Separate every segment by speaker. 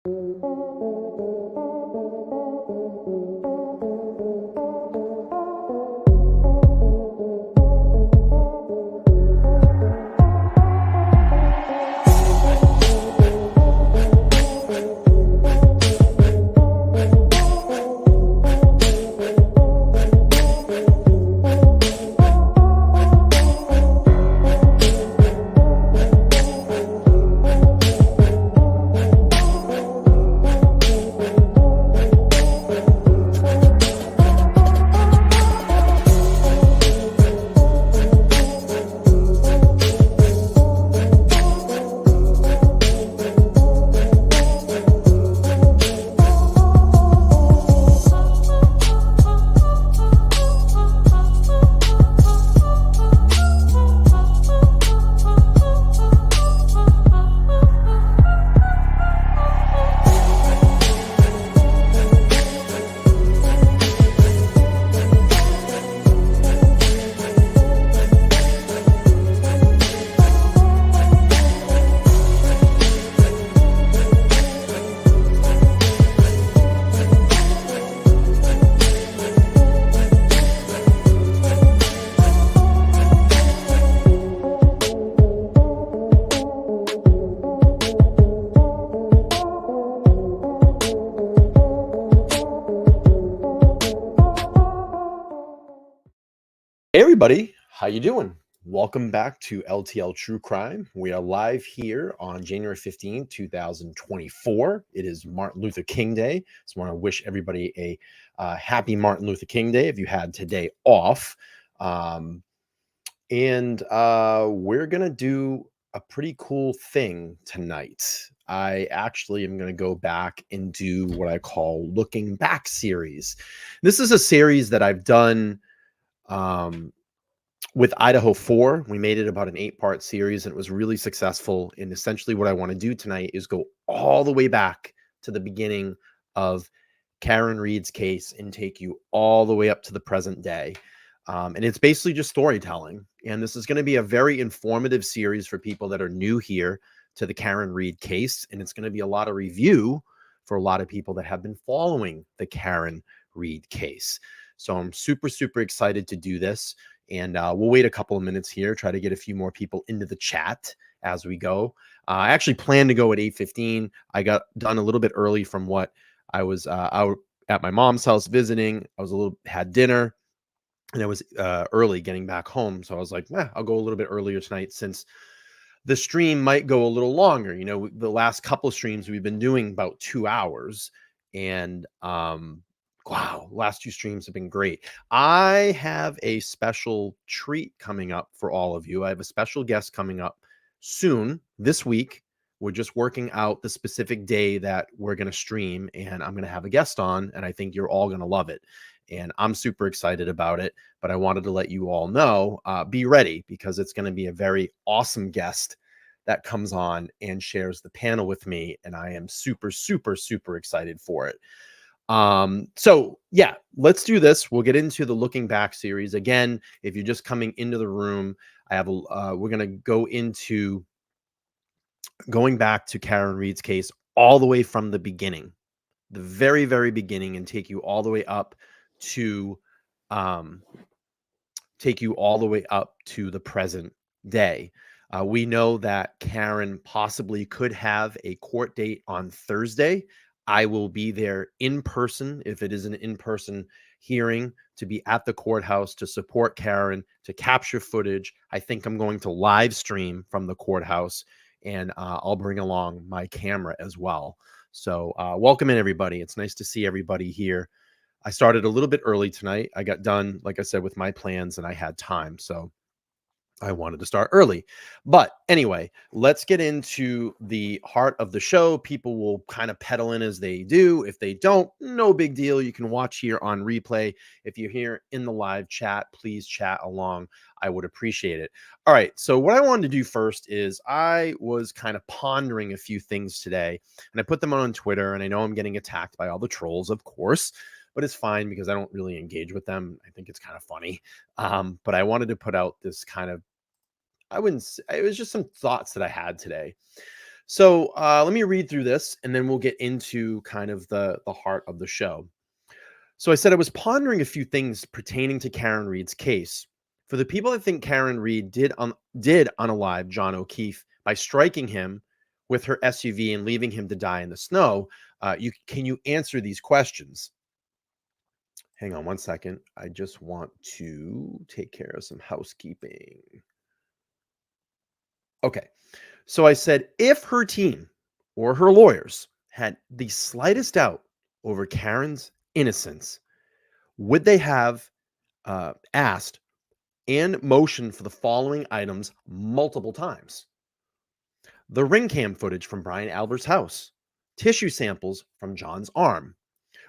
Speaker 1: Hey everybody, how you doing? Welcome back to LTL True Crime. We are live here on January 15th, 2024. It is Martin Luther King Day. So I want to wish everybody a happy Martin Luther King Day if you had today off. We're going to do a pretty cool thing tonight. I actually am going to go back and do what I call Looking Back series. This is a series that I've done with Idaho 4. We made it about an 8-part series, and it was really successful. And essentially what I want to do tonight is go all the way back to the beginning of Karen Reed's case and take you all the way up to the present day. And it's basically just storytelling. And this is going to be a very informative series for people that are new here to the Karen Reed case. And it's going to be a lot of review for a lot of people that have been following the Karen Reed case. So I'm super, super excited to do this. And we'll wait a couple of minutes here, try to get a few more people into the chat as we go. I actually planned to go at 8:15. I got done a little bit early from what I was out at my mom's house visiting. I was had dinner, and it was early getting back home. So I was like, I'll go a little bit earlier tonight since the stream might go a little longer. You know, the last couple of streams we've been doing about 2 hours. And wow, last 2 streams have been great. I have a special treat coming up for all of you. I have a special guest coming up soon this week. We're just working out the specific day that we're going to stream, and I'm going to have a guest on, and I think you're all going to love it. And I'm super excited about it, but I wanted to let you all know, be ready, because it's going to be a very awesome guest that comes on and shares the panel with me, and I am super, super, super excited for it. So yeah, let's do this. We'll get into the Looking Back series. Again, if you're just coming into the room, I have we're going to go into going back to Karen Reed's case all the way from the beginning, the very, very beginning, and take you all the way up to the present day. We know that Karen possibly could have a court date on Thursday. I will be there in person, if it is an in-person hearing, to be at the courthouse to support Karen, to capture footage. I think I'm going to live stream from the courthouse, and I'll bring along my camera as well. So welcome in, everybody. It's nice to see everybody here. I started a little bit early tonight. I got done, like I said, with my plans, and I had time. So I wanted to start early. But anyway, let's get into the heart of the show. People will kind of pedal in as they do. If they don't, no big deal. You can watch here on replay. If you're here in the live chat, please chat along. I would appreciate it. All right. So what I wanted to do first is I was kind of pondering a few things today, and I put them on Twitter, and I know I'm getting attacked by all the trolls, of course, but it's fine because I don't really engage with them. I think it's kind of funny. But I wanted to put out this kind of, it was just some thoughts that I had today. So let me read through this and then we'll get into kind of the heart of the show. So I said I was pondering a few things pertaining to Karen Reed's case. For the people that think Karen Reed did unalive John O'Keefe by striking him with her SUV and leaving him to die in the snow, can you answer these questions? Hang on one second. I just want to take care of some housekeeping. Okay. So I said, if her team or her lawyers had the slightest doubt over Karen's innocence, would they have asked and motioned for the following items multiple times? The ring cam footage from Brian Albert's house, tissue samples from John's arm,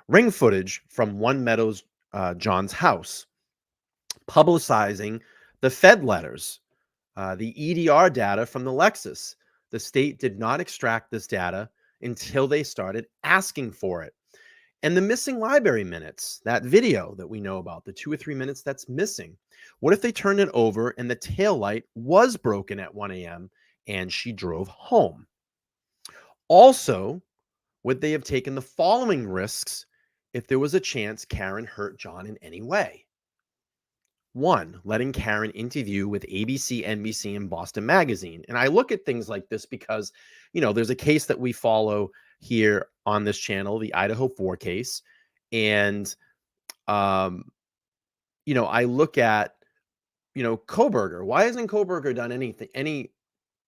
Speaker 1: ring footage from One Meadows John's house, publicizing the Fed letters, the EDR data from the Lexus. The state did not extract this data until they started asking for it. And the missing library minutes, that video that we know about, the 2 or 3 minutes that's missing. What if they turned it over and the tail light was broken at 1 a.m. and she drove home? Also, would they have taken the following risks if there was a chance Karen hurt John in any way? One, letting Karen interview with ABC, NBC, and Boston Magazine. And I look at things like this because, there's a case that we follow here on this channel, the Idaho 4 case. And, I look at, Koberger. Why hasn't Koberger done any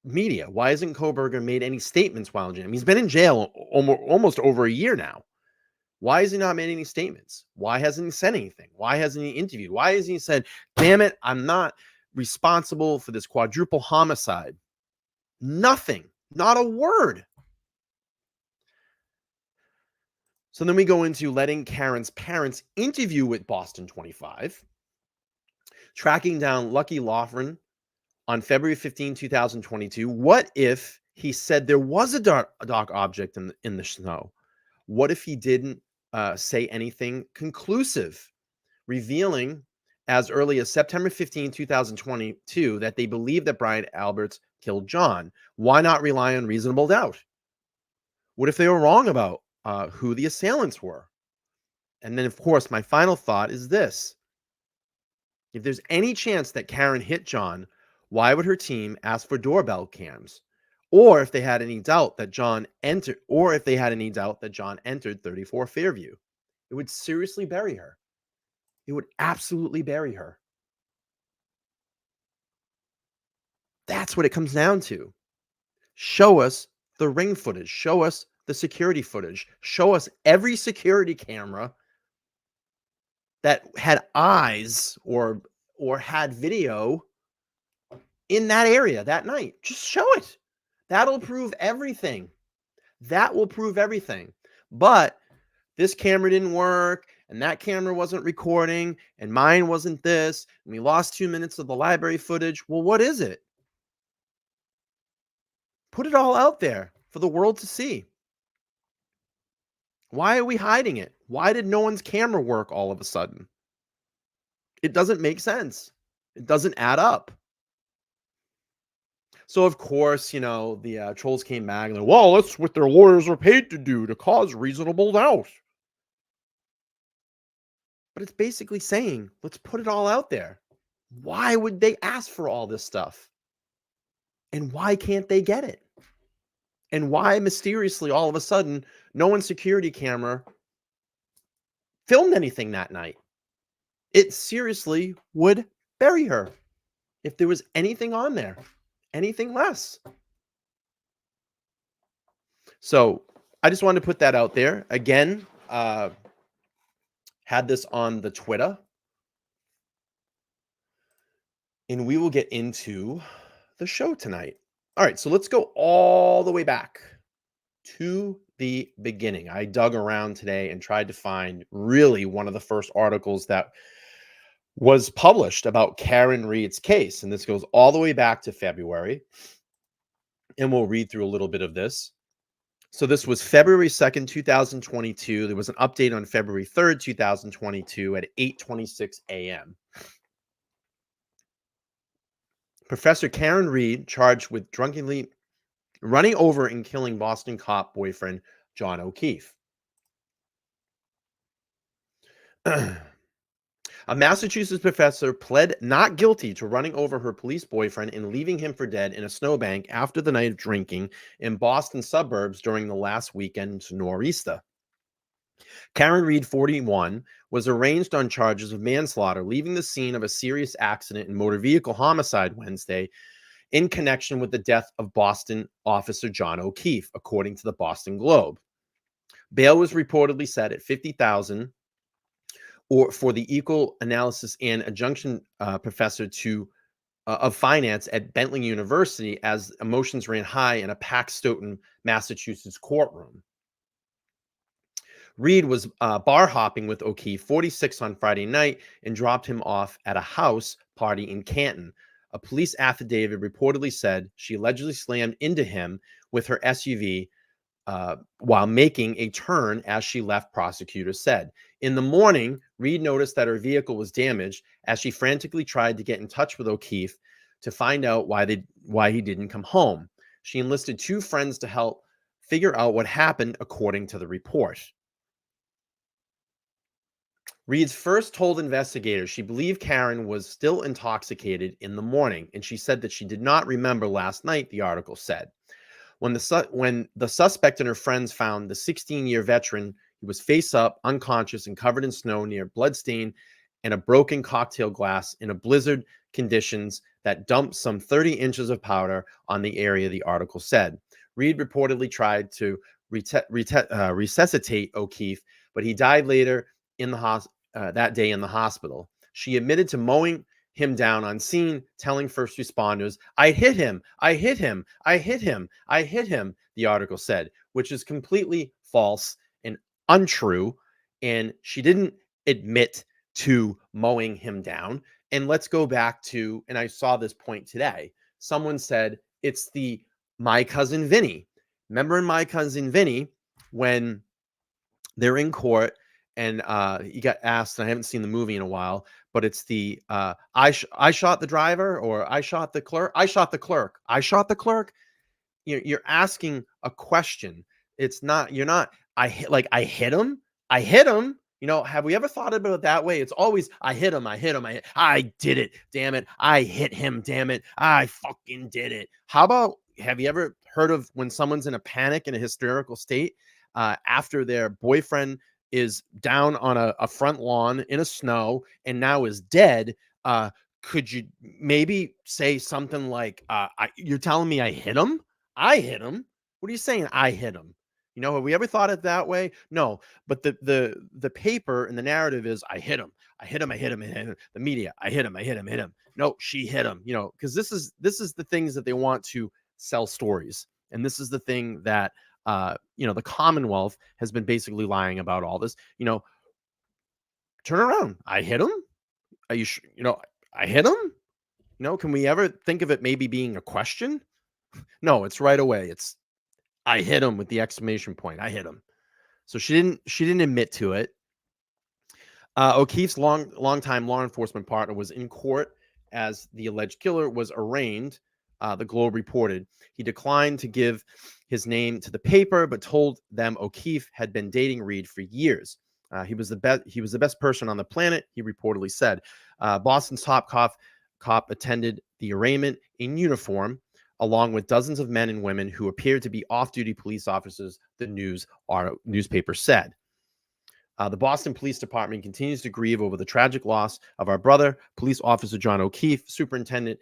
Speaker 1: media? Why hasn't Koberger made any statements while in jail? He's been in jail almost over a year now. Why has he not made any statements? Why hasn't he said anything? Why hasn't he interviewed? Why hasn't he said, damn it, I'm not responsible for this quadruple homicide? Nothing, not a word. So then we go into letting Karen's parents interview with Boston 25, tracking down Lucky Loughran on February 15, 2022. What if he said there was a dark object in the snow? What if he didn't say anything conclusive, revealing as early as September 15, 2022, that they believe that Brian Alberts killed John? Why not rely on reasonable doubt? What if they were wrong about who the assailants were? And then, of course, my final thought is this. If there's any chance that Karen hit John, why would her team ask for doorbell cams? Or if they had any doubt that John entered 34 Fairview, it would seriously bury her. It would absolutely bury her. That's what it comes down to. Show us the ring footage. Show us the security footage. Show us every security camera that had eyes or had video in that area that night. Just show it. That'll prove everything. That will prove everything. But this camera didn't work, and that camera wasn't recording, and mine wasn't this, and we lost 2 minutes of the library footage. Well, what is it? Put it all out there for the world to see. Why are we hiding it? Why did no one's camera work all of a sudden? It doesn't make sense. It doesn't add up. So, of course, the trolls came back and they're, well, that's what their lawyers are paid to do, to cause reasonable doubt. But it's basically saying, let's put it all out there. Why would they ask for all this stuff? And why can't they get it? And why mysteriously, all of a sudden, no one's security camera filmed anything that night? It seriously would bury her if there was anything on there, anything less. So I just wanted to put that out there. Again, had this on the Twitter. And we will get into the show tonight. All right, so let's go all the way back to the beginning. I dug around today and tried to find really one of the first articles that was published about Karen Reed's case. And this goes all the way back to February. And we'll read through a little bit of this. So this was February 2nd, 2022. There was an update on February 3rd, 2022 at 8:26 a.m. Professor Karen Reed, charged with drunkenly running over and killing Boston cop boyfriend John O'Keefe. A Massachusetts professor pled not guilty to running over her police boyfriend and leaving him for dead in a snowbank after the night of drinking in Boston suburbs during the last weekend's nor'easter. Karen Reed, 41, was arraigned on charges of manslaughter, leaving the scene of a serious accident and motor vehicle homicide Wednesday in connection with the death of Boston officer John O'Keefe, according to the Boston Globe. Bail was reportedly set at $50,000 or for the equal analysis and adjunction professor of finance at Bentley University as emotions ran high in a packed Stoughton, Massachusetts courtroom. Reed was bar hopping with O'Keefe, 46, on Friday night and dropped him off at a house party in Canton. A police affidavit reportedly said she allegedly slammed into him with her SUV while making a turn as she left, prosecutors said. In the morning, Reed noticed that her vehicle was damaged as she frantically tried to get in touch with O'Keefe to find out why he didn't come home. She enlisted 2 friends to help figure out what happened, according to the report. Reed's first told investigators she believed Karen was still intoxicated in the morning, and she said that she did not remember last night, the article said. When the suspect and her friends found the 16-year veteran, he was face up, unconscious, and covered in snow near bloodstain and a broken cocktail glass in a blizzard conditions that dumped some 30 inches of powder on the area, the article said. Reed reportedly tried to resuscitate O'Keefe, but he died later in the that day in the hospital. She admitted to mowing him down on scene, telling first responders, "I hit him, I hit him, I hit him, I hit him," the article said, which is completely false and untrue. And she didn't admit to mowing him down. And let's go back to, and I saw this point today. Someone said it's the My Cousin Vinny. Remember in My Cousin Vinny when they're in court and he got asked, and I haven't seen the movie in a while, but it's the I shot the driver, or I shot the clerk. I shot the clerk. I shot the clerk. You're asking a question. It's not, you're not, I hit him. I hit him. Have we ever thought about it that way? It's always, I hit him. I hit him. I did it. Damn it. I hit him. Damn it. I fucking did it. How about, have you ever heard of when someone's in a panic, in a hysterical state, after their boyfriend is down on a front lawn in a snow and now is dead? Could you maybe say something like, you're telling me I hit him? I hit him. What are you saying? I hit him. Have we ever thought it that way? No. But the paper and the narrative is, I hit him. I hit him. I hit him. I hit him. The media, I hit him. I hit him. Hit him. No, she hit him. Because this is the things that they want to sell stories, and this is the thing that the Commonwealth has been basically lying about all this. Turn around. I hit him. Are you I hit him. Can we ever think of it maybe being a question? No, it's right away. It's, I hit him, with the exclamation point. I hit him. So she didn't admit to it. O'Keefe's longtime law enforcement partner was in court as the alleged killer was arraigned. The Globe reported he declined to give his name to the paper, but told them O'Keefe had been dating Reed for years. He was the best person on the planet, he reportedly said. Boston's top cop attended the arraignment in uniform, along with dozens of men and women who appeared to be off-duty police officers, the newspaper said. The Boston Police Department continues to grieve over the tragic loss of our brother, police officer John O'Keefe. Superintendent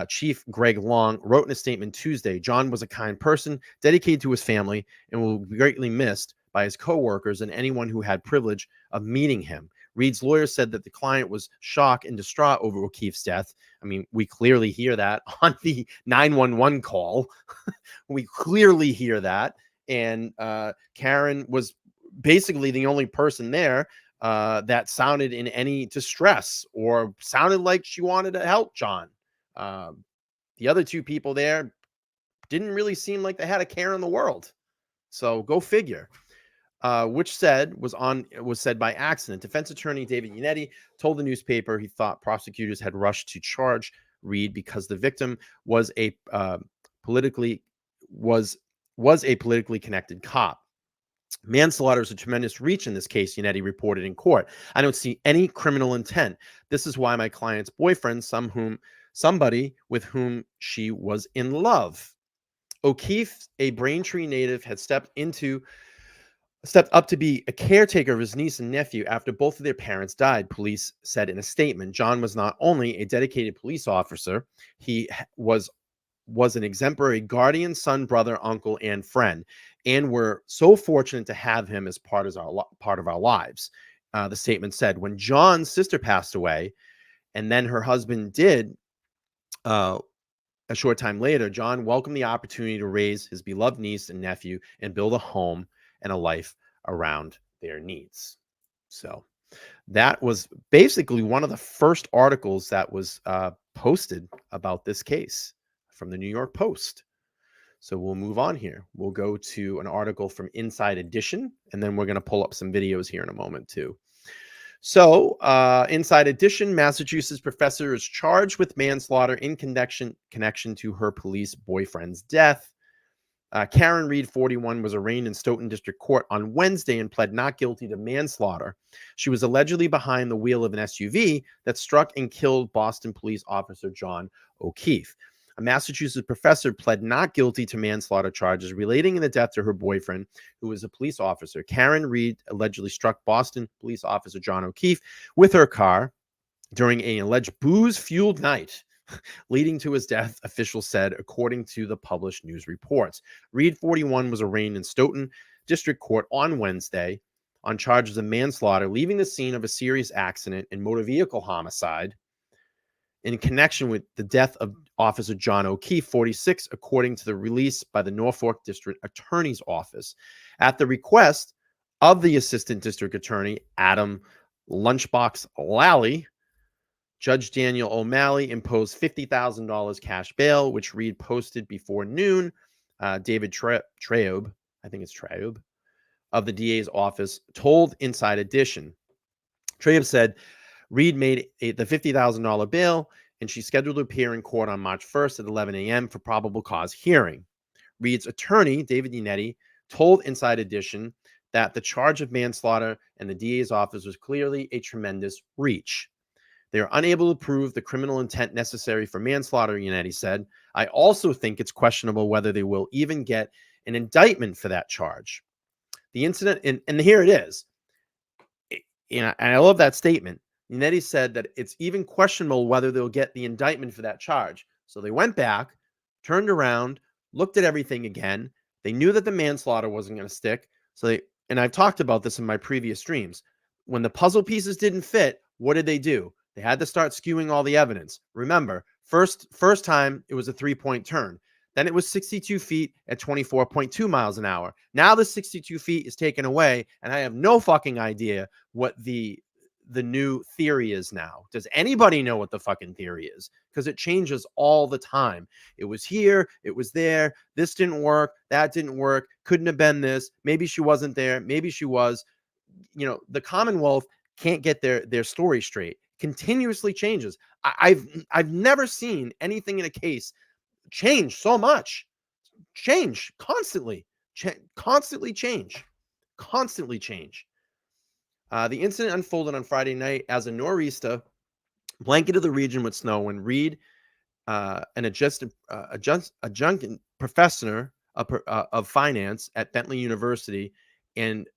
Speaker 1: Chief Greg Long wrote in a statement Tuesday, "John was a kind person, dedicated to his family, and will be greatly missed by his coworkers and anyone who had privilege of meeting him." Reed's lawyer said that the client was shocked and distraught over O'Keefe's death. I mean, we clearly hear that on the 911 call. We clearly hear that. And Karen was basically the only person there that sounded in any distress or sounded like she wanted to help John. The other 2 people there didn't really seem like they had a care in the world. So go figure. Which was said by accident. Defense attorney David Yannetti told the newspaper he thought prosecutors had rushed to charge Reed because the victim was was a politically connected cop. Manslaughter is a tremendous reach in this case, Yannetti reported in court. I don't see any criminal intent. This is why my client's boyfriend, somebody with whom she was in love. O'Keefe, a Braintree native, had stepped up to be a caretaker of his niece and nephew after both of their parents died, police said in a statement. John was not only a dedicated police officer, he was an exemplary guardian, son, brother, uncle, and friend, and we're so fortunate to have him as part of our lives. The statement said, when John's sister passed away, and then her husband did, a short time later, John welcomed the opportunity to raise his beloved niece and nephew and build a home and a life around their needs. So that was basically one of the first articles that was posted about this case from the New York Post. So we'll move on here. We'll go to an article from Inside Edition, and then we're going to pull up some videos here in a moment too. So Inside Edition, Massachusetts professor is charged with manslaughter in connection to her police boyfriend's death. Karen Reed, 41, was arraigned in Stoughton District Court on Wednesday and pled not guilty to manslaughter. She was allegedly behind the wheel of an SUV that struck and killed Boston police officer John O'Keefe. A Massachusetts professor pled not guilty to manslaughter charges relating to the death to her boyfriend, who was a police officer. Karen Reed allegedly struck Boston police officer John O'Keefe with her car during an alleged booze-fueled night, leading to his death, officials said, according to the published news reports. Reed, 41, was arraigned in Stoughton District Court on Wednesday on charges of manslaughter, leaving the scene of a serious accident and motor vehicle homicide in connection with the death of Officer John O'Keefe, 46, according to the release by the Norfolk District Attorney's Office. At the request of the Assistant District Attorney, Adam Lunchbox Lally, Judge Daniel O'Malley imposed $50,000 cash bail, which Reed posted before noon. David Traub, I think it's Traub, of the DA's office, told Inside Edition. Traub said Reed made the $50,000 bail, and she's scheduled to appear in court on March 1st at 11 a.m. for probable cause hearing. Reed's attorney, David Yannetti, told Inside Edition that the charge of manslaughter and the DA's office was clearly a tremendous reach. They are unable to prove the criminal intent necessary for manslaughter, Yannetti said. I also think it's questionable whether they will even get an indictment for that charge. The incident, and here it is. And I love that statement. Yannetti said that it's even questionable whether they'll get the indictment for that charge. So they went back, turned around, looked at everything again. They knew that the manslaughter wasn't going to stick. And I've talked about this in my previous streams. When the puzzle pieces didn't fit, what did they do? They had to start skewing all the evidence. Remember, first time it was a 3-point turn. Then it was 62 feet at 24.2 miles an hour. Now the 62 feet is taken away, and I have no fucking idea what the new theory is now. Does anybody know what the fucking theory is? Because it changes all the time. It was here, it was there, this didn't work, that didn't work, couldn't have been this, maybe she wasn't there, maybe she was. You know, the Commonwealth can't get their story straight. Continuously changes. I've never seen anything in a case change so much. Change constantly. Constantly change. The incident unfolded on Friday night as a nor'easter blanketed the region with snow when Reed, an adjunct professor of finance at Bentley University and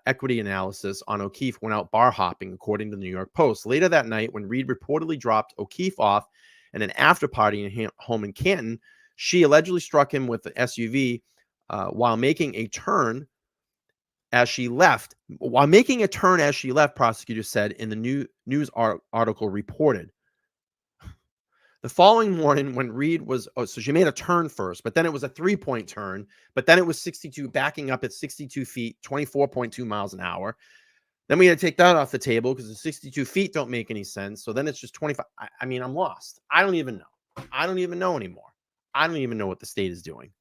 Speaker 1: equity analysis on O'Keefe, went out bar hopping, according to the New York Post. Later that night, when Reed reportedly dropped O'Keefe off in an after party in home in Canton, she allegedly struck him with the SUV while making a turn as she left. Prosecutors said in the news article reported. The following morning, when Reed was, so she made a turn first, but then it was a 3-point turn, but then it was 62, backing up at 62 feet, 24.2 miles an hour. Then we had to take that off the table because the 62 feet don't make any sense. So then it's just 25. I mean, I'm lost. I don't even know. I don't even know anymore. I don't even know what the state is doing.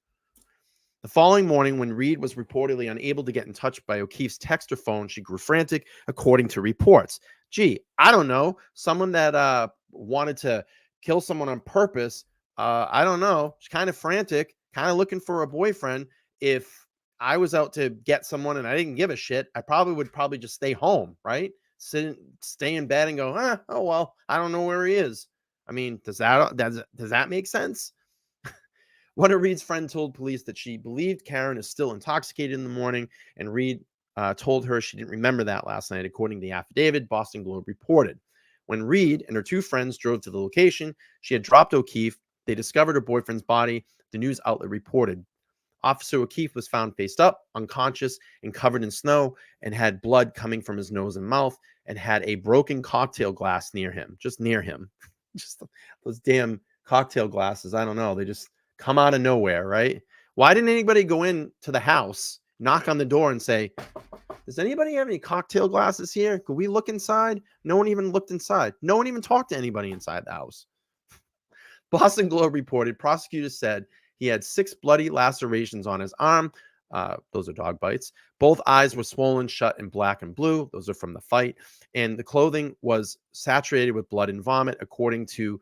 Speaker 1: The following morning, when Reed was reportedly unable to get in touch by O'Keefe's text or phone, she grew frantic, according to reports. Gee, I don't know. Someone that wanted to kill someone on purpose. I don't know. She's kind of frantic, kind of looking for a boyfriend. If I was out to get someone and I didn't give a shit, I would just stay home, right? Stay in bed and go, oh, well, I don't know where he is. I mean, does that make sense? One of Reed's friend told police that she believed Karen is still intoxicated in the morning, and Reed told her she didn't remember that last night, according to the affidavit Boston Globe reported. When Reed and her two friends drove to the location, she had dropped O'Keefe. They discovered her boyfriend's body, the news outlet reported. Officer O'Keefe was found face up, unconscious, and covered in snow, and had blood coming from his nose and mouth, and had a broken cocktail glass near him, just near him. Just those damn cocktail glasses. I don't know. They just come out of nowhere, right? Why didn't anybody go in to the house, knock on the door, and say, does anybody have any cocktail glasses here? Could we look inside? No one even looked inside. No one even talked to anybody inside the house. Boston Globe reported prosecutors said he had 6 bloody lacerations on his arm. Those are dog bites. Both eyes were swollen shut in black and blue. Those are from the fight. And the clothing was saturated with blood and vomit, according to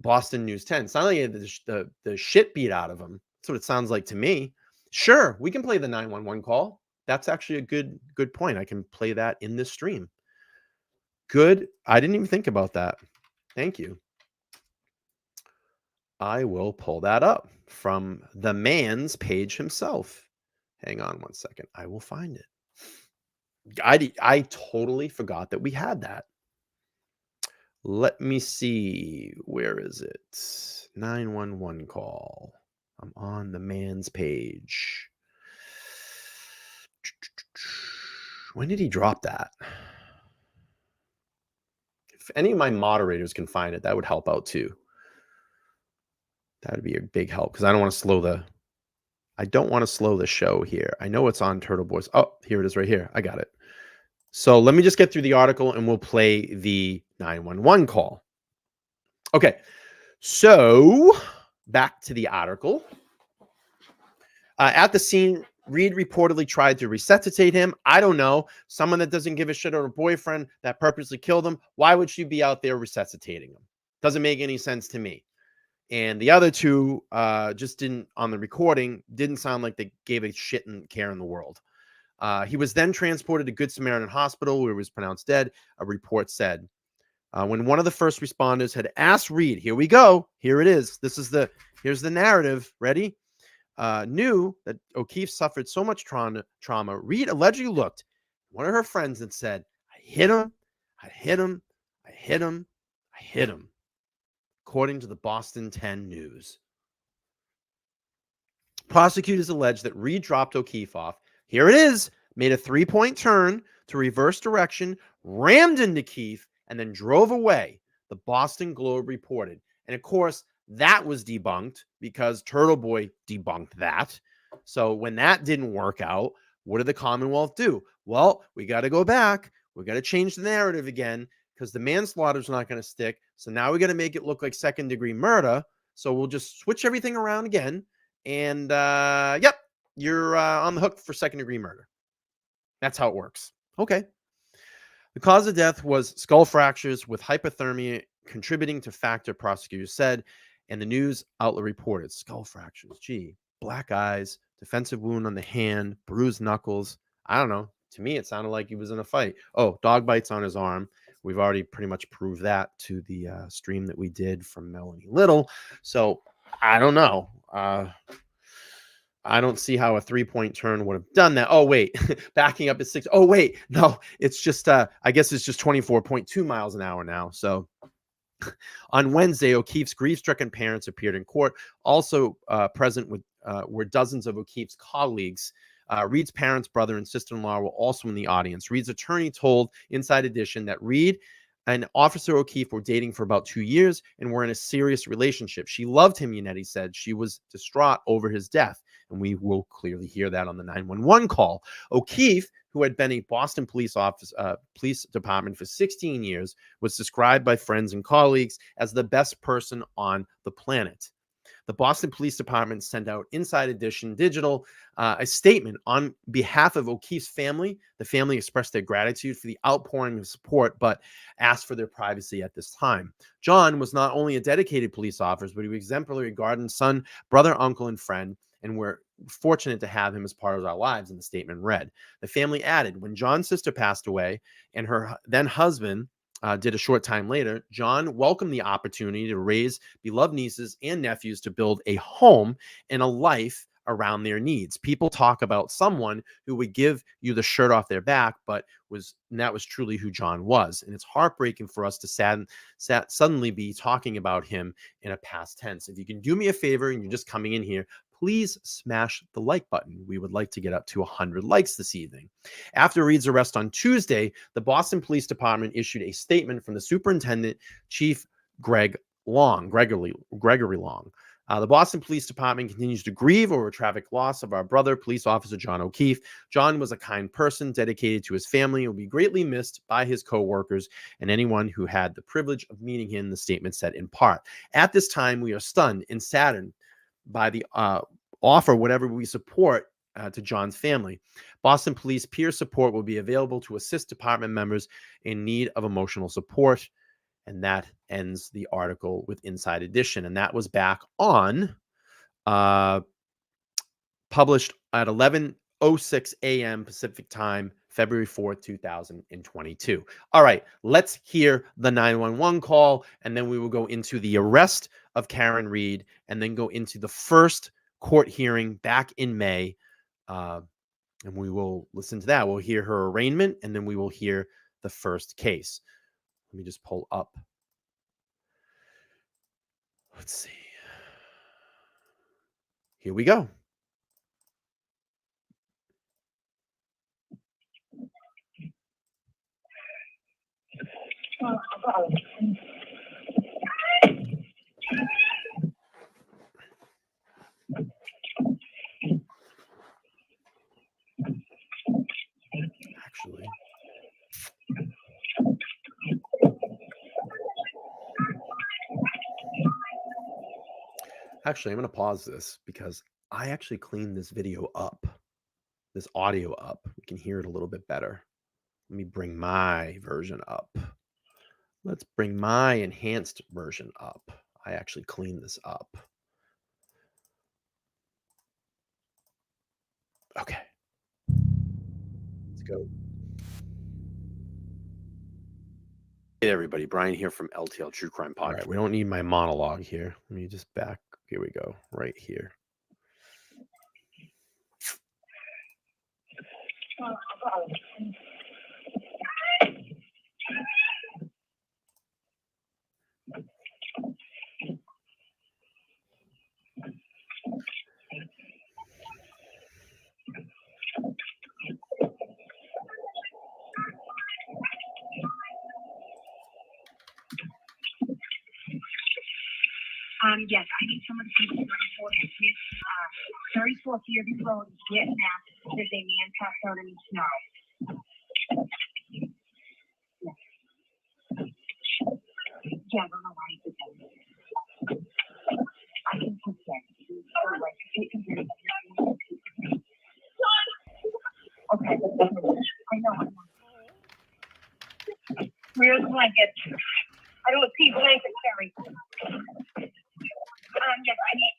Speaker 1: Boston News 10. Sounds like the shit beat out of him. That's what it sounds like to me. Sure, we can play the 911 call. That's actually a good point. I can play that in this stream. Good. I didn't even think about that. Thank you. I will pull that up from the man's page himself. Hang on one second. I will find it. I totally forgot that we had that. Let me see. Where is it? 911 call. I'm on the man's page. When did he drop that? If any of my moderators can find it, that would help out too. That would be a big help, because I don't want to slow the show here. I know it's on Turtle Boys. Oh, here it is right here. I got it. So let me just get through the article and we'll play the 911 call. Okay. So back to the article. At the scene, Reed reportedly tried to resuscitate him. I don't know. Someone that doesn't give a shit or a boyfriend that purposely killed him. Why would she be out there resuscitating him? Doesn't make any sense to me. And the other two just didn't, on the recording, didn't sound like they gave a shit and care in the world. He was then transported to Good Samaritan Hospital, where he was pronounced dead, a report said. When one of the first responders had asked Reed, here we go, here it is, here's the narrative, ready? Knew that O'Keefe suffered so much trauma, Reed allegedly looked at one of her friends and said, I hit him, I hit him, I hit him, I hit him. According to the Boston 10 News. Prosecutors allege that Reed dropped O'Keefe off. Here it is. Made a 3-point turn to reverse direction, rammed into Keefe, and then drove away, the Boston Globe reported. And of course, that was debunked because Turtle Boy debunked that. So when that didn't work out, what did the Commonwealth do? Well, we got to go back. We got to change the narrative again, because the manslaughter is not going to stick. So now we got to make it look like second-degree murder. So we'll just switch everything around again. And, yep, you're on the hook for second-degree murder. That's how it works. Okay. The cause of death was skull fractures with hypothermia contributing to factor, prosecutors said, and the news outlet reported. Skull fractures, gee, black eyes, defensive wound on the hand, bruised knuckles. I don't know. To me, it sounded like he was in a fight. Oh, dog bites on his arm. We've already pretty much proved that to the stream that we did from Melanie Little. So I don't know. I don't see how a 3-point turn would have done that. Oh, wait, backing up at 6. Oh, wait, no, it's just, I guess it's just 24.2 miles an hour now. So on Wednesday, O'Keefe's grief-stricken parents appeared in court. Also present were dozens of O'Keefe's colleagues. Reed's parents, brother, and sister-in-law were also in the audience. Reed's attorney told Inside Edition that Reed and Officer O'Keefe were dating for about 2 years and were in a serious relationship. She loved him, Yannetti said. She was distraught over his death. And we will clearly hear that on the 911 call. O'Keefe, who had been a Boston police department for 16 years, was described by friends and colleagues as the best person on the planet. the Boston Police Department sent out Inside Edition Digital a statement on behalf of O'Keefe's family. The family expressed their gratitude for the outpouring of support, but asked for their privacy at this time. John was not only a dedicated police officer, but he was exemplary garden son, brother, uncle, and friend, and we're fortunate to have him as part of our lives, and the statement read. The family added, when John's sister passed away and her then husband did a short time later, John welcomed the opportunity to raise beloved nieces and nephews to build a home and a life around their needs. People talk about someone who would give you the shirt off their back, but that was truly who John was. And it's heartbreaking for us to suddenly be talking about him in a past tense. If you can do me a favor and you're just coming in here, please smash the like button. We would like to get up to 100 likes this evening. After Reed's arrest on Tuesday, the Boston Police Department issued a statement from the Superintendent, Chief Gregory Long. The Boston Police Department continues to grieve over a traffic loss of our brother, police officer John O'Keefe. John was a kind person, dedicated to his family, and will be greatly missed by his co-workers and anyone who had the privilege of meeting him, the statement said in part. At this time, we are stunned and saddened by the offer, whatever we support to John's family. Boston Police peer support will be available to assist department members in need of emotional support. And that ends the article with Inside Edition. And that was back on, published at 11:06 a.m. Pacific time, February 4th, 2022. All right, let's hear the 911 call, and then we will go into the arrest of Karen Reed, and then go into the first court hearing back in May. And we will listen to that. We'll hear her arraignment, and then we will hear the first case. Let me just pull up. Let's see. Here we go. Actually, I'm going to pause this because I actually cleaned this video up, this audio up. We can hear it a little bit better. Let me bring my version up. Let's bring my enhanced version up. I actually cleaned this up. Okay. Let's go. Hey everybody, Brian here from LTL True Crime Podcast. All right, we don't need my monologue here. Let me just back. Here we go, right here.
Speaker 2: Yes, I need someone to see 34th Yearby Road, Git Mass. There's a man passed out in the snow. Yeah, I don't know why he did that. I can put that. Okay. I know. Where's the blanket? I don't see blanket, Terry. Yes, I need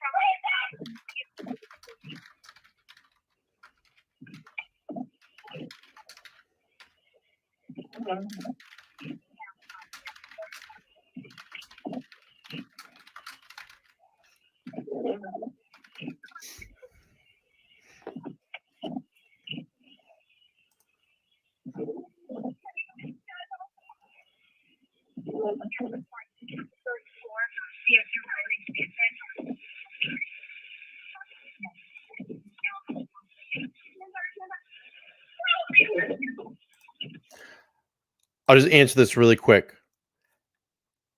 Speaker 1: I'll just answer this really quick.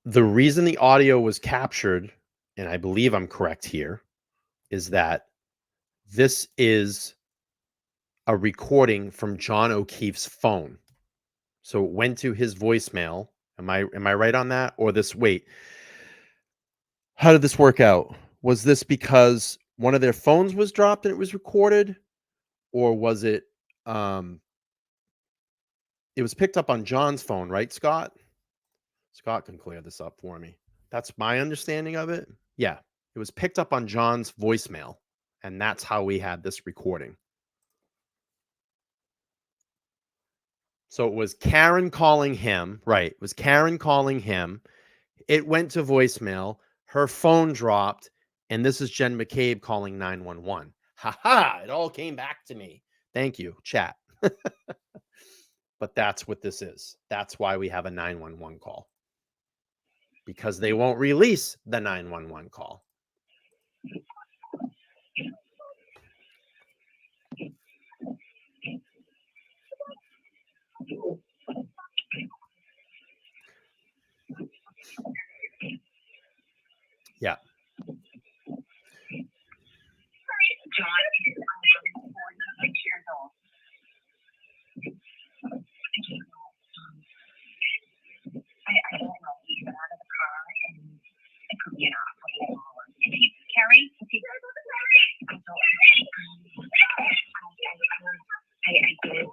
Speaker 1: The reason the audio was captured, and I believe I'm correct here, is that this is a recording from John O'Keefe's phone. So it went to his voicemail. Am I right on that? Or this, wait, how did this work out? Was this because one of their phones was dropped and it was recorded? Or was it, it was picked up on John's phone, right, Scott? Scott can clear this up for me. That's my understanding of it. Yeah, it was picked up on John's voicemail, and that's how we had this recording. So it was Karen calling him, right? It was Karen calling him. It went to voicemail. Her phone dropped, and this is Jen McCabe calling 911. Ha ha! It all came back to me. Thank you, chat. But that's what this is. That's why we have a 911 call. Because they won't release the 911 call. Yeah.
Speaker 2: John is 46 years old. I don't know. He got out of the car and it could be an operator. Carrie? I don't know. I did.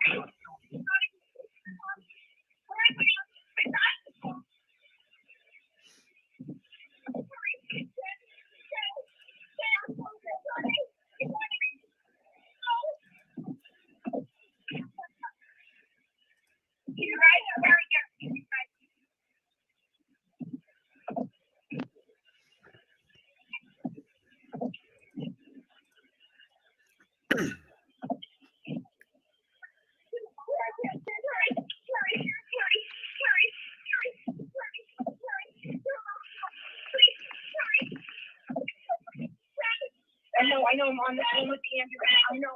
Speaker 2: I know I'm on the phone with Andrew. I know.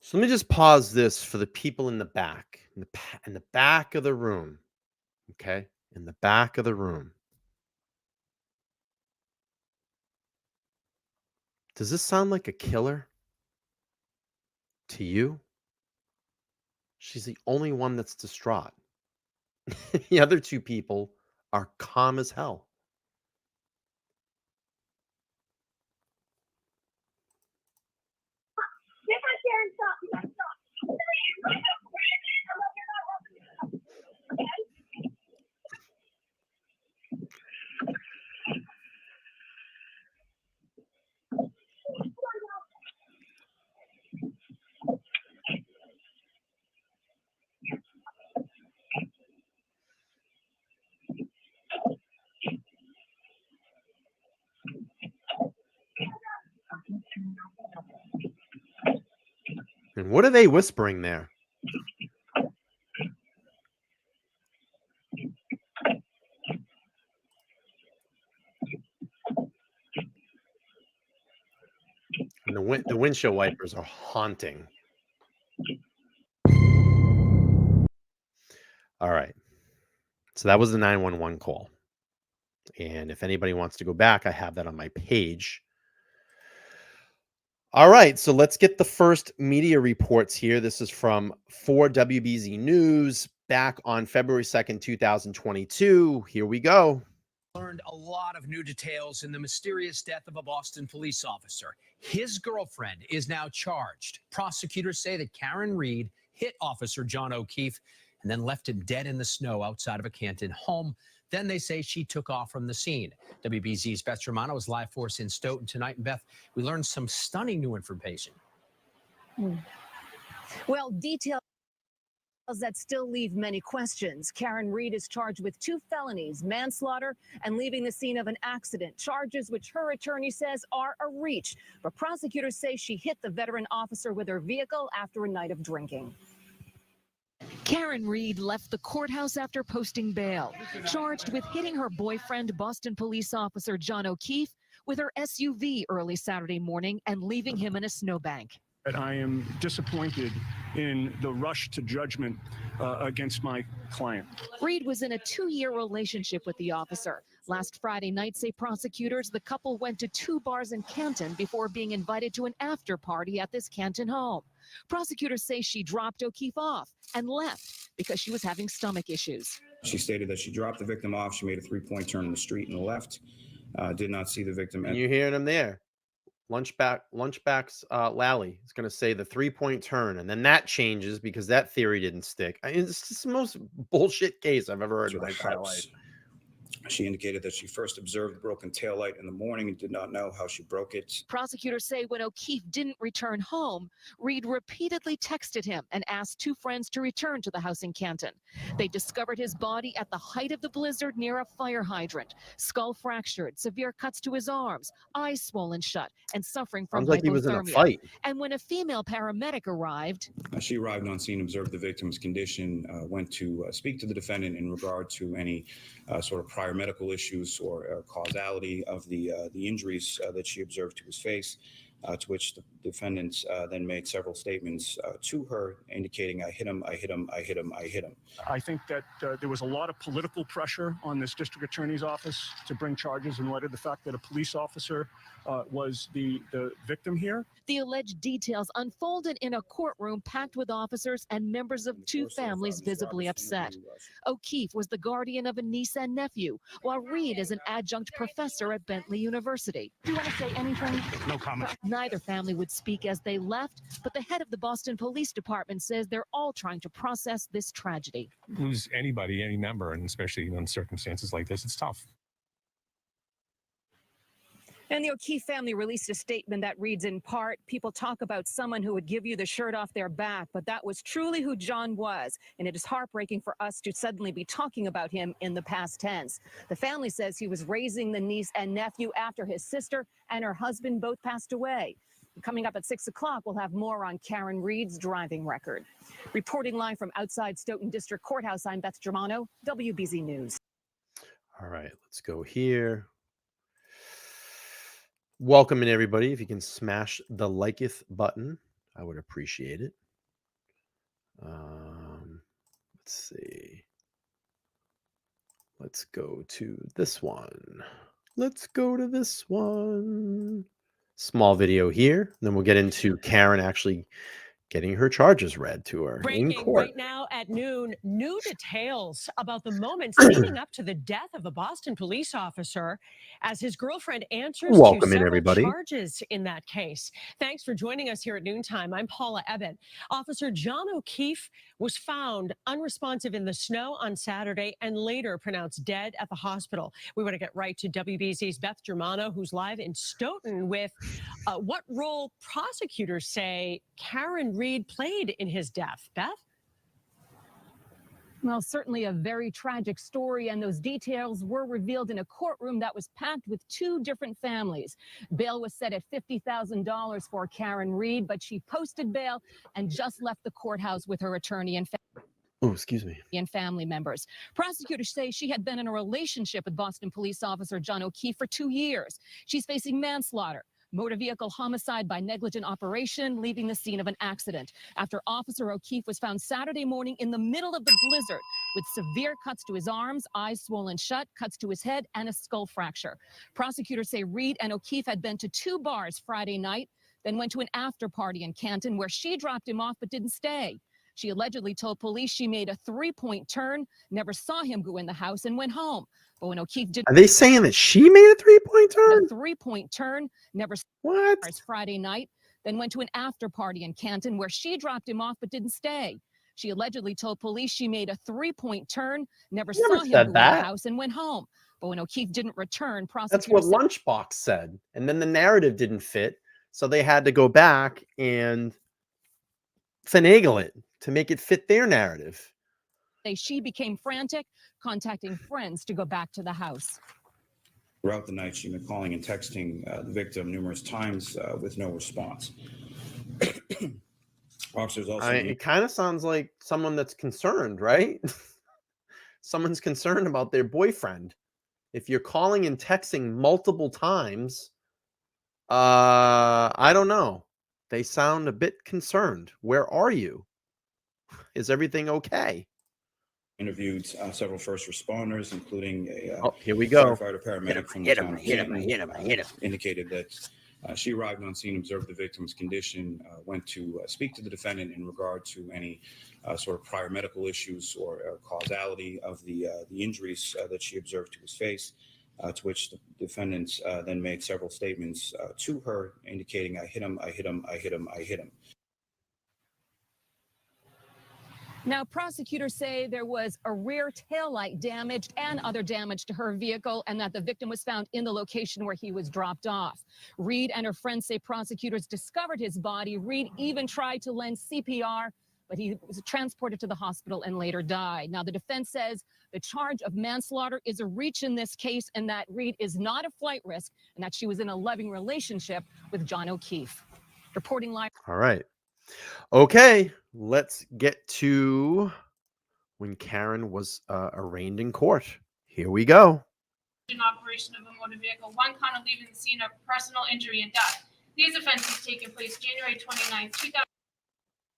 Speaker 1: So let me just pause this for the people in the back, in the back of the room. Okay, in the back of the room. Does this sound like a killer to you? She's the only one that's distraught. The other two people are calm as hell. And what are they whispering there? And the windshield wipers are haunting. All right. So that was the 911 call. And if anybody wants to go back, I have that on my page. All right, so let's get the first media reports here. This is from 4WBZ News back on February 2nd, 2022. Here we go.
Speaker 3: Learned a lot of new details in the mysterious death of a Boston police officer. His girlfriend is now charged. Prosecutors say that Karen Reed hit Officer John O'Keefe and then left him dead in the snow outside of a Canton home. Then they say she took off from the scene. WBZ's Beth Romano is live for us in Stoughton tonight. And Beth, we learned some stunning new information.
Speaker 4: Well, details that still leave many questions. Karen Reed is charged with 2 felonies, manslaughter and leaving the scene of an accident, charges which her attorney says are a reach. But prosecutors say she hit the veteran officer with her vehicle after a night of drinking.
Speaker 5: Karen Reed left the courthouse after posting bail, charged with hitting her boyfriend, Boston police officer John O'Keefe, with her SUV early Saturday morning and leaving him in a snowbank.
Speaker 6: I am disappointed in the rush to judgment against my client.
Speaker 5: Reed was in a 2-year relationship with the officer, Last Friday night, say prosecutors, the couple went to 2 bars in Canton before being invited to an after party at this Canton home. Prosecutors say she dropped O'Keefe off and left because she was having stomach issues.
Speaker 7: She stated that she dropped the victim off. She made a 3-point turn in the street and left. Did not see the victim.
Speaker 1: And you're hearing him there. Lunchback's Lally is going to say the 3-point turn, and then that changes because that theory didn't stick. It's just the most bullshit case I've ever heard in my entire life.
Speaker 7: She indicated that she first observed the broken taillight in the morning and did not know how she broke it.
Speaker 5: Prosecutors say when O'Keefe didn't return home, Reed repeatedly texted him and asked 2 friends to return to the house in Canton. They discovered his body at the height of the blizzard near a fire hydrant, skull fractured, severe cuts to his arms, eyes swollen shut, and suffering from
Speaker 1: Sounds like
Speaker 5: hypothermia.
Speaker 1: he was in a fight.
Speaker 5: And when a female paramedic arrived,
Speaker 7: She arrived on scene, observed the victim's condition, went to speak to the defendant in regard to any sort of prior medical issues or causality of the injuries that she observed to his face, to which the defendant then made several statements to her indicating, I hit him, I hit him, I hit him, I hit him.
Speaker 6: I think that there was a lot of political pressure on this district attorney's office to bring charges in light of the fact that a police officer was the victim here.
Speaker 5: the alleged details unfolded in a courtroom packed with officers and members of 2 families visibly upset. O'Keefe was the guardian of a niece and nephew, while Reed is an adjunct professor at Bentley University.
Speaker 4: Do you want to say anything?
Speaker 6: No comment.
Speaker 5: Neither family would speak as they left, but the head of the Boston Police Department says they're all trying to process this tragedy.
Speaker 8: Lose anybody, any member, and especially in circumstances like this, it's tough.
Speaker 4: And the O'Keefe family released a statement that reads in part, people talk about someone who would give you the shirt off their back, but that was truly who John was. And it is heartbreaking for us to suddenly be talking about him in the past tense. The family says he was raising the niece and nephew after his sister and her husband both passed away. Coming up at 6 o'clock, we'll have more on Karen Reed's driving record. Reporting live from outside Stoughton District Courthouse, I'm Beth Germano, WBZ News.
Speaker 1: All right, let's go here. Welcome in, everybody. If you can smash the liketh button, I would appreciate it. Let's see. Let's go to this one. Let's go to this one. Small video here. Then we'll get into Karen actually getting her charges read to her in
Speaker 9: Breaking
Speaker 1: court.
Speaker 9: right now at noon, new details about the moments leading up to the death of a Boston police officer as his girlfriend answers
Speaker 1: Welcome
Speaker 9: to
Speaker 1: in,
Speaker 9: several
Speaker 1: everybody.
Speaker 9: charges in that case. Thanks for joining us here at noontime. I'm Paula Ebbett. Officer John O'Keefe was found unresponsive in the snow on Saturday and later pronounced dead at the hospital. We want to get right to WBZ's Beth Germano, who's live in Stoughton with what role prosecutors say Karen Reed played in his death. Beth?
Speaker 4: Well, certainly a very tragic story, and those details were revealed in a courtroom that was packed with 2 different families. Bail was set at $50,000 for Karen Reed, but she posted bail and just left the courthouse with her attorney and family members. Prosecutors say she had been in a relationship with Boston police officer John O'Keefe for 2 years. She's facing manslaughter, motor vehicle homicide by negligent operation, leaving the scene of an accident after Officer O'Keefe was found Saturday morning in the middle of the blizzard with severe cuts to his arms, eyes swollen shut, cuts to his head, and a skull fracture. Prosecutors say Reed and O'Keefe had been to 2 bars Friday night, then went to an after party in Canton where she dropped him off but didn't stay. She allegedly told police she made a 3-point turn, never saw him go in the house, and went home. But when O'Keefe did,
Speaker 1: Are they saying that she made a 3-point turn?
Speaker 4: a 3-point turn, never
Speaker 1: What?
Speaker 4: saw Friday night, then went to an after party in Canton where she dropped him off but didn't stay. She allegedly told police she made a 3-point turn, never saw him go in the house, and went home. But when O'Keefe didn't return,
Speaker 1: That's what
Speaker 4: prosecutors
Speaker 1: Lunchbox said. And then the narrative didn't fit. So they had to go back and finagle it to make it fit their narrative.
Speaker 4: say she became frantic, contacting friends to go back to the house.
Speaker 7: Throughout the night, she'd been calling and texting the victim numerous times with no response. Officers also.
Speaker 1: It kind of sounds like someone that's concerned, right? Someone's concerned about their boyfriend. If you're calling and texting multiple times, I don't know. They sound a bit concerned. Where are you? Is everything okay?
Speaker 7: interviewed several first responders, including a
Speaker 1: Oh, here we go.
Speaker 7: firefighter paramedic from the town of Canton, indicated that she arrived on scene, observed the victim's condition, went to speak to the defendant in regard to any sort of prior medical issues or causality of the injuries that she observed to his face, to which the defendant then made several statements to her, indicating, "I hit him, I hit him, I hit him, I hit him."
Speaker 4: Now, prosecutors say there was a rear taillight damaged and other damage to her vehicle, and that the victim was found in the location where he was dropped off. Reed and her friends say prosecutors discovered his body. Reed even tried to lend CPR, but he was transported to the hospital and later died. Now, the defense says the charge of manslaughter is a reach in this case, and that Reed is not a flight risk, and that she was in a loving relationship with John O'Keefe. Reporting live.
Speaker 1: All right. Okay, let's get to when Karen was arraigned in court. Here we go.
Speaker 10: Operation of a motor vehicle, one count of leaving the scene of personal injury and death. These offenses taken place January 29,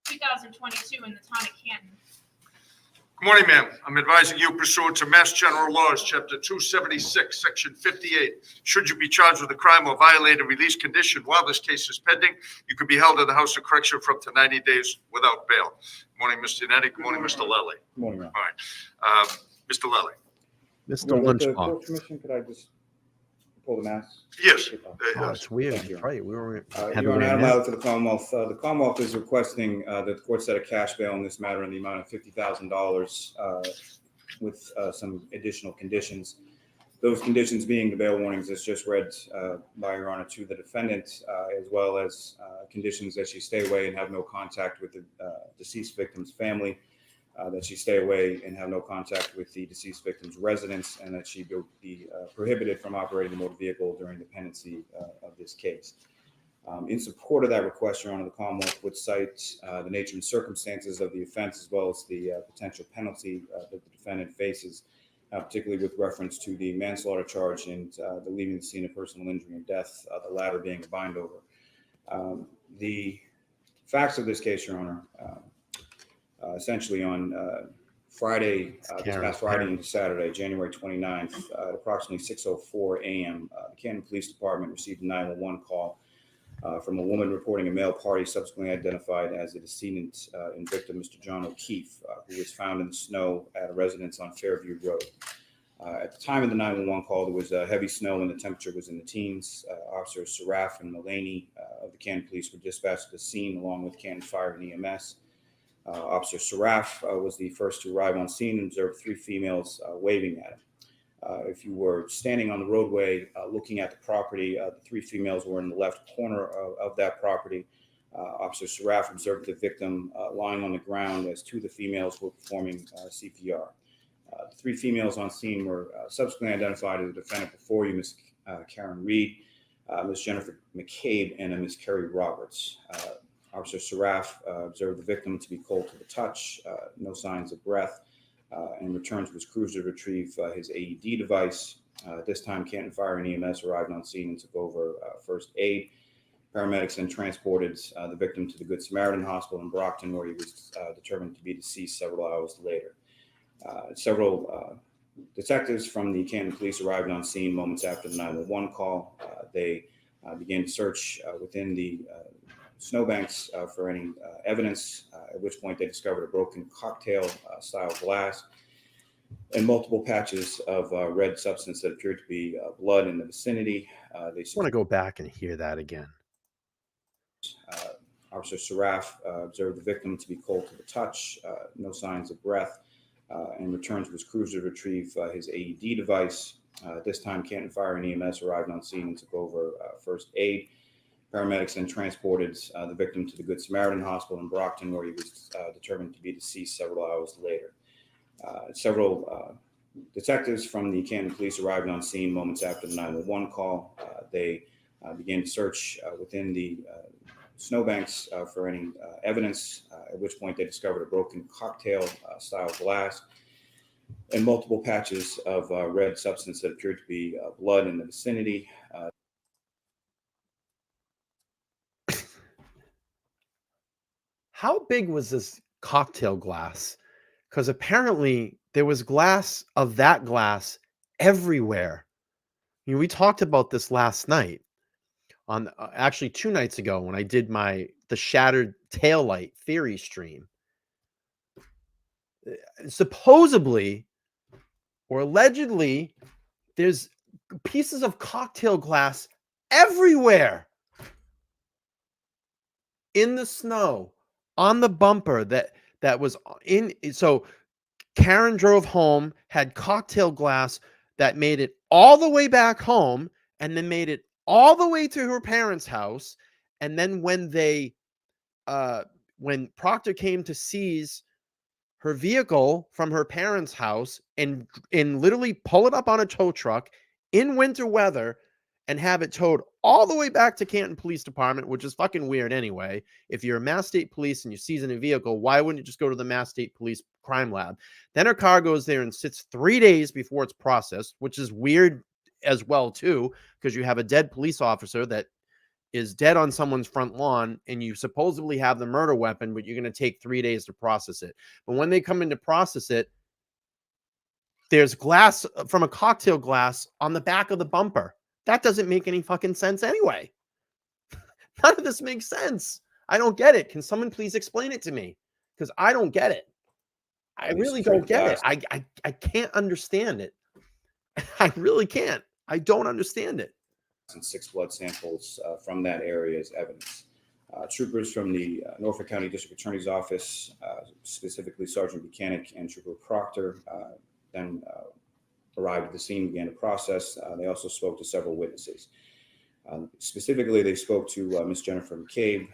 Speaker 10: 2022 in the town of Canton.
Speaker 11: Good morning, ma'am. I'm advising you pursuant to Mass General Laws, Chapter 276, Section 58. Should you be charged with a crime or violate a release condition while this case is pending, you could be held in the House of Correction for up to 90 days without bail. Good morning, Mr. Netti. Good morning, Mr. Lally.
Speaker 7: Good morning, Ron.
Speaker 11: All right. Mr. Lally.
Speaker 1: Mr.
Speaker 7: With the
Speaker 1: Lunchbox.
Speaker 7: court permission, could I just pull the mask?
Speaker 11: Yes.
Speaker 1: Oh, it's weird.
Speaker 7: Thank you.
Speaker 1: That's right. We were
Speaker 7: Your Honor, I'm allowed to the Commonwealth. The Commonwealth is requesting that the court set a cash bail in this matter in the amount of $50,000 with some additional conditions. Those conditions being the bail warnings as just read by Your Honor to the defendant, as well as conditions that she stay away and have no contact with the deceased victim's family, that she stay away and have no contact with the deceased victim's residence, and that she be prohibited from operating the motor vehicle during the pendency of this case. In support of that request, Your Honor, the Commonwealth would cite the nature and circumstances of the offense, as well as the potential penalty that the defendant faces, particularly with reference to the manslaughter charge and the leaving the scene of personal injury and death, the latter being a bind over. The facts of this case, Your Honor, essentially on Friday, this past Friday into Saturday, January 29th, at approximately 6:04 a.m., the Canton Police Department received a 911 call from a woman reporting a male party subsequently identified as the decedent and victim, Mr. John O'Keefe, who was found in the snow at a residence on Fairview Road. At the time of the 911 call, there was heavy snow and the temperature was in the teens. Officers Saraf and Mullaney of the Canton Police were dispatched to the scene along with Canton Fire and EMS. Officer Saraf was the first to arrive on scene and observed three females waving at him. If you were standing on the roadway looking at the property, the three females were in the left corner of that property. Officer Saraf observed the victim lying on the ground as two of the females were performing CPR. The three females on scene were subsequently identified as the defendant before you, Ms. Karen Reed, Ms. Jennifer McCabe, and Ms. Kerry Roberts. Officer Saraf observed the victim to be cold to the touch, no signs of breath, and returned to his cruiser to retrieve his AED device. At this time, Canton Fire and EMS arrived on scene and took over first aid. Paramedics then transported the victim to the Good Samaritan Hospital in Brockton, where he was determined to be deceased several hours later. Several detectives from the Canton Police arrived on scene moments after the 911 call. They began to search within the snowbanks for any evidence, at which point they discovered a broken cocktail style glass and multiple patches of red substance that appeared to be blood in the vicinity. They
Speaker 1: want to go back and hear that again.
Speaker 7: Officer Saraf observed the victim to be cold to the touch, no signs of breath, and returned to his cruiser to retrieve his AED device. At this time, Canton Fire and EMS arrived on scene and took over first aid. Paramedics then transported the victim to the Good Samaritan Hospital in Brockton, where he was determined to be deceased several hours later. Several detectives from the Canton Police arrived on scene moments after the 911 call. They began to search within the snowbanks for any evidence, at which point they discovered a broken cocktail style glass and multiple patches of red substance that appeared to be blood in the vicinity.
Speaker 1: How big was this cocktail glass? Because apparently there was glass of that glass everywhere. You know, we talked about this last night on actually 2 nights ago when I did the shattered taillight theory stream. Supposedly or allegedly, there's pieces of cocktail glass everywhere in the snow on the bumper that was in. So Karen drove home, had cocktail glass that made it all the way back home, and then made it all the way to her parents' house. And then when Proctor came to seize her vehicle from her parents' house and literally pull it up on a tow truck in winter weather and have it towed all the way back to Canton Police Department, which is fucking weird anyway. If you're a Mass State Police and you're seizing a vehicle, why wouldn't you just go to the Mass State Police crime lab? Then her car goes there and sits 3 days before it's processed, which is weird as well too, because you have a dead police officer that is dead on someone's front lawn and you supposedly have the murder weapon, but you're going to take 3 days to process it. But when they come in to process it, there's glass from a cocktail glass on the back of the bumper. That doesn't make any fucking sense anyway. None of this makes sense. I don't get it. Can someone please explain it to me? Because I don't get it. I really don't get it. I can't understand it. I really can't. I don't understand it.
Speaker 7: And 6 blood samples from that area as evidence. Troopers from the Norfolk County District Attorney's Office, specifically Sergeant Buchanan and Trooper Proctor, then arrived at the scene, began the process. They also spoke to several witnesses. Specifically, they spoke to Miss Jennifer McCabe.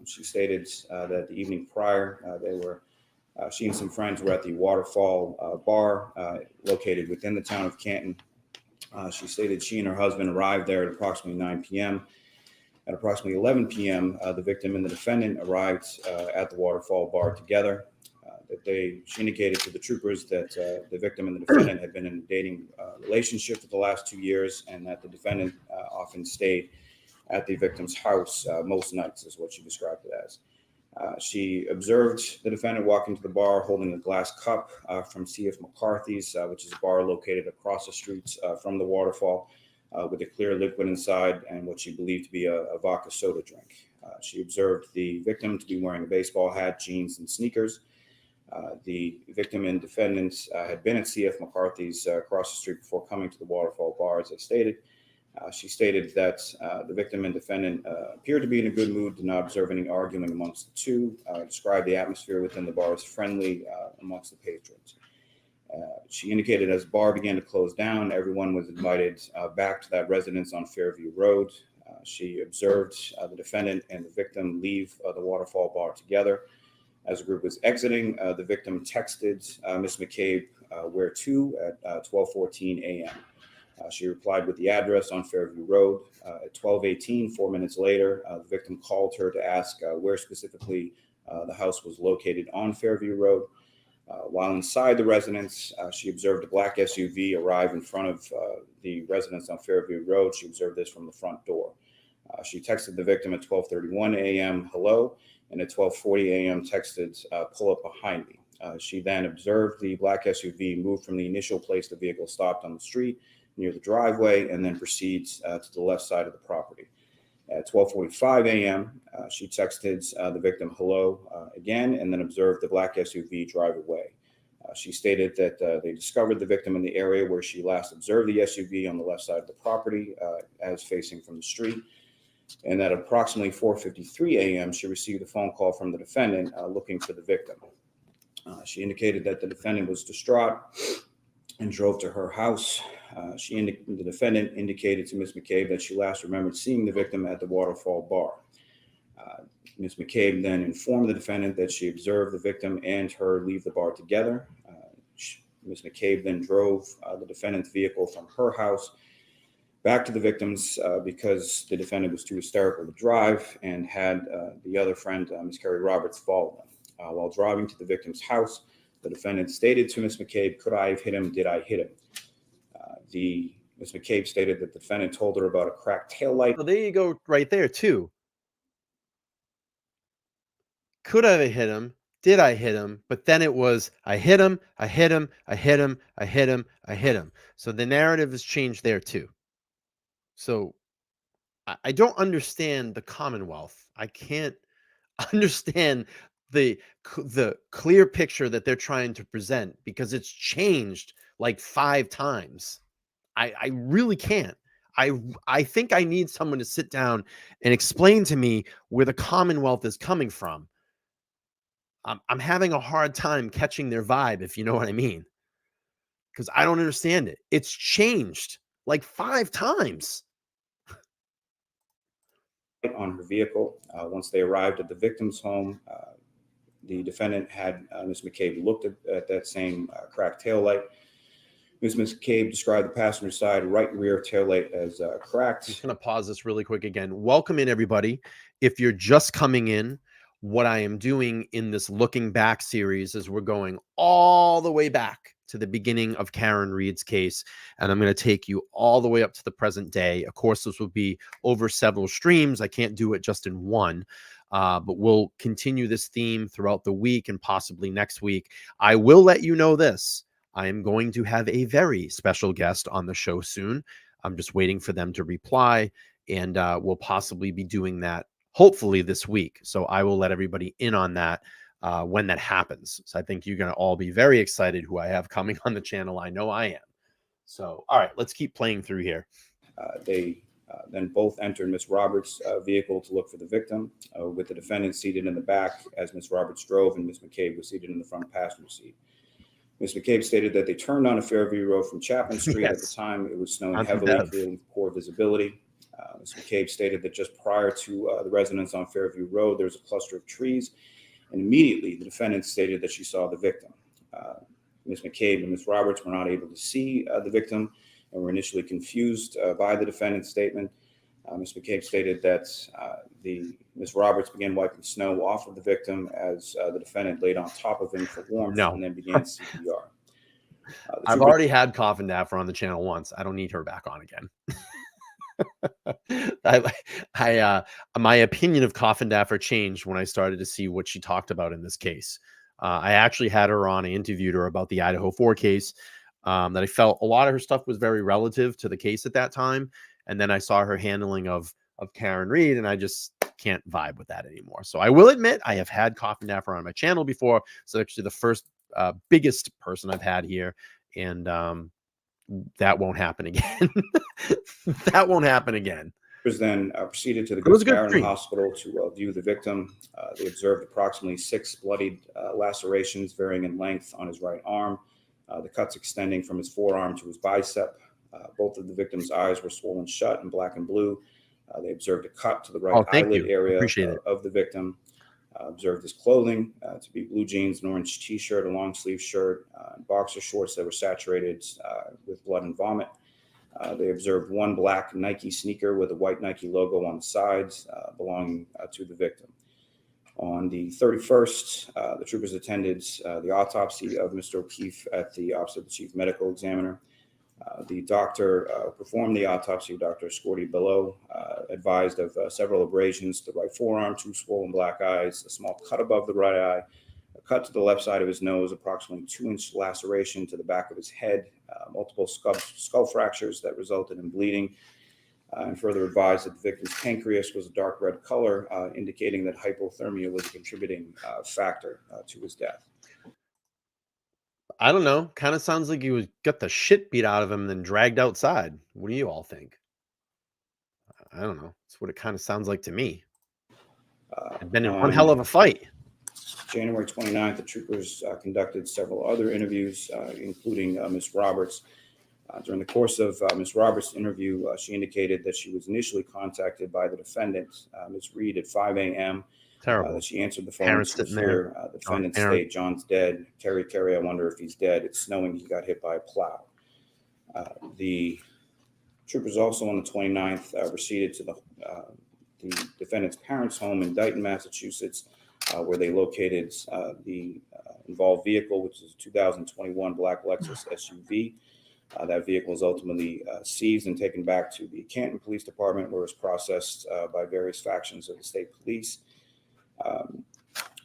Speaker 7: She stated that the evening prior, she and some friends were at the Waterfall Bar located within the town of Canton. She stated she and her husband arrived there at approximately 9 p.m. At approximately 11 p.m., the victim and the defendant arrived at the Waterfall Bar together. She indicated to the troopers that the victim and the defendant had been in a dating relationship for the last 2 years, and that the defendant often stayed at the victim's house most nights, is what she described it as. She observed the defendant walk into the bar holding a glass cup from C.F. McCarthy's, which is a bar located across the street from the Waterfall, with a clear liquid inside and what she believed to be a vodka soda drink. She observed the victim to be wearing a baseball hat, jeans, and sneakers. The victim and defendant had been at C.F. McCarthy's across the street before coming to the Waterfall Bar, as I stated. She stated that the victim and defendant appeared to be in a good mood, did not observe any arguing amongst the two, described the atmosphere within the bar as friendly amongst the patrons. She indicated as the bar began to close down, everyone was invited back to that residence on Fairview Road. She observed the defendant and the victim leave the Waterfall Bar together. As the group was exiting, the victim texted Ms. McCabe, where to, at 12:14 a.m. She replied with the address on Fairview Road. At 12:18, 4 minutes later, the victim called her to ask where specifically the house was located on Fairview Road. While inside the residence, she observed a black SUV arrive in front of the residence on Fairview Road. She observed this from the front door. She texted the victim at 12:31 a.m., hello, and at 12:40 a.m. texted, pull up behind me. She then observed the black SUV move from the initial place the vehicle stopped on the street near the driveway and then proceeds to the left side of the property. At 12:45 a.m., she texted the victim hello again and then observed the black SUV drive away. She stated that they discovered the victim in the area where she last observed the SUV on the left side of the property as facing from the street. And at approximately 4:53 a.m., she received a phone call from the defendant looking for the victim. She indicated that the defendant was distraught and drove to her house. The defendant indicated to Ms. McCabe that she last remembered seeing the victim at the Waterfall Bar. Ms. McCabe then informed the defendant that she observed the victim and her leave the bar together. Ms. McCabe then drove the defendant's vehicle from her house back to the victim's because the defendant was too hysterical to drive and had the other friend, Ms. Carrie Roberts, follow them. While driving to the victim's house, the defendant stated to Ms. McCabe, could I have hit him? Did I hit him? Ms. McCabe stated that the defendant told her about a cracked taillight.
Speaker 1: Well, there you go right there, too. Could I have hit him? did I hit him? But then it was, I hit him, I hit him, I hit him, I hit him, I hit him. So the narrative has changed there too. So I don't understand the Commonwealth. I can't understand the clear picture that they're trying to present because it's changed like 5 times. I really can't. I think I need someone to sit down and explain to me where the Commonwealth is coming from. I'm having a hard time catching their vibe, if you know what I mean, because I don't understand it. It's changed like 5 times.
Speaker 7: On her vehicle. Once they arrived at the victim's home, the defendant had Ms. McCabe looked at that same cracked taillight. Ms. McCabe described the passenger side right rear taillight as cracked.
Speaker 1: I'm just going to pause this really quick again. Welcome in, everybody. If you're just coming in, what I am doing in this looking back series is we're going all the way back to the beginning of Karen Reed's case, and I'm going to take you all the way up to the present day. Of course, this will be over several streams. I can't do it just in one, but we'll continue this theme throughout the week and possibly next week. I will let you know this. I am going to have a very special guest on the show soon. I'm just waiting for them to reply, and we'll possibly be doing that hopefully this week. So I will let everybody in on that when that happens. So I think you're going to all be very excited who I have coming on the channel. I know I am. So, all right, let's keep playing through here.
Speaker 7: They then both entered Ms. Roberts' vehicle to look for the victim, with the defendant seated in the back as Ms. Roberts drove, and Ms. McCabe was seated in the front passenger seat. Ms. McCabe stated that they turned on a Fairview Road from Chapman Street.
Speaker 1: Yes.
Speaker 7: At the time, it was snowing heavily, creating poor visibility. Ms. McCabe stated that just prior to the residence on Fairview Road, there was a cluster of trees, and immediately the defendant stated that she saw the victim. Ms. McCabe and Ms. Roberts were not able to see the victim and were initially confused by the defendant's statement. Ms. McCabe stated that Ms. Roberts began wiping snow off of the victim as the defendant laid on top of him for warmth and then began CPR.
Speaker 1: I've already had Coffin Daffer on the channel once. I don't need her back on again. My opinion of Coffin Daffer changed when I started to see what she talked about in this case. I actually had her on. I interviewed her about the Idaho 4 case. That I felt a lot of her stuff was very relative to the case at that time. And then I saw her handling of Karen Reed, and I just can't vibe with that anymore. So I will admit I have had Coffin Daffer on my channel before. So actually the first biggest person I've had here, and that won't happen again. That won't happen again.
Speaker 7: Was then proceeded to the Good Samaritan Hospital to view the victim. They observed approximately 6 bloodied lacerations varying in length on his right arm, the cuts extending from his forearm to his bicep. Both of the victim's eyes were swollen shut and black and blue. They observed a cut to the right eyelid area of the victim. Observed his clothing to be blue jeans, an orange T-shirt, a long sleeve shirt, and boxer shorts that were saturated with blood and vomit. They observed 1 black Nike sneaker with a white Nike logo on the sides belonging to the victim. On the 31st, the troopers attended the autopsy of Mr. O'Keefe at the Office of the Chief Medical Examiner. The doctor performed the autopsy. Dr. Scorty below advised of several abrasions to the right forearm, 2 swollen black eyes, a small cut above the right eye, a cut to the left side of his nose, approximately 2-inch laceration to the back of his head, multiple skull fractures that resulted in bleeding, and further advised that the victim's pancreas was a dark red color, indicating that hypothermia was a contributing factor to his death.
Speaker 1: I don't know. Kind of sounds like he got the shit beat out of him and then dragged outside. What do you all think? I don't know. That's what it kind of sounds like to me. It'd been in one hell of a fight.
Speaker 7: January 29th, the troopers conducted several other interviews, including Ms. Roberts. During the course of Ms. Roberts' interview, she indicated that she was initially contacted by the defendant, Ms. Reed, at 5 a.m.
Speaker 1: Terrible.
Speaker 7: That she answered the phone to hear the defendant state, "John's dead. Terry, I wonder if he's dead. It's snowing. He got hit by a plow." The troopers also on the 29th proceeded to the defendant's parents' home in Dighton, Massachusetts, where they located the involved vehicle, which is a 2021 black Lexus SUV. That vehicle was ultimately seized and taken back to the Canton Police Department, where it was processed by various factions of the state police.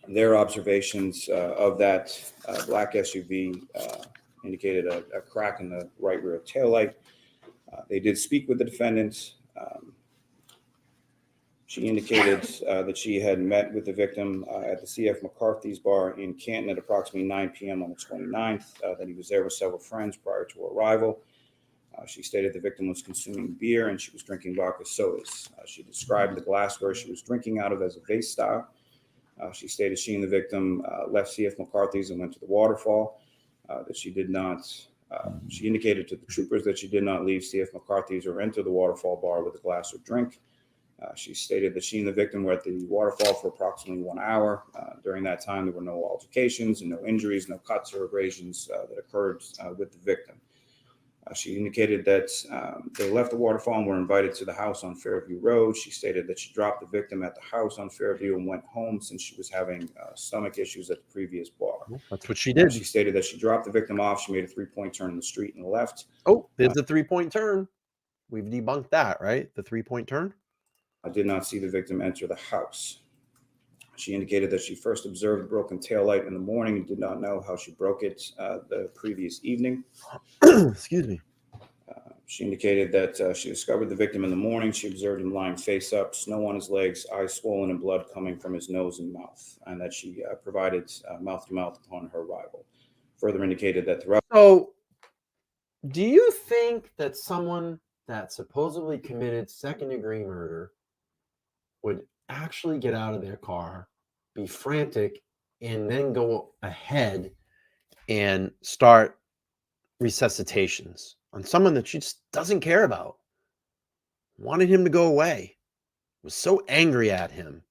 Speaker 7: Their observations of that black SUV indicated a crack in the right rear taillight. They did speak with the defendant. She indicated that she had met with the victim at the C.F. McCarthy's bar in Canton at approximately 9 p.m. on the 29th, that he was there with several friends prior to her arrival. She stated the victim was consuming beer and she was drinking vodka sodas. She described the glassware she was drinking out of as a vase style. She stated she and the victim left C.F. McCarthy's and went to the waterfall, that she did not. She indicated to the troopers that she did not leave C.F. McCarthy's or enter the waterfall bar with a glass or drink. She stated that she and the victim were at the waterfall for approximately 1 hour. During that time, there were no altercations and no injuries, no cuts or abrasions that occurred with the victim. She indicated that they left the waterfall and were invited to the house on Fairview Road. She stated that she dropped the victim at the house on Fairview and went home since she was having stomach issues at the previous bar.
Speaker 1: That's what she did.
Speaker 7: She stated that she dropped the victim off. She made a 3-point turn in the street and left.
Speaker 1: Oh, there's the 3-point turn. We've debunked that, right? The 3-point turn.
Speaker 7: I did not see the victim enter the house. She indicated that she first observed the broken taillight in the morning and did not know how she broke it the previous evening.
Speaker 1: Excuse me.
Speaker 7: She indicated that she discovered the victim in the morning. She observed him lying face up, snow on his legs, eyes swollen, and blood coming from his nose and mouth, and that she provided mouth-to-mouth upon her arrival. Further indicated that throughout.
Speaker 1: So, do you think that someone that supposedly committed second-degree murder would actually get out of their car, be frantic, and then go ahead and start resuscitations on someone that she just doesn't care about? Wanted him to go away, was so angry at him.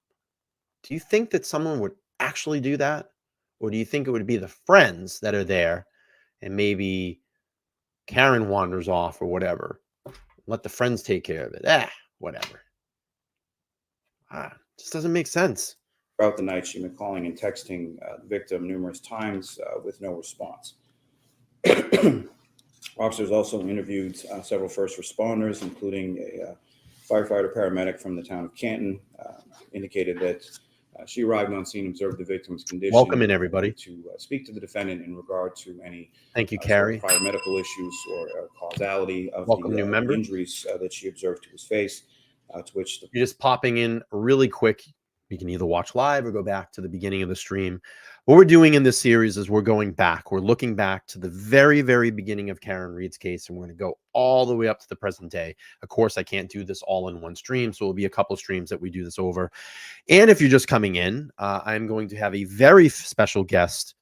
Speaker 1: Do you think that someone would actually do that? Or do you think it would be the friends that are there and maybe Karen wanders off or whatever? Let the friends take care of it. Whatever. Just doesn't make sense.
Speaker 7: Throughout the night, she'd been calling and texting the victim numerous times with no response. Officers also interviewed several first responders, including a firefighter paramedic from the town of Canton, indicated that she arrived on scene, observed the victim's condition.
Speaker 1: Welcome in, everybody.
Speaker 7: To speak to the defendant in regard to any
Speaker 1: Thank you, Carrie.
Speaker 7: prior medical issues or causality of
Speaker 1: Welcome, new member.
Speaker 7: injuries that she observed to his face, to which
Speaker 1: You're just popping in really quick. You can either watch live or go back to the beginning of the stream. What we're doing in this series is we're going back. We're looking back to the very, very beginning of Karen Reed's case, and we're going to go all the way up to the present day. Of course, I can't do this all in one stream, so it'll be a couple streams that we do this over. And if you're just coming in, I'm going to have a very special guest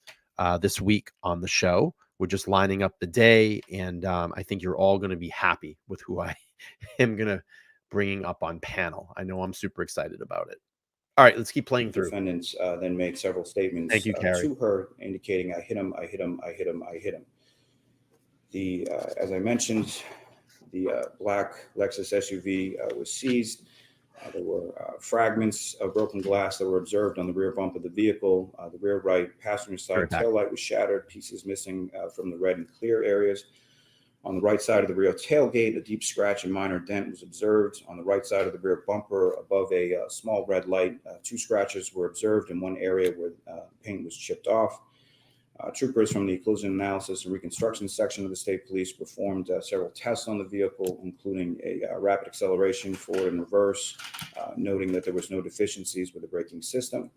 Speaker 1: this week on the show. We're just lining up the day, and I think you're all going to be happy with who I am going to bringing up on panel. I know I'm super excited about it. All right, let's keep playing through.
Speaker 7: Defendants then made several statements
Speaker 1: Thank you, Carrie.
Speaker 7: To her, indicating, "I hit him, I hit him, I hit him, I hit him." The as I mentioned, the black Lexus SUV was seized. There were fragments of broken glass that were observed on the rear bump of the vehicle. The rear right passenger side taillight was shattered, pieces missing from the red and clear areas. On the right side of the rear tailgate, a deep scratch and minor dent was observed. On the right side of the rear bumper, above a small red light, 2 scratches were observed in one area where paint was chipped off. Troopers from the collision analysis and reconstruction section of the state police performed several tests on the vehicle, including a rapid acceleration forward and reverse, noting that there was no deficiencies with the braking system.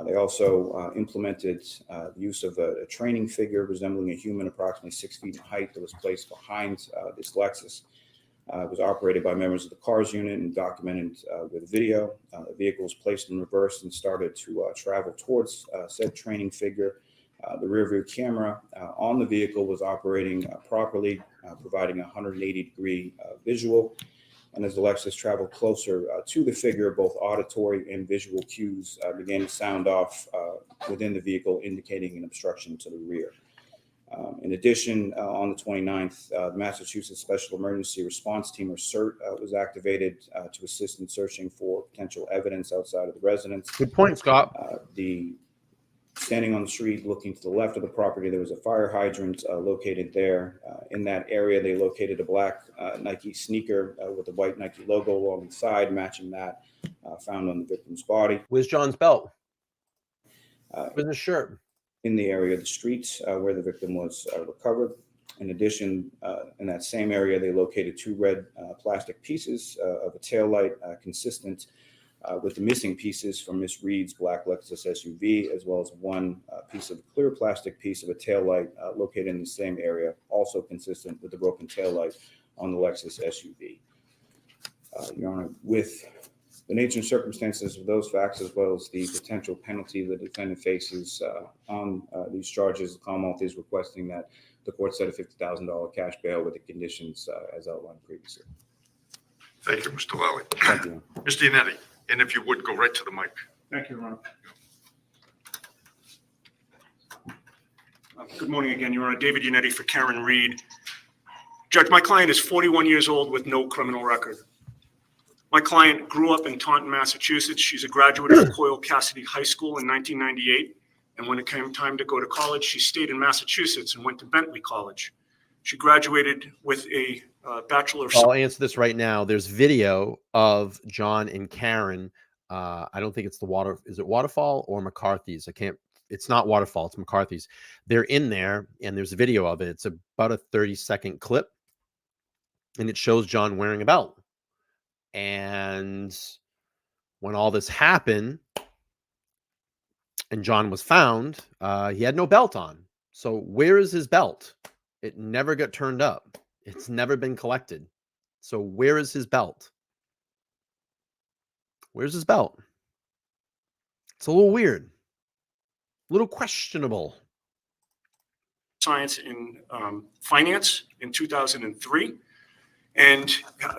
Speaker 7: They also implemented the use of a training figure resembling a human approximately 6 feet in height that was placed behind this Lexus. It was operated by members of the CARS unit and documented with video. The vehicle was placed in reverse and started to travel towards said training figure. The rear view camera on the vehicle was operating properly, providing a 180-degree visual. And as the Lexus traveled closer to the figure, both auditory and visual cues began to sound off within the vehicle, indicating an obstruction to the rear. In addition, on the 29th, the Massachusetts Special Emergency Response Team, or CERT, was activated to assist in searching for potential evidence outside of the residence.
Speaker 1: Good point, Scott.
Speaker 7: Standing on the street, looking to the left of the property, there was a fire hydrant located there. In that area, they located a black Nike sneaker with a white Nike logo along the side, matching that found on the victim's body.
Speaker 1: Where's John's belt? With a shirt.
Speaker 7: in the area of the streets where the victim was recovered. In addition, in that same area, they located 2 red plastic pieces of a taillight consistent with the missing pieces from Miss Reed's black Lexus SUV, as well as 1 piece of clear plastic piece of a taillight located in the same area, also consistent with the broken taillight on the Lexus SUV. Your Honor, with the nature and circumstances of those facts, as well as the potential penalty the defendant faces on these charges, the Commonwealth is requesting that the court set a $50,000 cash bail with the conditions as outlined previously.
Speaker 11: Thank you, Mr. Lally.
Speaker 7: Thank you.
Speaker 11: Mr. Yannetti, and if you would, go right to the mic.
Speaker 6: Thank you, Your Honor. Good morning again, Your Honor. David Yannetti for Karen Reed. Judge, my client is 41 years old with no criminal record. My client grew up in Taunton, Massachusetts. She's a graduate of Coyle Cassidy High School in 1998. And when it came time to go to college, she stayed in Massachusetts and went to Bentley College. She graduated with a Bachelor of Science.
Speaker 1: I'll answer this right now. There's video of John and Karen. I don't think it's is it Waterfall or McCarthy's? It's not Waterfall, it's McCarthy's. They're in there and there's a video of it. It's about a 30-second clip and it shows John wearing a belt. And when all this happened and John was found, he had no belt on. So where is his belt? It never got turned up. It's never been collected. So where is his belt? Where's his belt? It's a little weird, a little questionable.
Speaker 6: Science in finance in 2003. And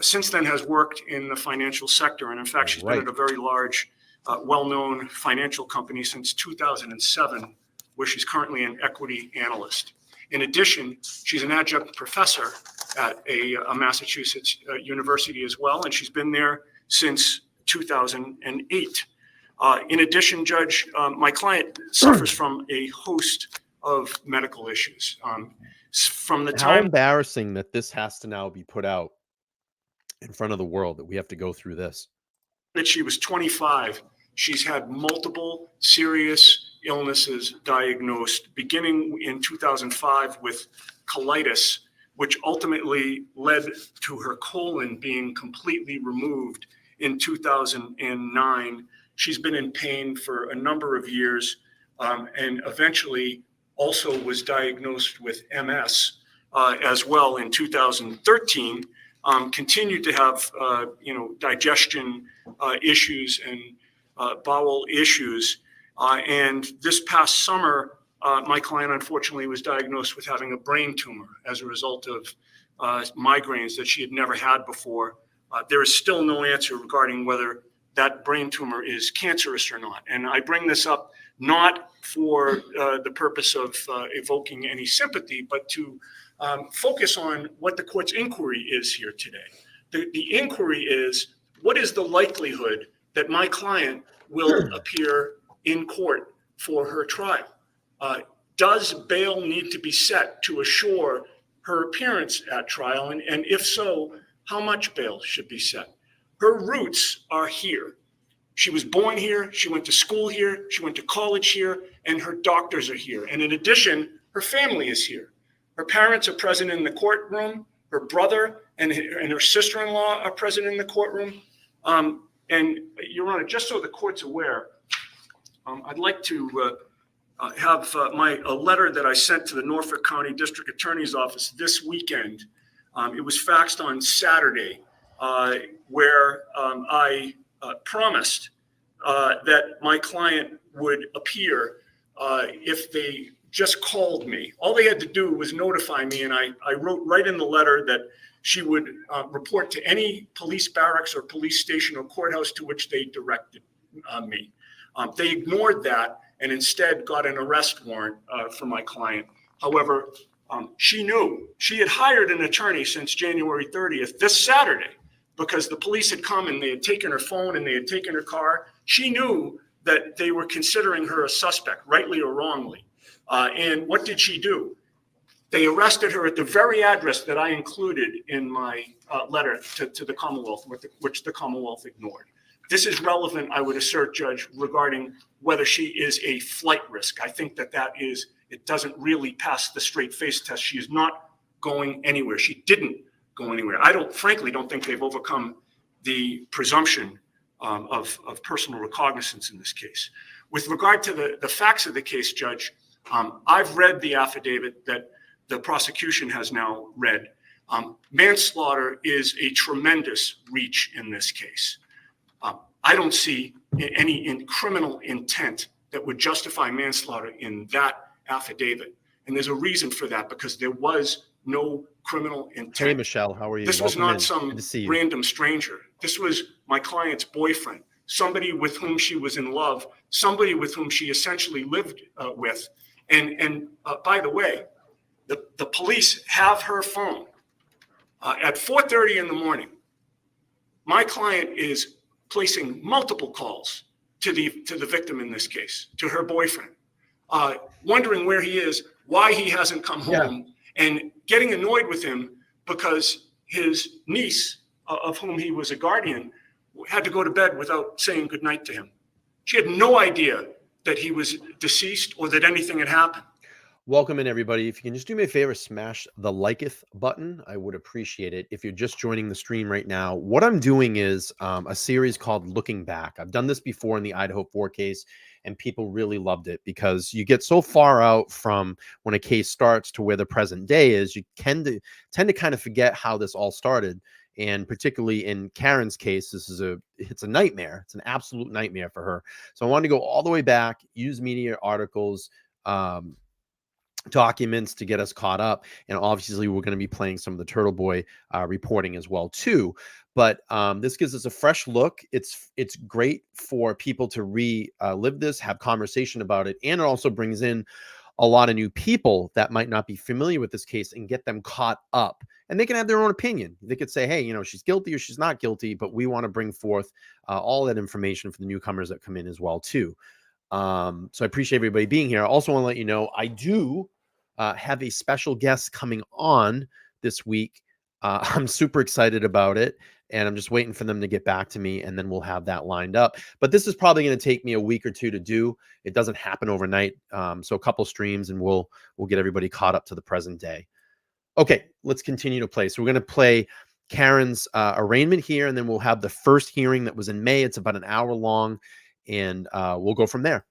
Speaker 6: since then has worked in the financial sector. And in fact, she's been at a very large, well-known financial company since 2007, where she's currently an equity analyst. In addition, she's an adjunct professor at a Massachusetts university as well, and she's been there since 2008. In addition, Judge, my client suffers from a host of medical issues. From the time—
Speaker 1: How embarrassing that this has to now be put out in front of the world, that we have to go through this.
Speaker 6: That she was 25, she's had multiple serious illnesses diagnosed, beginning in 2005 with colitis, which ultimately led to her colon being completely removed in 2009. She's been in pain for a number of years, and eventually also was diagnosed with MS as well in 2013. Continued to have digestion issues and bowel issues. And this past summer, my client unfortunately was diagnosed with having a brain tumor as a result of migraines that she had never had before. There is still no answer regarding whether that brain tumor is cancerous or not. And I bring this up not for the purpose of evoking any sympathy, but to focus on what the court's inquiry is here today. The inquiry is, what is the likelihood that my client will appear in court for her trial? Does bail need to be set to assure her appearance at trial? And if so, how much bail should be set? Her roots are here. She was born here, she went to school here, she went to college here, and her doctors are here. And in addition, her family is here. Her parents are present in the courtroom, her brother and her sister-in-law are present in the courtroom. And Your Honor, just so the court's aware, I'd like to have a letter that I sent to the Norfolk County District Attorney's Office this weekend. It was faxed on Saturday, where I promised that my client would appear if they just called me. All they had to do was notify me, and I wrote right in the letter that she would report to any police barracks or police station or courthouse to which they directed me. They ignored that and instead got an arrest warrant for my client. However, she knew. She had hired an attorney since January 30th, this Saturday, because the police had come and they had taken her phone and they had taken her car. She knew that they were considering her a suspect, rightly or wrongly. And what did she do? They arrested her at the very address that I included in my letter to the Commonwealth, which the Commonwealth ignored. This is relevant, I would assert, Judge, regarding whether she is a flight risk. I think that it doesn't really pass the straight face test. She is not going anywhere. She didn't go anywhere. I frankly don't think they've overcome the presumption of personal recognizance in this case. With regard to the facts of the case, Judge, I've read the affidavit that the prosecution has now read. Manslaughter is a tremendous reach in this case. I don't see any criminal intent that would justify manslaughter in that affidavit. And there's a reason for that, because there was no criminal intent.
Speaker 1: Hey, Michelle, how are you?
Speaker 6: This was
Speaker 1: Welcome
Speaker 6: not
Speaker 1: in.
Speaker 6: some random stranger. This was my client's boyfriend, somebody with whom she was in love, somebody with whom she essentially lived with. And by the way, the police have her phone. At 4:30 in the morning, my client is placing multiple calls to the victim in this case, to her boyfriend, wondering where he is, why he hasn't come home, and getting annoyed with him because his niece, of whom he was a guardian, had to go to bed without saying goodnight to him. She had no idea that he was deceased or that anything had happened.
Speaker 1: Welcome in, everybody. If you can just do me a favor, smash the liketh button. I would appreciate it. If you're just joining the stream right now, what I'm doing is a series called Looking Back. I've done this before in the Idaho 4 case, and people really loved it because you get so far out from when a case starts to where the present day is, you tend to kind of forget how this all started. And particularly in Karen's case, it's a nightmare. It's an absolute nightmare for her. So I wanted to go all the way back, use media articles, documents to get us caught up, and obviously we're going to be playing some of the Turtle Boy reporting as well too. But this gives us a fresh look. It's great for people to relive this, have conversation about it, and it also brings in a lot of new people that might not be familiar with this case and get them caught up. And they can have their own opinion. They could say, hey, you know, she's guilty or she's not guilty, but we want to bring forth all that information for the newcomers that come in as well too. So I appreciate everybody being here. I also want to let you know I do have a special guest coming on this week. I'm super excited about it, and I'm just waiting for them to get back to me, and then we'll have that lined up. But this is probably going to take me a week or two to do. It doesn't happen overnight. So a couple streams, and we'll get everybody caught up to the present day. Okay, let's continue to play. So we're going to play Karen's arraignment here, and then we'll have the first hearing that was in May. It's about an hour long, and we'll go from there.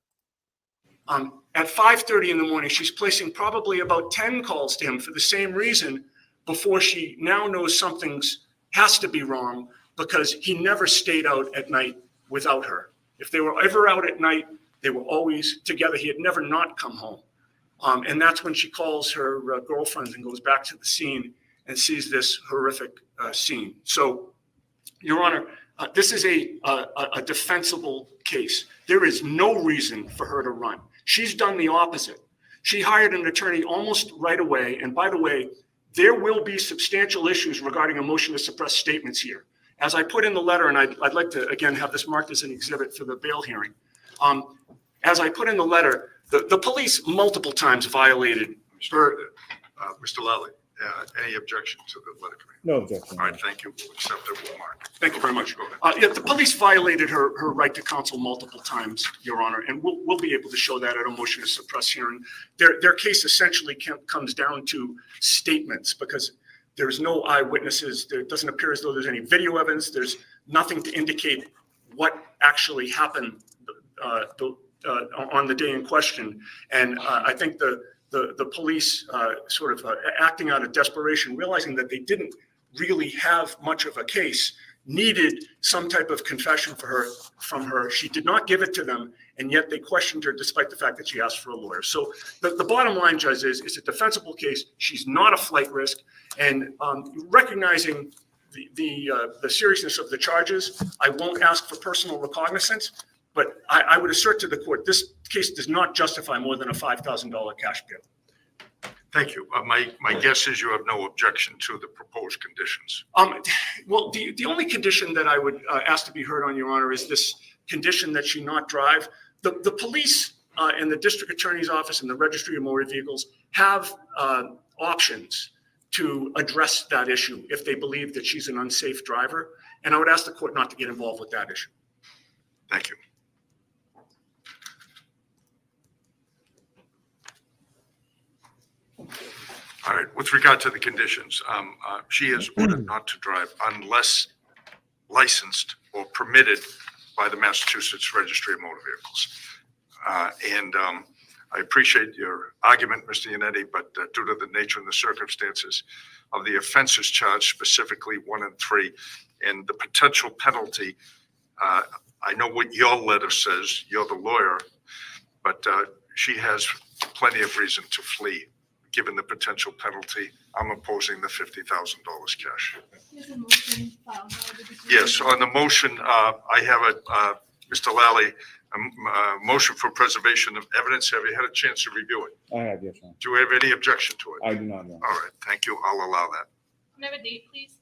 Speaker 6: At 5:30 in the morning, she's placing probably about 10 calls to him for the same reason, before she now knows something's has to be wrong, because he never stayed out at night without her. If they were ever out at night, they were always together. He had never not come home. And that's when she calls her girlfriend and goes back to the scene and sees this horrific scene. So, Your Honor, this is a defensible case. There is no reason for her to run. She's done the opposite. She hired an attorney almost right away. And by the way, there will be substantial issues regarding a motion to suppress statements here. As I put in the letter, and I'd like to, again, have this marked as an exhibit for the bail hearing. As I put in the letter, the police multiple times violated her.
Speaker 11: Mr. Lally, any objection to the letter committee?
Speaker 7: No objection.
Speaker 11: All right, thank you. We'll accept it. We'll mark.
Speaker 6: Thank you very much.
Speaker 11: Go ahead.
Speaker 6: Yeah, the police violated her right to counsel multiple times, Your Honor, and we'll be able to show that at a motion to suppress hearing. Their case essentially comes down to statements, because there's no eyewitnesses. There doesn't appear as though there's any video evidence. There's nothing to indicate what actually happened on the day in question. And I think the police sort of acting out of desperation, realizing that they didn't really have much of a case, needed some type of confession from her. She did not give it to them, and yet they questioned her despite the fact that she asked for a lawyer. So the bottom line, Judge, is it's a defensible case. She's not a flight risk, and recognizing the seriousness of the charges, I won't ask for personal recognizance, but I would assert to the court this case does not justify more than a $5,000 cash bail.
Speaker 11: Thank you. My guess is you have no objection to the proposed conditions.
Speaker 6: Well, the only condition that I would ask to be heard on, Your Honor, is this condition that she not drive. The police and the district attorney's office and the registry of motor vehicles have options to address that issue if they believe that she's an unsafe driver. And I would ask the court not to get involved with that issue.
Speaker 11: Thank you. All right, with regard to the conditions, she is ordered not to drive unless licensed or permitted by the Massachusetts Registry of Motor Vehicles. I appreciate your argument, Mr. Yannetti, but due to the nature and the circumstances of the offenses charged, specifically 1 and 3, and the potential penalty, I know what your letter says, you're the lawyer, but she has plenty of reason to flee, given the potential penalty. I'm opposing the $50,000 cash.
Speaker 10: There's a motion filed by the district.
Speaker 11: Yes, on the motion, I have Mr. Lally, a motion for preservation of evidence. Have you had a chance to review it?
Speaker 7: I have, yes, Your Honor.
Speaker 11: Do you have any objection to it?
Speaker 7: I do not, Your Honor.
Speaker 11: All right, thank you. I'll allow that.
Speaker 10: Can I have a date, please?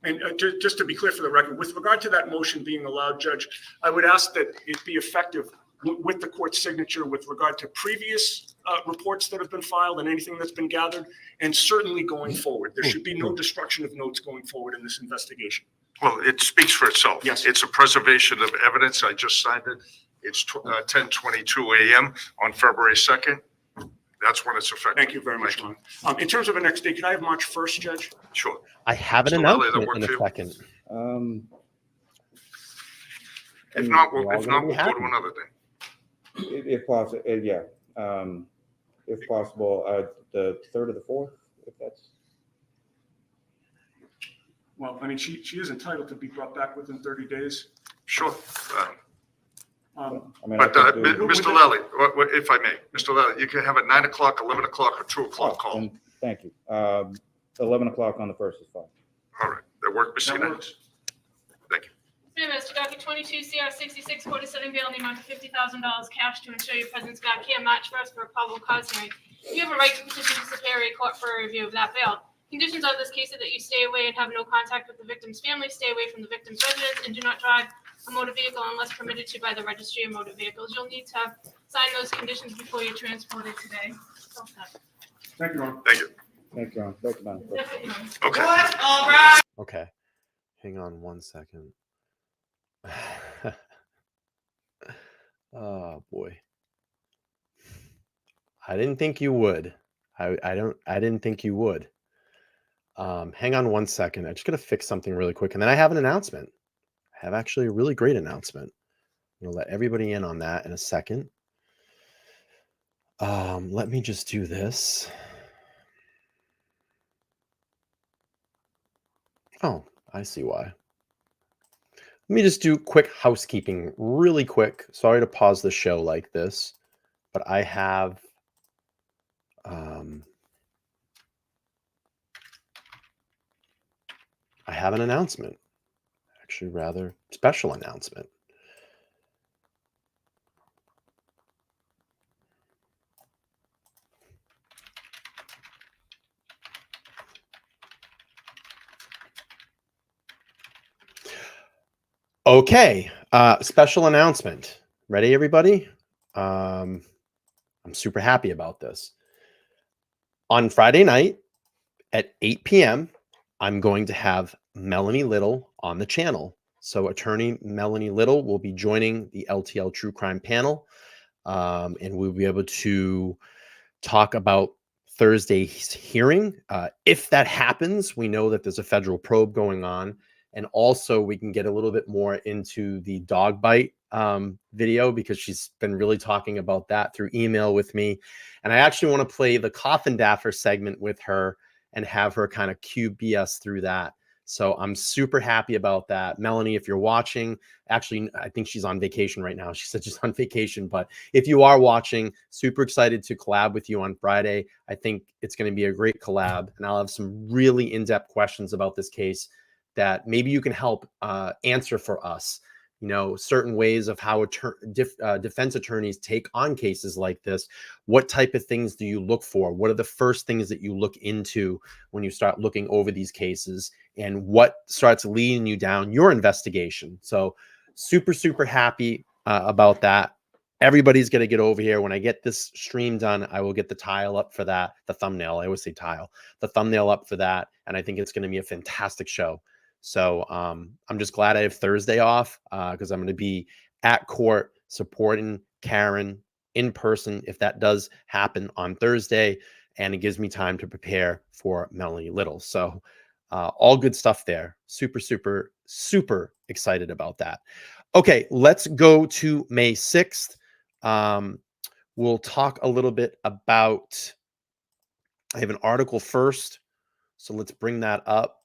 Speaker 6: And just to be clear for the record, with regard to that motion being allowed, Judge, I would ask that it be effective with the court's signature with regard to previous reports that have been filed and anything that's been gathered, and certainly going forward. There should be no destruction of notes going forward in this investigation.
Speaker 11: Well, it speaks for itself.
Speaker 6: Yes.
Speaker 11: It's a preservation of evidence. I just signed it. It's 10:22 a.m. on February 2nd. That's when it's effective.
Speaker 6: Thank you very much, Lon. In terms of a next date, can I have March 1st, Judge?
Speaker 11: Sure.
Speaker 1: I have an
Speaker 11: Mr. Lally, that
Speaker 1: announcement
Speaker 11: work
Speaker 1: in a
Speaker 11: for you?
Speaker 1: second.
Speaker 11: If not,
Speaker 1: We're
Speaker 11: we'll
Speaker 1: all gonna be
Speaker 11: go to
Speaker 1: happy.
Speaker 11: another day.
Speaker 7: If possible, yeah. If possible, the 3rd or the 4th, if that's.
Speaker 6: Well, I mean, she is entitled to be brought back within 30 days.
Speaker 11: Sure.
Speaker 7: I mean, I
Speaker 11: But
Speaker 7: could do-
Speaker 11: Mr. Lally, if I may, Mr. Lally, you can have it 9 o'clock, 11 o'clock, or 2 o'clock call.
Speaker 7: then thank you. 11 o'clock on the 1st is fine.
Speaker 11: All right, that work, Mr.
Speaker 6: That
Speaker 11: Yannetti?
Speaker 6: works.
Speaker 11: Thank you.
Speaker 10: Mr. Docket 22 CR 66, court is setting bail in the amount of $50,000 cash to ensure your presence back here March 1st for a probable cause hearing. You have a right to petition the Superior Court for a review of that bail. Conditions of this case are that you stay away and have no contact with the victim's family, stay away from the victim's residence, and do not drive a motor vehicle unless permitted to by the Registry of Motor Vehicles. You'll need to sign those conditions before you're transported today.
Speaker 6: Thank you, Ron.
Speaker 11: Thank you.
Speaker 7: Thank you, Your Honor. Thank you, Madam Clerk.
Speaker 11: Okay.
Speaker 10: All right.
Speaker 1: Okay. Hang on one second. Oh boy. I didn't think you would. I didn't think you would. Hang on one second. I'm just gonna fix something really quick, and then I have an announcement. I have actually a really great announcement. I'm gonna let everybody in on that in a second. Let me just do this. Oh, I see why. Let me just do quick housekeeping really quick. Sorry to pause the show like this, but I have an announcement, actually rather special announcement. Okay, special announcement. Ready, everybody? I'm super happy about this. On Friday night at 8 p.m., I'm going to have Melanie Little on the channel. So attorney Melanie Little will be joining the LTL True Crime panel, and we'll be able to talk about Thursday's hearing. If that happens, we know that there's a federal probe going on. And also we can get a little bit more into the dog bite video, because she's been really talking about that through email with me. And I actually want to play the Coffin Daffer segment with her and have her kind of cue BS through that. So I'm super happy about that. Melanie, if you're watching, actually, I think she's on vacation right now. She said she's on vacation, but if you are watching, super excited to collab with you on Friday. I think it's going to be a great collab, and I'll have some really in-depth questions about this case that maybe you can help answer for us. You know, certain ways of how defense attorneys take on cases like this. What type of things do you look for? What are the first things that you look into when you start looking over these cases? And what starts leading you down your investigation? So super, super happy about that. Everybody's going to get over here. When I get this stream done, I will get the tile up for that. The thumbnail, I always say tile. The thumbnail up for that. And I think it's going to be a fantastic show. So I'm just glad I have Thursday off because I'm going to be at court supporting Karen in person if that does happen on Thursday. And it gives me time to prepare for Melanie Little. So all good stuff there. Super, super, super excited about that. Okay, let's go to May 6th. We'll talk a little bit about, I have an article first, so let's bring that up.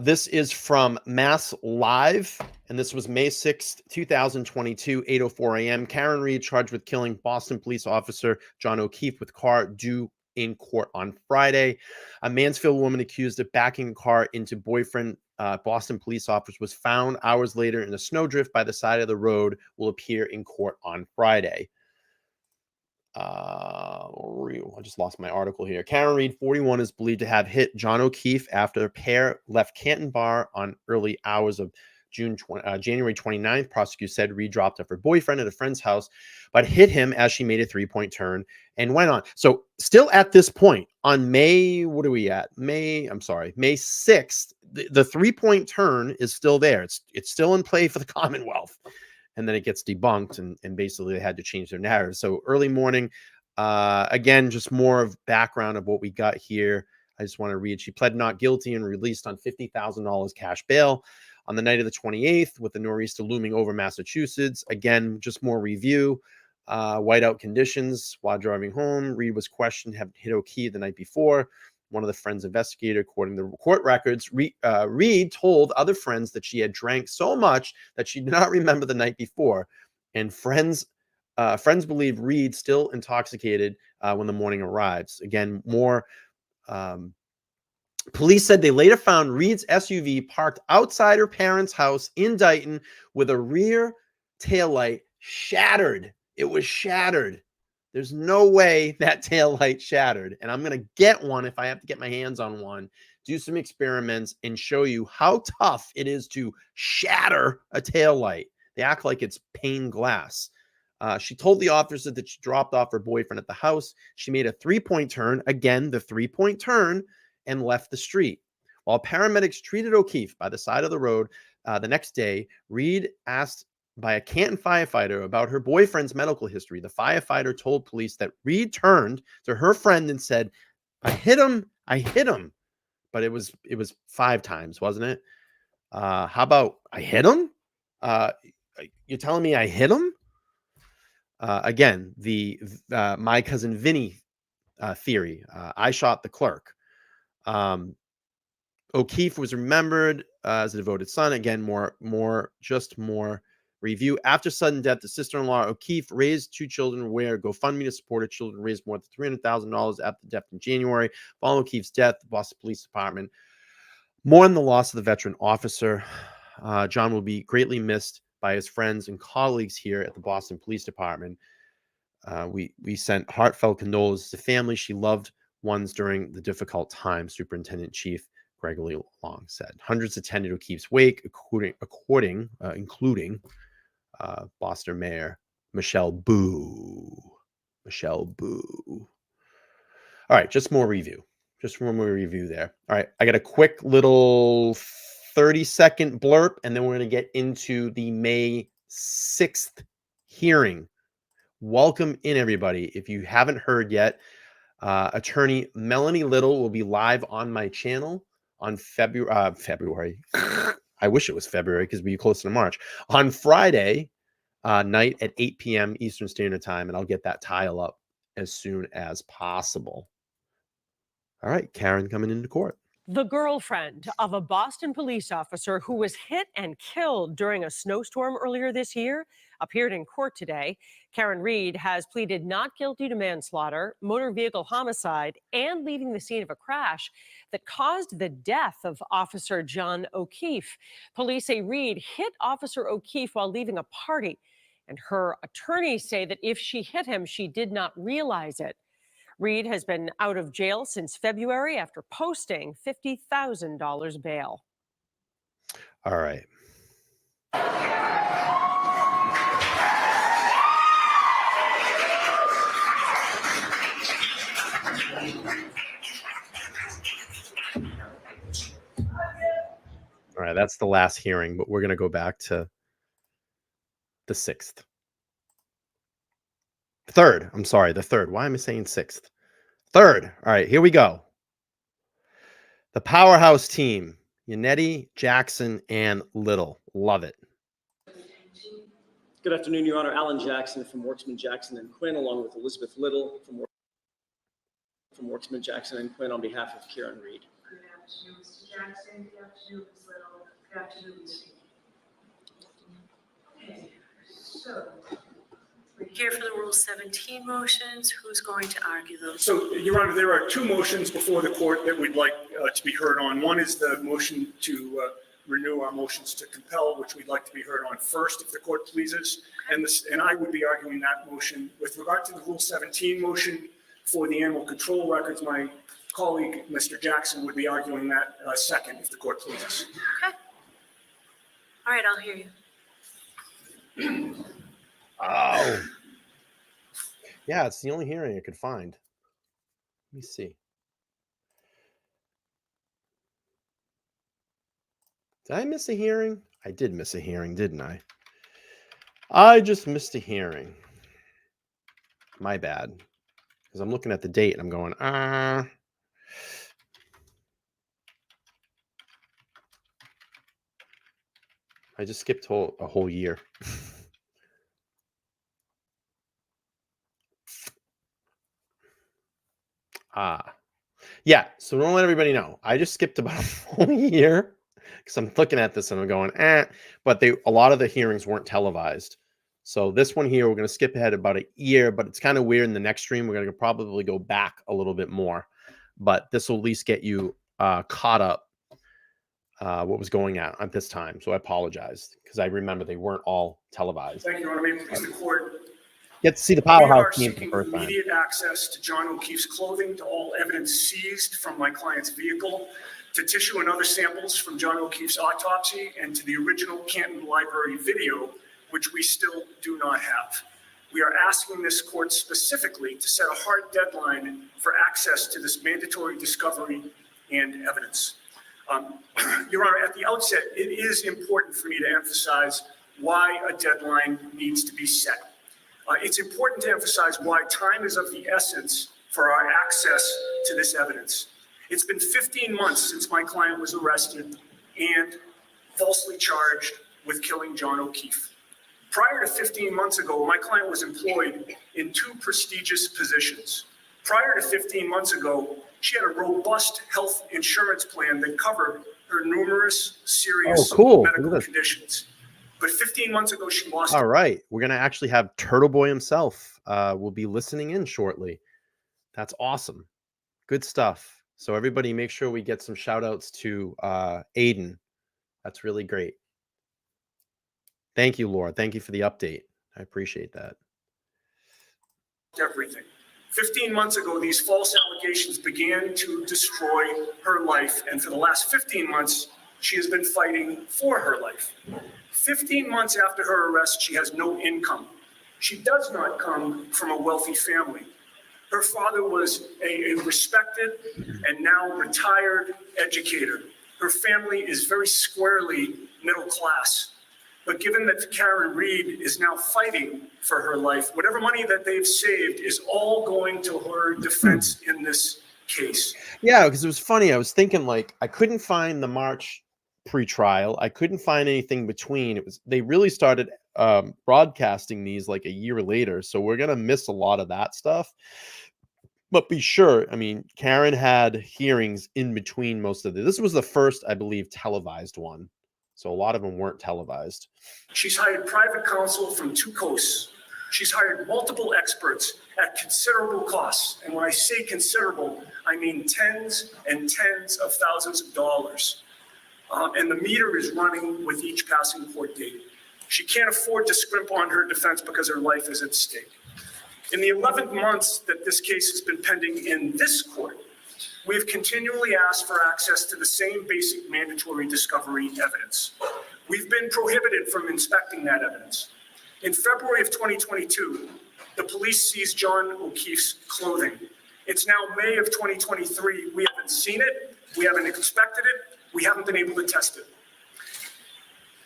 Speaker 1: This is from Mass Live, and this was May 6th, 2022, 8:04 a.m. Karen Reed charged with killing Boston police officer John O'Keefe with car due in court on Friday. A Mansfield woman accused of backing a car into boyfriend Boston police officer was found hours later in a snowdrift by the side of the road, will appear in court on Friday. I just lost my article here. Karen Reed, 41, is believed to have hit John O'Keefe after the pair left Canton Bar on early hours of January 29th. Prosecutors said Reed dropped off her boyfriend at a friend's house, but hit him as she made a three-point turn and went on. So still at this point, on May, what are we at? May 6th, the three-point turn is still there. It's still in play for the Commonwealth. And then it gets debunked, and basically they had to change their narrative. So early morning, again, just more of background of what we got here. I just want to read. She pled not guilty and released on $50,000 cash bail on the night of the 28th with the nor'easter looming over Massachusetts. Again, just more review. Whiteout conditions while driving home. Reed was questioned, had hit O'Keefe the night before. One of the friends investigated, according to court records, Reed told other friends that she had drank so much that she did not remember the night before. And friends believe Reed still intoxicated when the morning arrives. Again, more. Police said they later found Reed's SUV parked outside her parents' house in Dighton with a rear taillight shattered. It was shattered. There's no way that taillight shattered. And I'm going to get one if I have to get my hands on one, do some experiments, and show you how tough it is to shatter a taillight. They act like it's pane glass. She told the officer that she dropped off her boyfriend at the house. She made a three-point turn, again, the three-point turn, and left the street. While paramedics treated O'Keefe by the side of the road the next day, Reed asked by a Canton firefighter about her boyfriend's medical history. The firefighter told police that Reed turned to her friend and said, I hit him. But it was 5 times, wasn't it? How about I hit him? You're telling me I hit him? Again, the my cousin Vinny theory. I shot the clerk. O'Keefe was remembered as a devoted son. Again, more review. After sudden death, the sister-in-law O'Keefe raised 2 children where GoFundMe to support her children raised more than $300,000 after death in January. Following O'Keefe's death, the Boston Police Department mourned the loss of the veteran officer. John will be greatly missed by his friends and colleagues here at the Boston Police Department. We sent heartfelt condolences to family she loved ones during the difficult time, Superintendent Chief Gregory Long said. Hundreds attended O'Keefe's wake, including Boston Mayor Michelle Boo. All right, just more review. There. All right, I got a quick little 30-second blurb, and then we're going to get into the May 6th hearing. Welcome in, everybody. If you haven't heard yet, attorney Melanie Little will be live on my channel on February. I wish it was February because we're close to March. On Friday night at 8 p.m. Eastern Standard Time, and I'll get that tile up as soon as possible. All right, Karen coming into court.
Speaker 9: The girlfriend of a Boston police officer who was hit and killed during a snowstorm earlier this year appeared in court today. Karen Reed has pleaded not guilty to manslaughter, motor vehicle homicide, and leaving the scene of a crash that caused the death of Officer John O'Keefe. Police say Reed hit Officer O'Keefe while leaving a party, and her attorneys say that if she hit him, she did not realize it. Reed has been out of jail since February after posting $50,000 bail.
Speaker 1: All right. All right, that's the last hearing, but we're going to go back to the 6th. 3rd. I'm sorry, the 3rd. Why am I saying 6th? 3rd. All right, here we go. The powerhouse team, Yannetti, Jackson, and Little. Love it.
Speaker 12: Good afternoon, Your Honor. Alan Jackson from Worksman, Jackson, and Quinn, along with Elizabeth Little from Worksman, Jackson, and Quinn on behalf of Karen Reed.
Speaker 13: Good afternoon, Mr. Jackson. Good afternoon, Ms. Little. Good afternoon, Ms. Reed. Okay, so we're here for the Rule 17 motions. Who's going to argue those?
Speaker 6: So, Your Honor, there are 2 motions before the court that we'd like to be heard on. One is the motion to renew our motions to compel, which we'd like to be heard on first, if the court pleases. And I would be arguing that motion. With regard to the Rule 17 motion for the animal control records, my colleague, Mr. Jackson, would be arguing that second, if the court pleases.
Speaker 13: Okay. All right, I'll hear you.
Speaker 1: Oh. Yeah, it's the only hearing I could find. Let me see. Did I miss a hearing? I did miss a hearing, didn't I? I just missed a hearing. My bad. Because I'm looking at the date and I'm going, I just skipped a whole year. Yeah, so don't let everybody know. I just skipped about a whole year because I'm looking at this and I'm going, but a lot of the hearings weren't televised. So this one here, we're going to skip ahead about a year, but it's kind of weird. In the next stream, we're going to probably go back a little bit more, but this will at least get you caught up what was going on at this time. So I apologize because I remember they weren't all televised.
Speaker 6: Thank you, Your Honor. May it please the court.
Speaker 1: Get to see the powerhouse team for the first time.
Speaker 6: Immediate access to John O'Keefe's clothing, to all evidence seized from my client's vehicle, to tissue and other samples from John O'Keefe's autopsy, and to the original Canton Library video, which we still do not have. We are asking this court specifically to set a hard deadline for access to this mandatory discovery and evidence. Your Honor, at the outset, it is important for me to emphasize why a deadline needs to be set. It's important to emphasize why time is of the essence for our access to this evidence. It's been 15 months since my client was arrested and falsely charged with killing John O'Keefe. Prior to 15 months ago, my client was employed in 2 prestigious positions. Prior to 15 months ago, she had a robust health insurance plan that covered her numerous serious medical conditions. But 15 months ago, she lost.
Speaker 1: All right. We're going to actually have Turtle Boy himself will be listening in shortly. That's awesome. Good stuff. So everybody make sure we get some shout outs to Aiden. That's really great. Thank you, Laura. Thank you for the update. I appreciate that.
Speaker 6: Everything. 15 months ago, these false allegations began to destroy her life. And for the last 15 months, she has been fighting for her life. 15 months after her arrest, she has no income. She does not come from a wealthy family. Her father was a respected and now retired educator. Her family is very squarely middle class. But given that Karen Reed is now fighting for her life, whatever money that they've saved is all going to her defense in this case.
Speaker 1: Yeah, because it was funny. I was thinking, like, I couldn't find the March pre-trial. I couldn't find anything between. They really started broadcasting these like a year later, so we're gonna miss a lot of that stuff. But be sure, I mean, Karen had hearings in between most of it. This was the first, I believe, televised one. So a lot of them weren't televised.
Speaker 6: She's hired private counsel from 2 coasts. She's hired multiple experts at considerable costs. And when I say considerable, I mean tens and tens of thousands of dollars. And the meter is running with each passing court date. She can't afford to scrimp on her defense because her life is at stake. In the 11 months that this case has been pending in this court, we have continually asked for access to the same basic mandatory discovery evidence. We've been prohibited from inspecting that evidence. In February of 2022, the police seized John O'Keefe's clothing. It's now May of 2023. We haven't seen it. We haven't inspected it. We haven't been able to test it.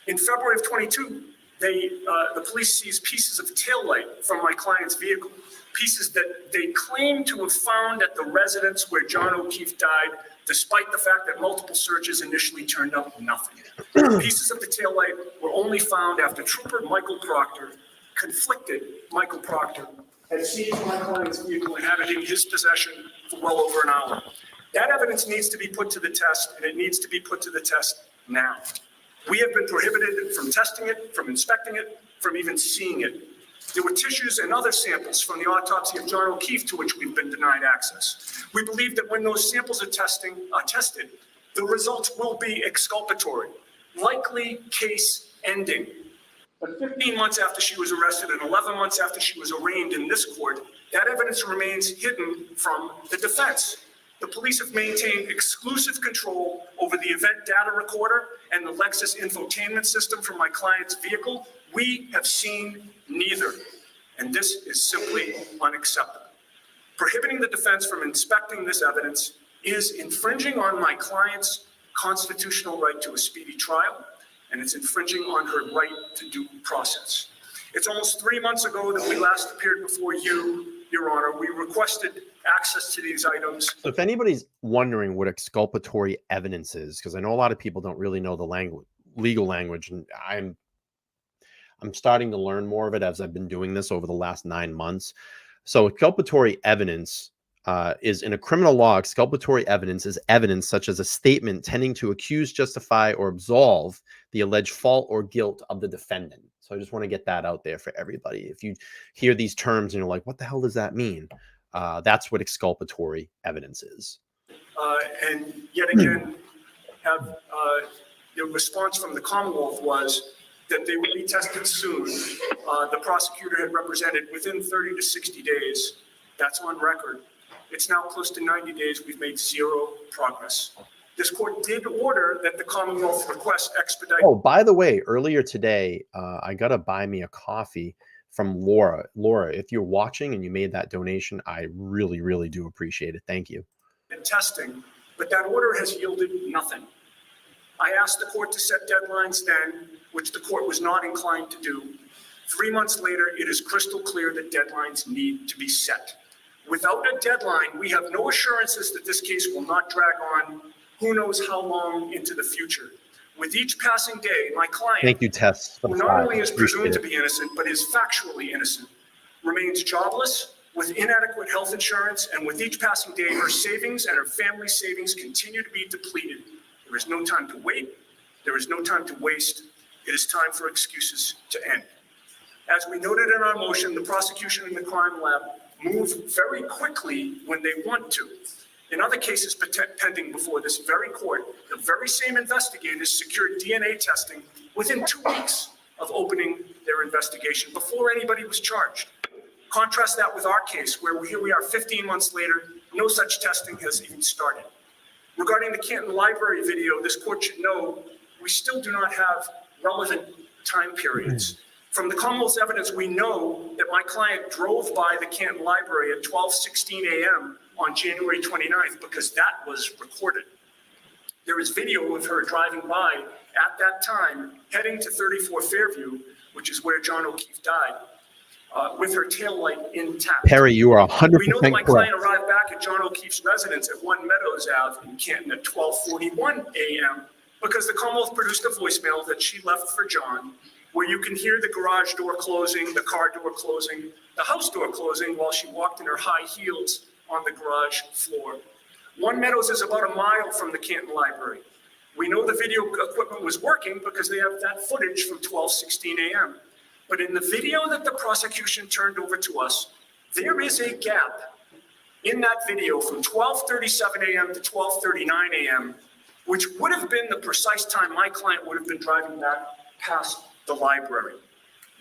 Speaker 6: In February of 22, the police seized pieces of taillight from my client's vehicle, pieces that they claim to have found at the residence where John O'Keefe died, despite the fact that multiple searches initially turned up nothing. Pieces of the taillight were only found after Trooper Michael Proctor, conflicted Michael Proctor, had seized my client's vehicle and had it in his possession for well over an hour. That evidence needs to be put to the test, and it needs to be put to the test now. We have been prohibited from testing it, from inspecting it, from even seeing it. There were tissues and other samples from the autopsy of John O'Keefe to which we've been denied access. We believe that when those samples are tested, the results will be exculpatory, likely case ending. But 15 months after she was arrested and 11 months after she was arraigned in this court, that evidence remains hidden from the defense. The police have maintained exclusive control over the event data recorder and the Lexus infotainment system from my client's vehicle. We have seen neither, and this is simply unacceptable. Prohibiting the defense from inspecting this evidence is infringing on my client's constitutional right to a speedy trial, and it's infringing on her right to due process. It's almost 3 months ago that we last appeared before you, Your Honor. We requested access to these items.
Speaker 1: So if anybody's wondering what exculpatory evidence is, because I know a lot of people don't really know the language, legal language, and I'm starting to learn more of it as I've been doing this over the last 9 months. So exculpatory evidence is in a criminal law. Exculpatory evidence is evidence such as a statement tending to accuse, justify, or absolve the alleged fault or guilt of the defendant. So I just want to get that out there for everybody. If you hear these terms and you're like, what the hell does that mean? That's what exculpatory evidence is.
Speaker 6: And yet again, the response from the Commonwealth was that they would be tested soon. The prosecutor had represented within 30 to 60 days. That's on record. It's now close to 90 days. We've made zero progress. This court did order that the Commonwealth request expedite.
Speaker 1: Oh, by the way, earlier today, I got to buy me a coffee from Laura. Laura, if you're watching and you made that donation, I really, really do appreciate it. Thank you.
Speaker 6: And testing, but that order has yielded nothing. I asked the court to set deadlines then, which the court was not inclined to do. 3 months later, it is crystal clear that deadlines need to be set. Without a deadline, we have no assurances that this case will not drag on who knows how long into the future. With each passing day, my client,
Speaker 1: thank you, Tess,
Speaker 6: who not only is presumed to be innocent, but is factually innocent, remains jobless, with inadequate health insurance, and with each passing day, her savings and her family's savings continue to be depleted. There is no time to wait. There is no time to waste. It is time for excuses to end. As we noted in our motion, the prosecution and the crime lab move very quickly when they want to. In other cases pending before this very court, the very same investigators secured DNA testing within 2 weeks of opening their investigation before anybody was charged. Contrast that with our case, where here we are 15 months later, no such testing has even started. Regarding the Canton Library video, this court should know we still do not have relevant time periods. From the Commonwealth's evidence, we know that my client drove by the Canton Library at 12:16 a.m. on January 29th because that was recorded. There is video of her driving by at that time, heading to 34 Fairview, which is where John O'Keefe died, with her taillight intact.
Speaker 1: Perry, you are 100%
Speaker 6: We know that my
Speaker 1: correct.
Speaker 6: client arrived back at John O'Keefe's residence at 1 Meadows Ave in Canton at 12:41 a.m. because the Commonwealth produced a voicemail that she left for John, where you can hear the garage door closing, the car door closing, the house door closing while she walked in her high heels on the garage floor. 1 Meadows is about a mile from the Canton Library. We know the video equipment was working because they have that footage from 12:16 a.m. But in the video that the prosecution turned over to us, there is a gap in that video from 12:37 a.m. to 12:39 a.m., which would have been the precise time my client would have been driving back past the library.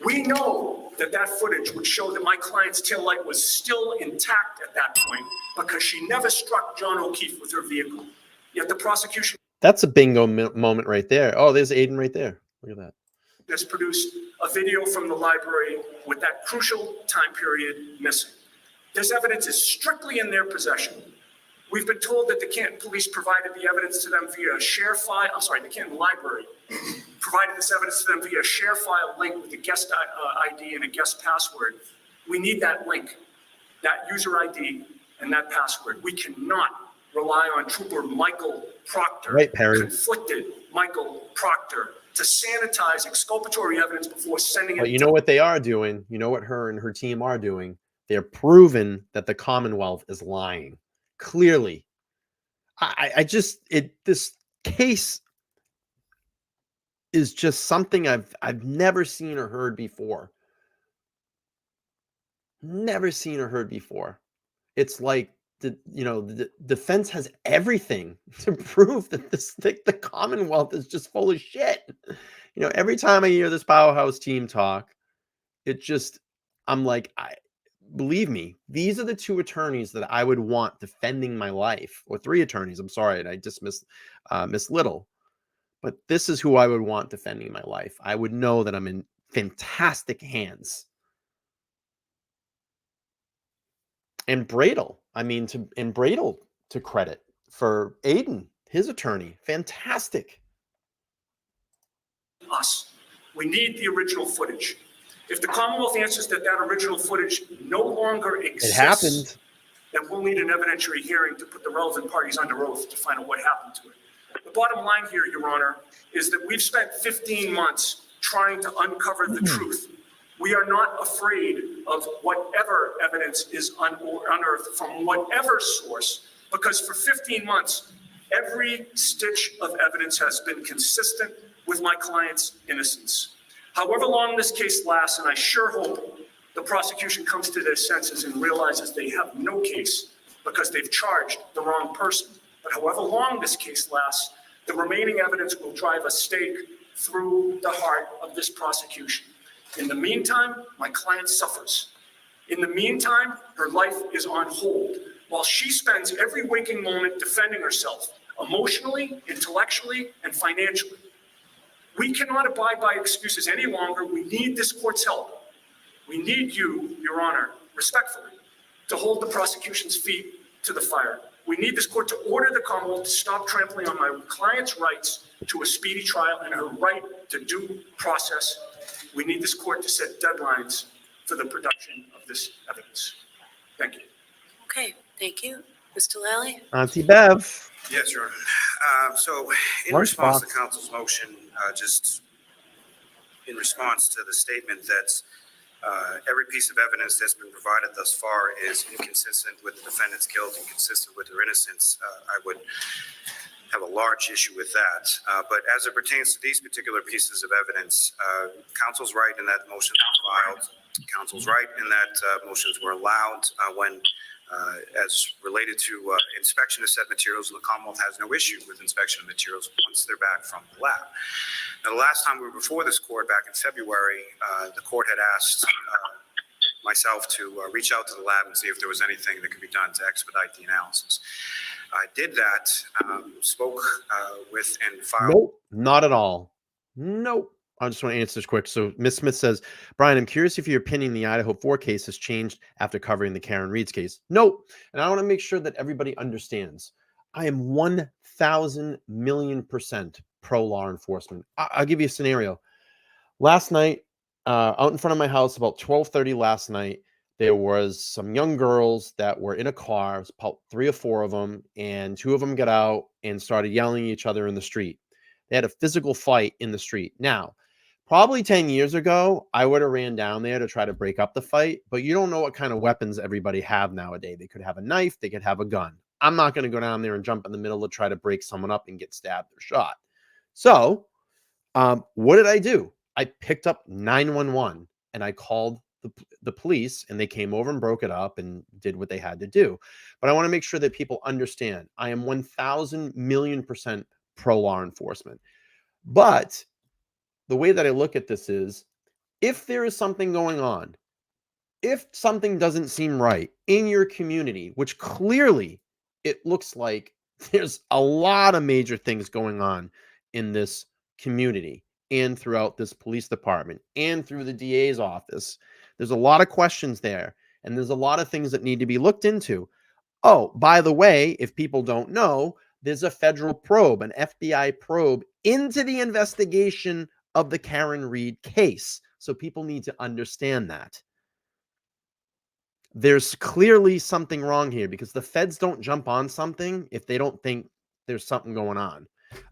Speaker 6: We know that that footage would show that my client's taillight was still intact at that point because she never struck John O'Keefe with her vehicle. Yet the prosecution
Speaker 1: That's a bingo moment right there. Oh, there's Aiden right there. Look at that.
Speaker 6: has produced a video from the library with that crucial time period missing. This evidence is strictly in their possession. We've been told that the Canton police provided the evidence to them via a share file. I'm sorry, the Canton Library provided this evidence to them via a share file link with a guest ID and a guest password. We need that link, that user ID and that password. We cannot rely on Trooper Michael Proctor,
Speaker 1: Right, Perry.
Speaker 6: conflicted Michael Proctor, to sanitize exculpatory evidence before sending it.
Speaker 1: But you know what they are doing? You know what her and her team are doing? They're proving that the Commonwealth is lying. Clearly. This case is just something I've never seen or heard before. Never seen or heard before. It's like the defense has everything to prove that the Commonwealth is just full of shit. Every time I hear this powerhouse team talk, I'm like, believe me, these are the two attorneys that I would want defending my life, or three attorneys. I'm sorry, and I dismissed Miss Little, but this is who I would want defending my life. I would know that I'm in fantastic hands. And Bradel, Bradel to credit for Aiden, his attorney, fantastic.
Speaker 6: Us. We need the original footage. If the Commonwealth answers that original footage no longer exists,
Speaker 1: it happened,
Speaker 6: then we'll need an evidentiary hearing to put the relevant parties under oath to find out what happened to it. The bottom line here, Your Honor, is that we've spent 15 months trying to uncover the truth. We are not afraid of whatever evidence is unearthed from whatever source, because for 15 months, every stitch of evidence has been consistent with my client's innocence. However long this case lasts, and I sure hope the prosecution comes to their senses and realizes they have no case because they've charged the wrong person. But however long this case lasts, the remaining evidence will drive a stake through the heart of this prosecution. In the meantime, my client suffers. In the meantime, her life is on hold while she spends every waking moment defending herself emotionally, intellectually, and financially. We cannot abide by excuses any longer. We need this court's help. We need you, Your Honor, respectfully, to hold the prosecution's feet to the fire. We need this court to order the Commonwealth to stop trampling on my client's rights to a speedy trial and her right to due process. We need this court to set deadlines for the production of this evidence. Thank you.
Speaker 13: Okay, thank you. Mr. Lally?
Speaker 1: Auntie Bev.
Speaker 14: Yes, Your Honor. So in response to counsel's motion, just in response to the statement that every piece of evidence that's been provided thus far is inconsistent with the defendant's guilt and consistent with her innocence, I would have a large issue with that. But as it pertains to these particular pieces of evidence, counsel's right in that motions were filed. Counsel's right in that motions were allowed when, as related to inspection of said materials, and the Commonwealth has no issue with inspection of materials once they're back from the lab. Now, the last time we were before this court, back in February, the court had asked myself to reach out to the lab and see if there was anything that could be done to expedite the analysis. I did that, spoke with and filed.
Speaker 1: Nope, not at all. Nope. I just want to answer this quick. So Ms. Smith says, Brian, I'm curious if your opinion in the Idaho 4 case has changed after covering the Karen Reed's case. Nope. And I want to make sure that everybody understands. I am 1,000,000,000% pro law enforcement. I'll give you a scenario. Last night, out in front of my house, about 12:30 last night, there was some young girls that were in a car. It was about 3 or 4 of them, and 2 of them got out and started yelling at each other in the street. They had a physical fight in the street. Now, probably 10 years ago, I would have ran down there to try to break up the fight, but you don't know what kind of weapons everybody have nowadays. They could have a knife, they could have a gun. I'm not going to go down there and jump in the middle to try to break someone up and get stabbed or shot. So, what did I do? I picked up 911 and I called the police, and they came over and broke it up and did what they had to do. But I want to make sure that people understand I am 1,000,000,000% pro law enforcement. But the way that I look at this is, if there is something going on, if something doesn't seem right in your community, which clearly it looks like there's a lot of major things going on in this community and throughout this police department and through the DA's office, there's a lot of questions there, and there's a lot of things that need to be looked into. Oh, by the way, if people don't know, there's a federal probe, an FBI probe into the investigation of the Karen Reed case. So people need to understand that. There's clearly something wrong here because the feds don't jump on something if they don't think there's something going on.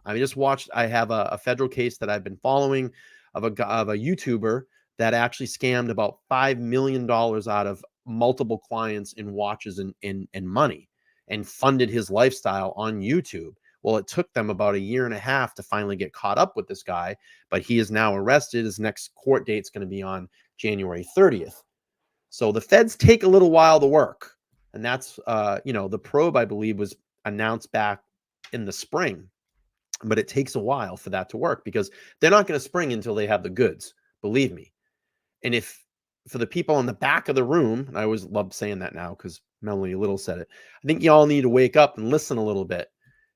Speaker 1: I just watched, I have a federal case that I've been following of a YouTuber that actually scammed about $5 million out of multiple clients in watches and money and funded his lifestyle on YouTube. Well, it took them about 1.5 years to finally get caught up with this guy, but he is now arrested. His next court date's going to be on January 30th. So the feds take a little while to work. And that's, the probe, I believe, was announced back in the spring. But it takes a while for that to work because they're not going to spring until they have the goods, believe me. And if for the people in the back of the room, and I always love saying that now because Melanie Little said it, I think y'all need to wake up and listen a little bit.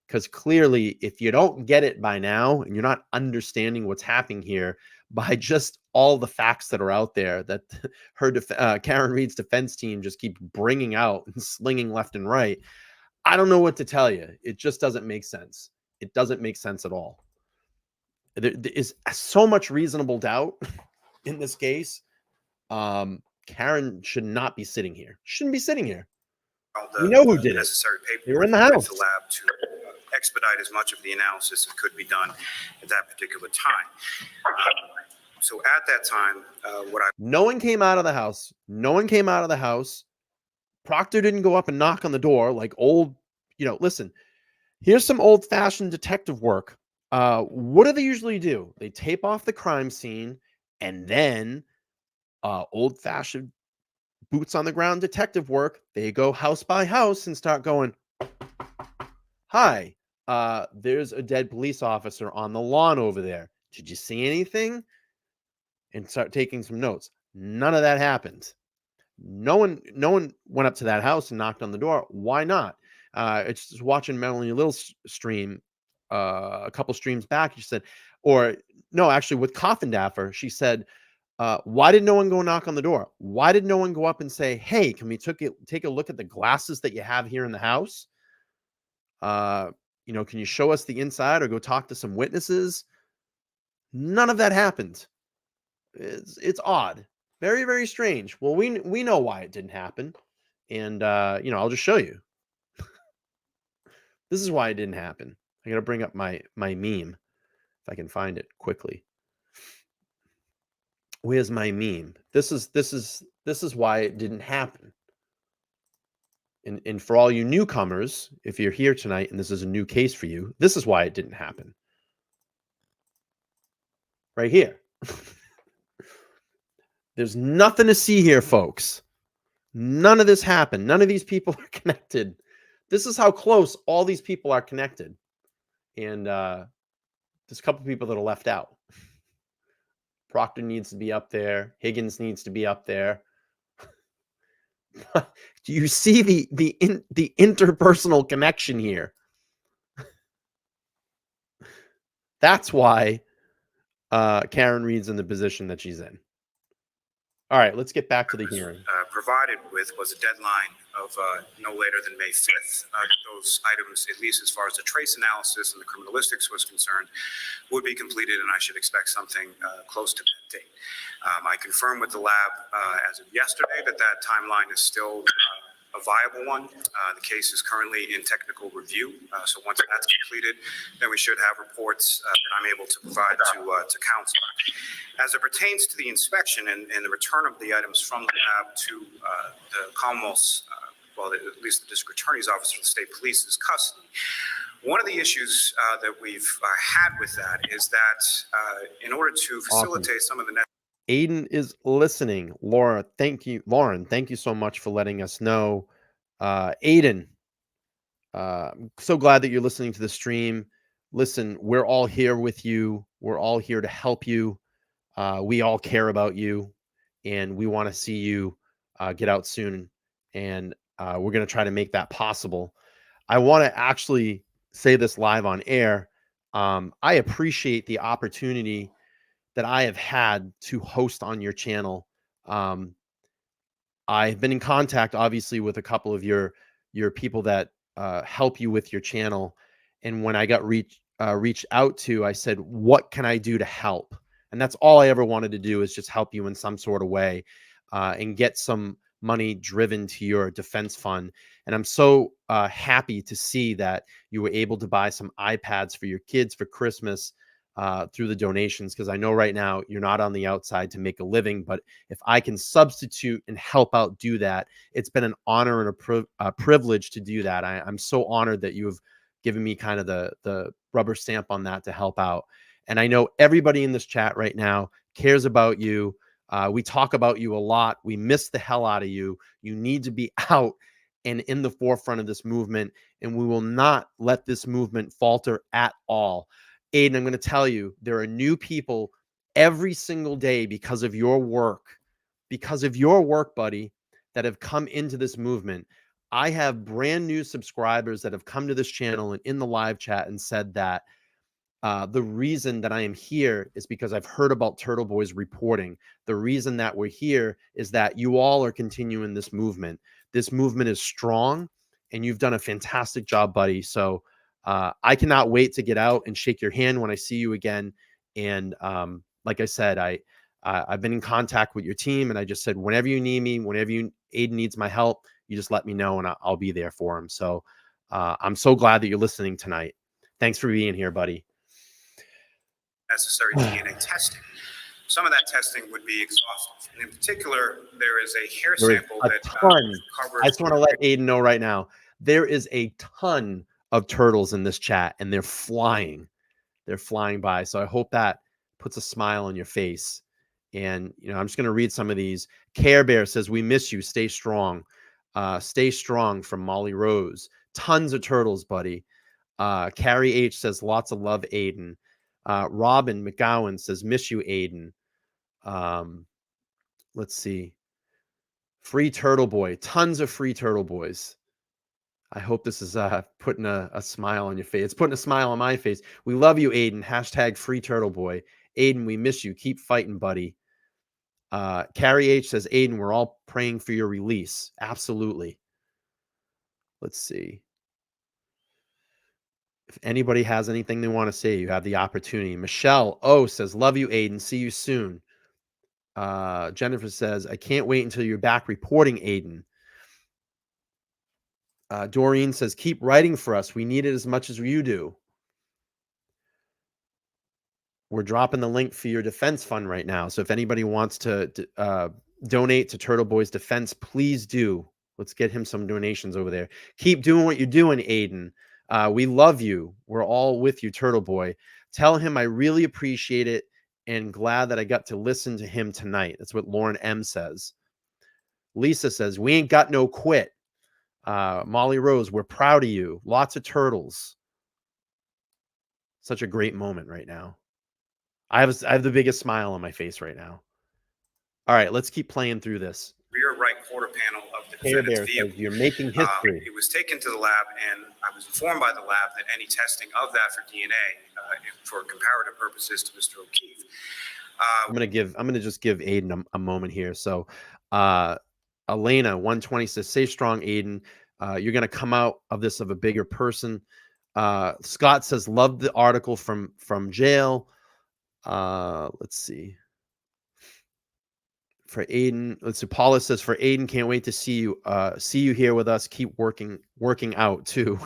Speaker 1: Because clearly, if you don't get it by now and you're not understanding what's happening here by just all the facts that are out there that Karen Reed's defense team just keep bringing out and slinging left and right, I don't know what to tell you. It just doesn't make sense. It doesn't make sense at all. There is so much reasonable doubt in this case. Karen should not be sitting here. Shouldn't be sitting here. We know who did it. They were in the house.
Speaker 14: The lab to expedite as much of the analysis that could be done at that particular time. So at that time,
Speaker 1: no one came out of the house. No one came out of the house. Proctor didn't go up and knock on the door like old, listen, here's some old-fashioned detective work. What do they usually do? They tape off the crime scene and then old-fashioned boots on the ground detective work. They go house by house and start going, hi, there's a dead police officer on the lawn over there. Did you see anything? And start taking some notes. None of that happened. No one went up to that house and knocked on the door. Why not? It's just watching Melanie Little's stream a couple streams back. She said, or no, actually with Coffindaffer, she said, why did no one go knock on the door? Why did no one go up and say, hey, can we take a look at the glasses that you have here in the house? Can you show us the inside or go talk to some witnesses? None of that happened. It's odd. Very, very strange. Well, we know why it didn't happen. And, I'll just show you. This is why it didn't happen. I got to bring up my meme if I can find it quickly. Where's my meme? This is why it didn't happen. And for all you newcomers, if you're here tonight and this is a new case for you, this is why it didn't happen. Right here. There's nothing to see here, folks. None of this happened. None of these people are connected. This is how close all these people are connected. And there's a couple people that are left out. Proctor needs to be up there. Higgins needs to be up there. Do you see the interpersonal connection here? That's why Karen Reed's in the position that she's in. All right, let's get back to the hearing.
Speaker 14: Provided with was a deadline of no later than May 5th. Those items, at least as far as the trace analysis and the criminalistics was concerned, would be completed, and I should expect something close to that date. I confirmed with the lab as of yesterday that timeline is still a viable one. The case is currently in technical review, so once that's completed, then we should have reports that I'm able to provide to counsel. As it pertains to the inspection and the return of the items from the lab to the Commonwealth's, at least the district attorney's office for the state police's custody, one of the issues that we've had with that is that in order to facilitate some of the
Speaker 1: Aiden is listening. Lauren, thank you so much for letting us know. Aiden, I'm so glad that you're listening to the stream. Listen, we're all here with you. We're all here to help you. We all care about you, and we want to see you get out soon. And we're going to try to make that possible. I want to actually say this live on air. I appreciate the opportunity that I have had to host on your channel. I've been in contact, obviously, with a couple of your people that help you with your channel. And when I got reached out to, I said, what can I do to help? And that's all I ever wanted to do, is just help you in some sort of way and get some money driven to your defense fund. And I'm so happy to see that you were able to buy some iPads for your kids for Christmas through the donations, because I know right now you're not on the outside to make a living, but if I can substitute and help out do that, it's been an honor and a privilege to do that. I'm so honored that you have given me kind of the rubber stamp on that to help out. And I know everybody in this chat right now cares about you. We talk about you a lot. We miss the hell out of you. You need to be out and in the forefront of this movement, and we will not let this movement falter at all. Aiden, I'm going to tell you, there are new people every single day because of your work, buddy, that have come into this movement. I have brand new subscribers that have come to this channel and in the live chat and said that the reason that I am here is because I've heard about Turtle Boys reporting. The reason that we're here is that you all are continuing this movement. This movement is strong, and you've done a fantastic job, buddy. So I cannot wait to get out and shake your hand when I see you again. And like I said, I've been in contact with your team, and I just said, whenever you need me, Aiden needs my help, you just let me know, and I'll be there for him. So I'm so glad that you're listening tonight. Thanks for being here, buddy.
Speaker 14: Necessary DNA testing. Some of that testing would be exhaustive. And in particular, there is a hair sample that covers.
Speaker 1: I just want to let Aiden know right now, there is a ton of turtles in this chat, and they're flying. They're flying by. So I hope that puts a smile on your face. And, I'm just going to read some of these. Care Bear says, we miss you. Stay strong. Stay strong from Molly Rose. Tons of turtles, buddy. Carrie H says, lots of love, Aiden. Robin McGowan says, miss you, Aiden. Let's see. Free Turtle Boy. Tons of free Turtle Boys. I hope this is putting a smile on your face. It's putting a smile on my face. We love you, Aiden. Hashtag Free Turtle Boy. Aiden, we miss you. Keep fighting, buddy. Carrie H says, Aiden, we're all praying for your release. Absolutely. Let's see. If anybody has anything they want to say, you have the opportunity. Michelle O says, love you, Aiden. See you soon. Jennifer says, I can't wait until you're back reporting, Aiden. Doreen says, keep writing for us. We need it as much as you do. We're dropping the link for your defense fund right now. So if anybody wants to donate to Turtle Boy's defense, please do. Let's get him some donations over there. Keep doing what you're doing, Aiden. We love you. We're all with you, Turtle Boy. Tell him I really appreciate it and glad that I got to listen to him tonight. That's what Lauren M says. Lisa says, we ain't got no quit. Molly Rose, we're proud of you. Lots of turtles. Such a great moment right now. I have the biggest smile on my face right now. All right, let's keep playing through this.
Speaker 14: Rear right quarter panel of the defendant's vehicle.
Speaker 1: You're making history.
Speaker 14: It was taken to the lab, and I was informed by the lab that any testing of that for DNA for comparative purposes to Mr. O'Keefe.
Speaker 1: I'm gonna just give Aiden a moment here. So Elena 120 says, stay strong, Aiden. You're gonna come out of this of a bigger person. Scott says, love the article from jail. Let's see. For Aiden, let's see. Paula says, for Aiden, can't wait to see you here with us. Keep working out too.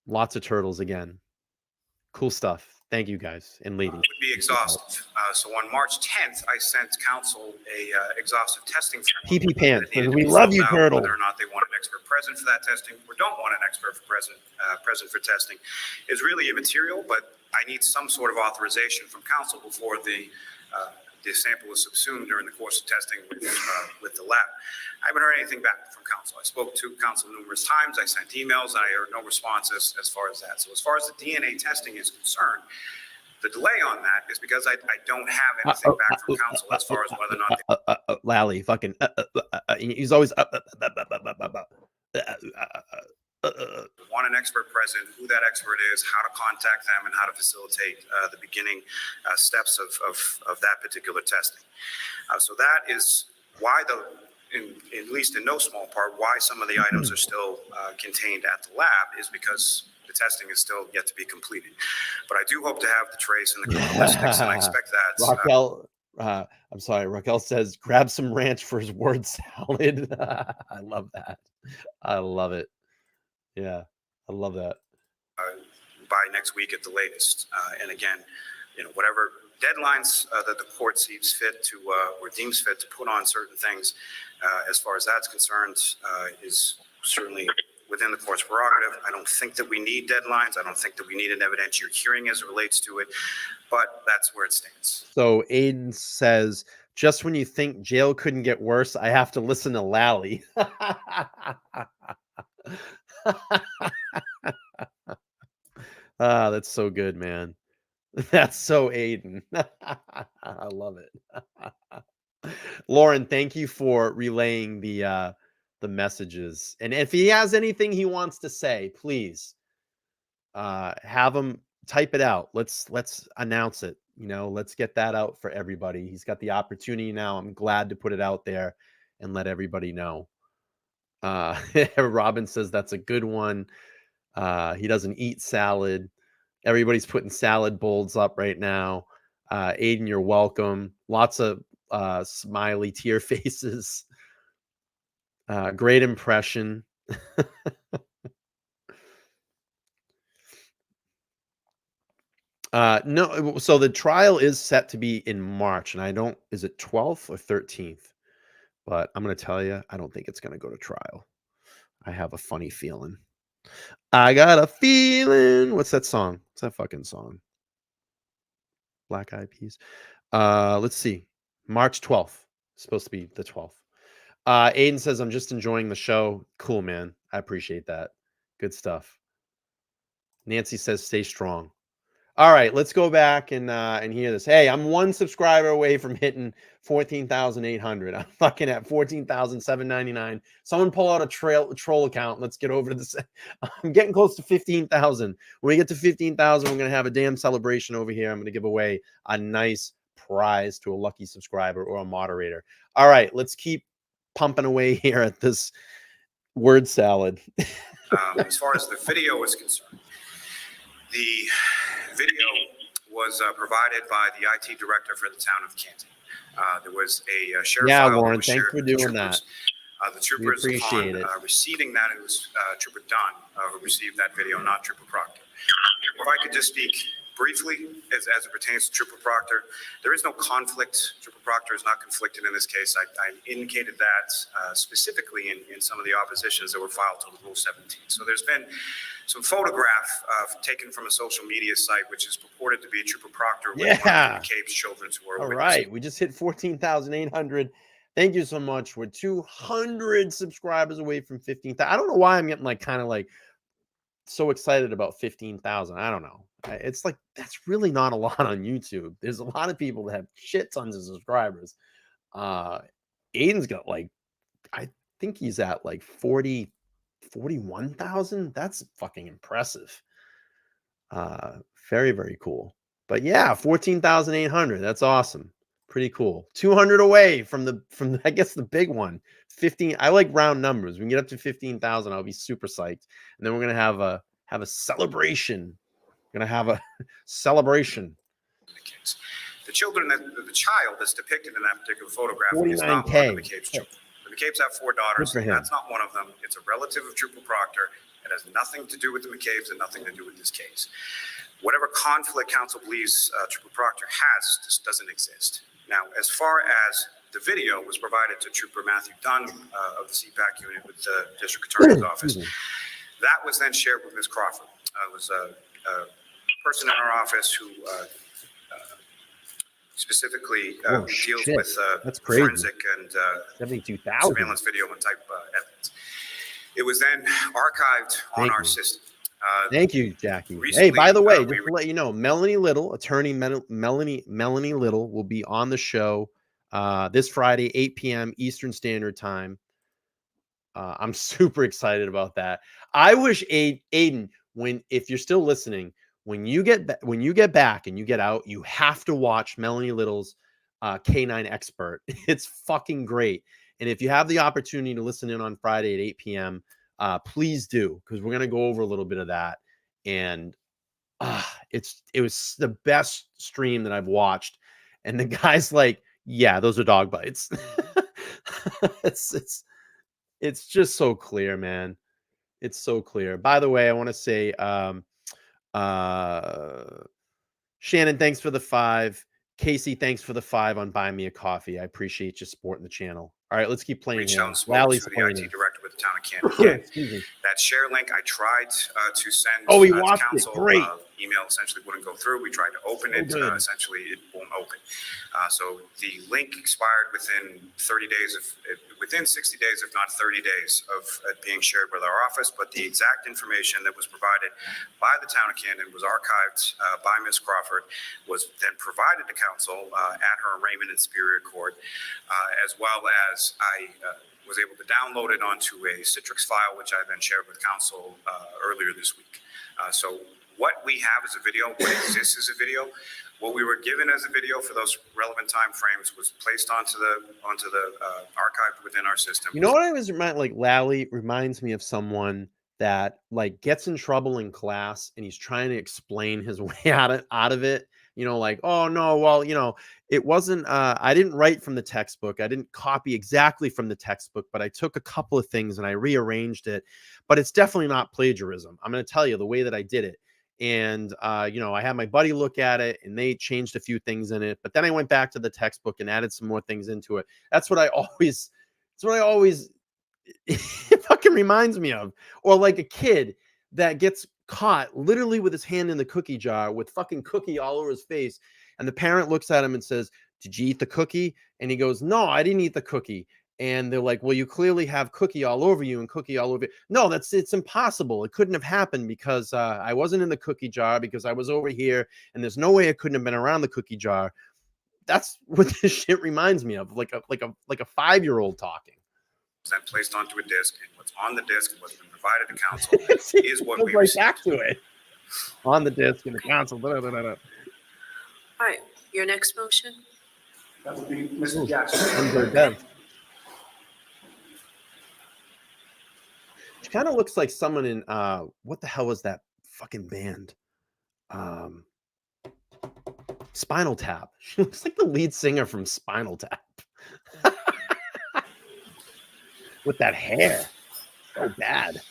Speaker 1: Lots of turtles again. Cool stuff. Thank you guys and ladies.
Speaker 14: Would be exhaustive. So on March 10th, I sent counsel a exhaustive testing framework.
Speaker 1: PP Pants, we love you, Turtle.
Speaker 14: Whether or not they want an expert present for that testing or don't want an expert present for testing is really immaterial, but I need some sort of authorization from counsel before the sample is subsumed during the course of testing with the lab. I haven't heard anything back from counsel. I spoke to counsel numerous times. I sent emails. I heard no response as far as that. So as far as the DNA testing is concerned, the delay on that is because I don't have anything back from counsel as far as whether or not
Speaker 1: Lally, fucking he's always
Speaker 14: want an expert present, who that expert is, how to contact them, and how to facilitate the beginning steps of that particular testing. So that is why the at least in no small part, why some of the items are still contained at the lab is because the testing is still yet to be completed. But I do hope to have the trace and the criminalistics, and I expect that.
Speaker 1: Raquel, I'm sorry, Raquel says, grab some ranch for his word salad. I love that. I love it. Yeah, I love that.
Speaker 14: By next week at the latest. And again, whatever deadlines that the court sees fit to or deems fit to put on certain things, as far as that's concerned, is certainly within the court's prerogative. I don't think that we need deadlines. I don't think that we need an evidentiary hearing as it relates to it, but that's where it stands.
Speaker 1: So Aiden says, just when you think jail couldn't get worse, I have to listen to Lally. That's so good, man. That's so Aiden. I love it. Lauren, thank you for relaying the messages. And if he has anything he wants to say, please have him type it out. Let's announce it. Let's get that out for everybody. He's got the opportunity now. I'm glad to put it out there and let everybody know. Robin says that's a good one. He doesn't eat salad. Everybody's putting salad bowls up right now. Aiden, you're welcome. Lots of smiley tear faces. Great impression. No, so the trial is set to be in March, and is it 12th or 13th? But I'm going to tell you, I don't think it's going to go to trial. I have a funny feeling. I got a feeling. What's that song? What's that fucking song? Black Eyed Peas. Let's see. March 12th. Supposed to be the 12th. Aiden says, I'm just enjoying the show. Cool, man. I appreciate that. Good stuff. Nancy says, stay strong. All right, let's go back and hear this. Hey, I'm one subscriber away from hitting 14,800. I'm fucking at 14,799. Someone pull out a troll account. Let's get over to this. I'm getting close to 15,000. When we get to 15,000, we're going to have a damn celebration over here. I'm going to give away a nice prize to a lucky subscriber or a moderator. All right, let's keep pumping away here at this word salad.
Speaker 14: As far as the video is concerned, the video was provided by the IT director for the town of Canton. There was a sheriff file that
Speaker 1: Lauren,
Speaker 14: was
Speaker 1: thanks
Speaker 14: shared
Speaker 1: for
Speaker 14: with the
Speaker 1: doing
Speaker 14: troopers.
Speaker 1: that.
Speaker 14: The troopers,
Speaker 1: We appreciate it.
Speaker 14: receiving that, it was Trooper Dunn who received that video, not Trooper Proctor. If I could just speak briefly as it pertains to Trooper Proctor, there is no conflict. Trooper Proctor is not conflicted in this case. I indicated that specifically in some of the oppositions that were filed to Rule 17. So there's been some photograph taken from a social media site, which is purported to be Trooper Proctor with one of McCabe's children who are
Speaker 1: All
Speaker 14: witnessing.
Speaker 1: right, we just hit 14,800. Thank you so much. We're 200 subscribers away from 15,000. I don't know why I'm getting kind of so excited about 15,000. I don't know. It's that's really not a lot on YouTube. There's a lot of people that have shit tons of subscribers. Aiden's got I think he's at 41,000. That's fucking impressive. Very, very cool. But yeah, 14,800. That's awesome. Pretty cool. 200 away from the I guess the big one. 15. I like round numbers. We can get up to 15,000. I'll be super psyched. And then we're gonna have a celebration. We're gonna have a celebration.
Speaker 14: The child that's depicted in that particular photograph is not one of the McCabe's children. The McCabe's have 4 daughters. That's not one of them. It's a relative of Trooper Proctor. It has nothing to do with the McCabe's and nothing to do with this case. Whatever conflict counsel believes Trooper Proctor has just doesn't exist. Now, as far as the video was provided to Trooper Matthew Dunn of the CPAC unit with the district attorney's office, that was then shared with Ms. Crawford. It was a person in our office who specifically deals with forensic and surveillance video and type evidence. It was then archived on our system.
Speaker 1: Thank you, Jackie.
Speaker 14: Recently,
Speaker 1: hey, by the way, just to let you know, Melanie Little, attorney Melanie Little, will be on the show this Friday, 8 p.m. Eastern Standard Time. I'm super excited about that. I wish Aiden, if you're still listening, when you get back and you get out, you have to watch Melanie Little's K9 Expert. It's fucking great. And if you have the opportunity to listen in on Friday at 8 p.m., please do, because we're going to go over a little bit of that. And it was the best stream that I've watched. And the guy's like, yeah, those are dog bites. It's just so clear, man. It's so clear. By the way, I want to say, Shannon, thanks for the 5. Casey, thanks for the 5 on buying me a coffee. I appreciate you supporting the channel. All right, let's keep playing.
Speaker 14: Reached
Speaker 1: Here.
Speaker 14: out and spoke
Speaker 1: Lally's
Speaker 14: to the
Speaker 1: playing
Speaker 14: IT
Speaker 1: it.
Speaker 14: director with the town of Canton.
Speaker 1: Excuse me.
Speaker 14: That share link I tried to send
Speaker 1: Oh, we
Speaker 14: to
Speaker 1: watched it.
Speaker 14: council.
Speaker 1: Great.
Speaker 14: Email essentially wouldn't go through. We tried to open it.
Speaker 1: good.
Speaker 14: Essentially, it won't open. So the link expired within 30 days within 60 days, if not 30 days of it being shared with our office. But the exact information that was provided by the town of Canton was archived by Ms. Crawford, was then provided to council at her arraignment in Superior Court, as well as I was able to download it onto a Citrix file, which I then shared with council earlier this week. So what we have as a video, what exists as a video, what we were given as a video for those relevant time frames was placed onto the archive within our system.
Speaker 1: You know what I was like? Lally reminds me of someone that like gets in trouble in class and he's trying to explain his way out of it. You know, like, oh no, well, you know, it wasn't. I didn't write from the textbook. I didn't copy exactly from the textbook, but I took a couple of things and I rearranged it. But it's definitely not plagiarism. I'm going to tell you the way that I did it. And, you know, I had my buddy look at it and they changed a few things in it, but then I went back to the textbook and added some more things into it. That's what I always it fucking reminds me of. Or like a kid that gets caught literally with his hand in the cookie jar with fucking cookie all over his face. And the parent looks at him and says, "Did you eat the cookie?" And he goes, "No, I didn't eat the cookie." And they're like, "Well, you clearly have cookie all over you and cookie all over you." No, it's impossible. It couldn't have happened because I wasn't in the cookie jar, because I was over here, and there's no way it couldn't have been around the cookie jar. That's what this shit reminds me of, like a 5-year-old talking.
Speaker 14: Then placed onto a disc, and what's on the disc and what's been provided to council is what we
Speaker 1: right
Speaker 14: received.
Speaker 1: back to it on the disc in the council. Blah, blah, blah, blah.
Speaker 13: All right, your next motion?
Speaker 12: That would be Mr. Jackson.
Speaker 1: She kind of looks like someone in what the hell was that fucking band? Spinal Tap. She looks like the lead singer from Spinal Tap. With that hair. So bad.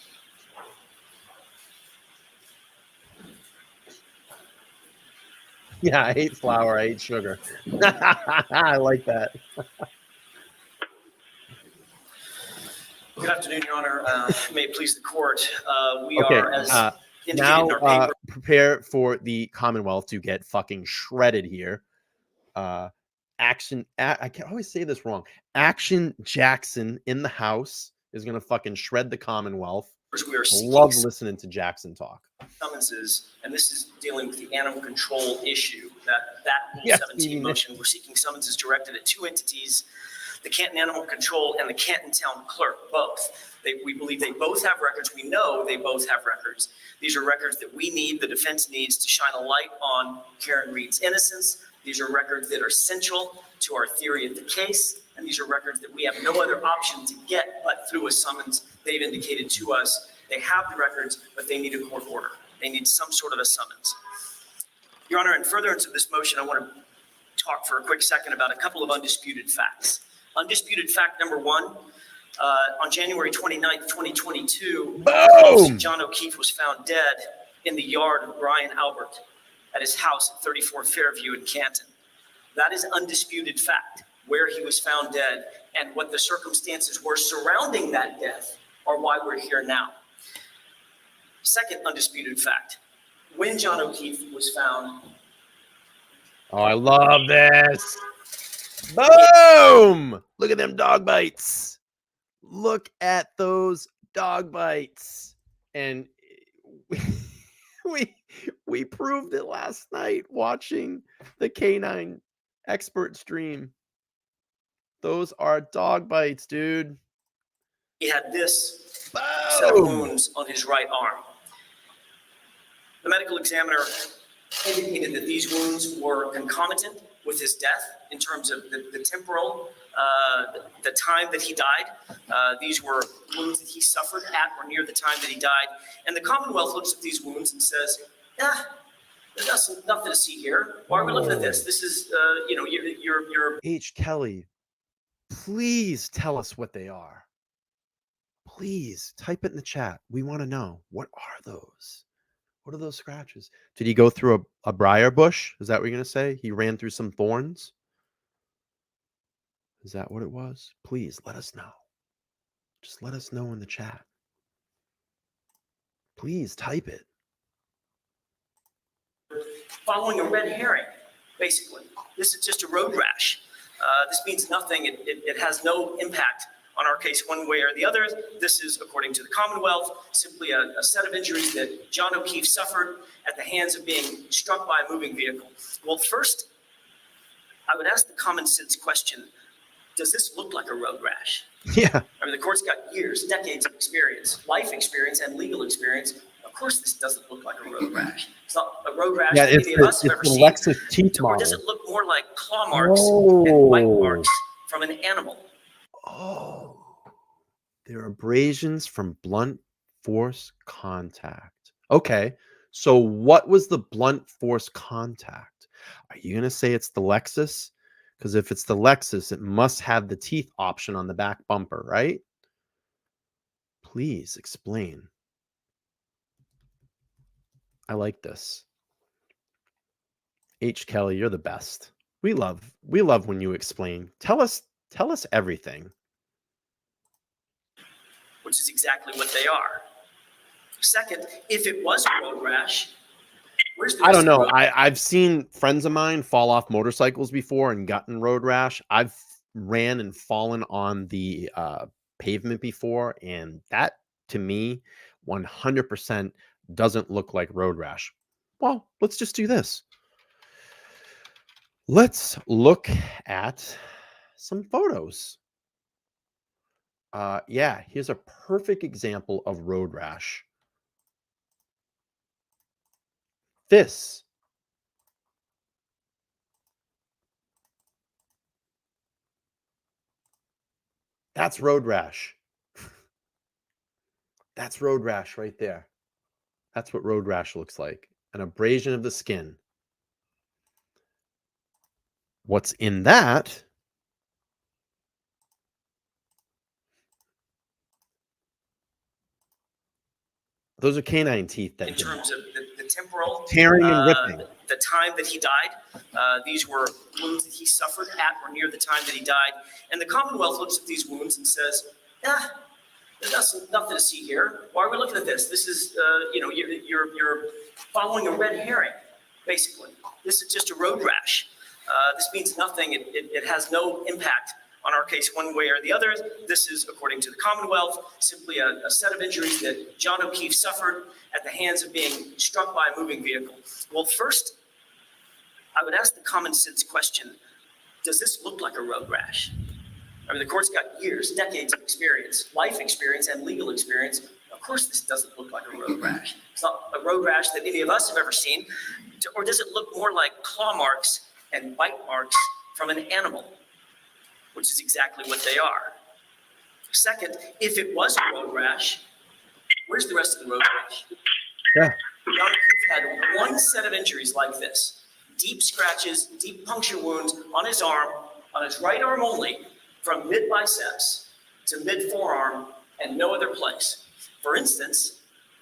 Speaker 1: Yeah, I hate flour. I hate sugar. I like that.
Speaker 12: Good afternoon, Your Honor. May it please the court. We
Speaker 1: Okay,
Speaker 12: are, as indicated
Speaker 1: now
Speaker 12: in our paper,
Speaker 1: prepare for the Commonwealth to get fucking shredded here. I can always say this wrong. Action Jackson in the house is going to fucking shred the Commonwealth.
Speaker 12: we are seeking
Speaker 1: Love listening to Jackson talk.
Speaker 12: summonses, and this is dealing with the animal control issue. That Rule
Speaker 1: Yes,
Speaker 12: 17 motion, we're seeking summonses directed at two entities, the Canton Animal Control and the Canton Town Clerk, both. We believe they both have records. We know they both have records. These are records that we need, the defense needs, to shine a light on Karen Reed's innocence. These are records that are central to our theory of the case, and these are records that we have no other option to get but through a summons. They've indicated to us they have the records, but they need a court order. They need some sort of a summons. Your Honor, in furtherance of this motion, I want to talk for a quick second about a couple of undisputed facts. Undisputed fact number one, on January 29th, 2022, John O'Keefe was found dead in the yard of Brian Albert at his house at 34 Fairview in Canton. That is undisputed fact, where he was found dead and what the circumstances were surrounding that death are why we're here now. Second undisputed fact, when John O'Keefe was found.
Speaker 1: Oh, I love this. Boom! Look at them dog bites. Look at those dog bites. And we proved it last night watching the Canine Expert stream. Those are dog bites, dude.
Speaker 12: He had this set of wounds on his right arm. The medical examiner indicated that these wounds were concomitant with his death in terms of the temporal the time that he died. These were wounds that he suffered at or near the time that he died. And the Commonwealth looks at these wounds and says, there's nothing to see here. Why are we looking at this? This is, you're
Speaker 1: H. Kelly, please tell us what they are. Please type it in the chat. We want to know. What are those? What are those scratches? Did he go through a briar bush? Is that what you're going to say? He ran through some thorns? Is that what it was? Please let us know. Just let us know in the chat. Please type it.
Speaker 12: following a red herring, basically. This is just a road rash. This means nothing. It has no impact on our case one way or the other. This is, according to the Commonwealth, simply a set of injuries that John O'Keefe suffered at the hands of being struck by a moving vehicle. Well, first, I would ask the common sense question, does this look like a road rash?
Speaker 1: Yeah.
Speaker 12: I mean, the court's got years, decades of experience, life experience and legal experience. Of course, this doesn't look like a road rash. It's not a road rash that any of us have ever seen.
Speaker 1: Lexus teeth
Speaker 12: Or
Speaker 1: model.
Speaker 12: does it look more like claw marks and bite marks from an animal?
Speaker 1: Oh, they're abrasions from blunt force contact. Okay, so what was the blunt force contact? Are you going to say it's the Lexus? Because if it's the Lexus, it must have the teeth option on the back bumper, right? Please explain. I like this. H. Kelly, you're the best. We love when you explain. Tell us everything.
Speaker 12: Which is exactly what they are. Second, if it was a road rash, where's the
Speaker 1: I don't know.
Speaker 12: rest of the road?
Speaker 1: I've seen friends of mine fall off motorcycles before and gotten road rash. I've ran and fallen on the pavement before, and that to me 100% doesn't look like road rash. Well, let's just do this. Let's look at some photos. Yeah, here's a perfect example of road rash. This. That's road rash. That's road rash right there. That's what road rash looks like. An abrasion of the skin. What's in that? Those are canine teeth that
Speaker 12: In terms of the temporal,
Speaker 1: tearing and ripping.
Speaker 12: the time that he died, these were wounds that he suffered at or near the time that he died. And the Commonwealth looks at these wounds and says, there's nothing to see here. Why are we looking at this? This is, you're following a red herring, basically. This is just a road rash. This means nothing. It has no impact on our case one way or the other. This is, according to the Commonwealth, simply a set of injuries that John O'Keefe suffered at the hands of being struck by a moving vehicle. Well, first, I would ask the common sense question, does this look like a road rash? I mean, the court's got years, decades of experience, life experience and legal experience. Of course, this doesn't look like a road rash. It's not a road rash that any of us have ever seen. Or does it look more like claw marks and bite marks from an animal? Which is exactly what they are. Second, if it was a road rash, where's the rest of the road rash?
Speaker 1: Yeah.
Speaker 12: John O'Keefe had one set of injuries like this. Deep scratches, deep puncture wounds on his arm, on his right arm only, from mid-biceps to mid-forearm and no other place. For instance,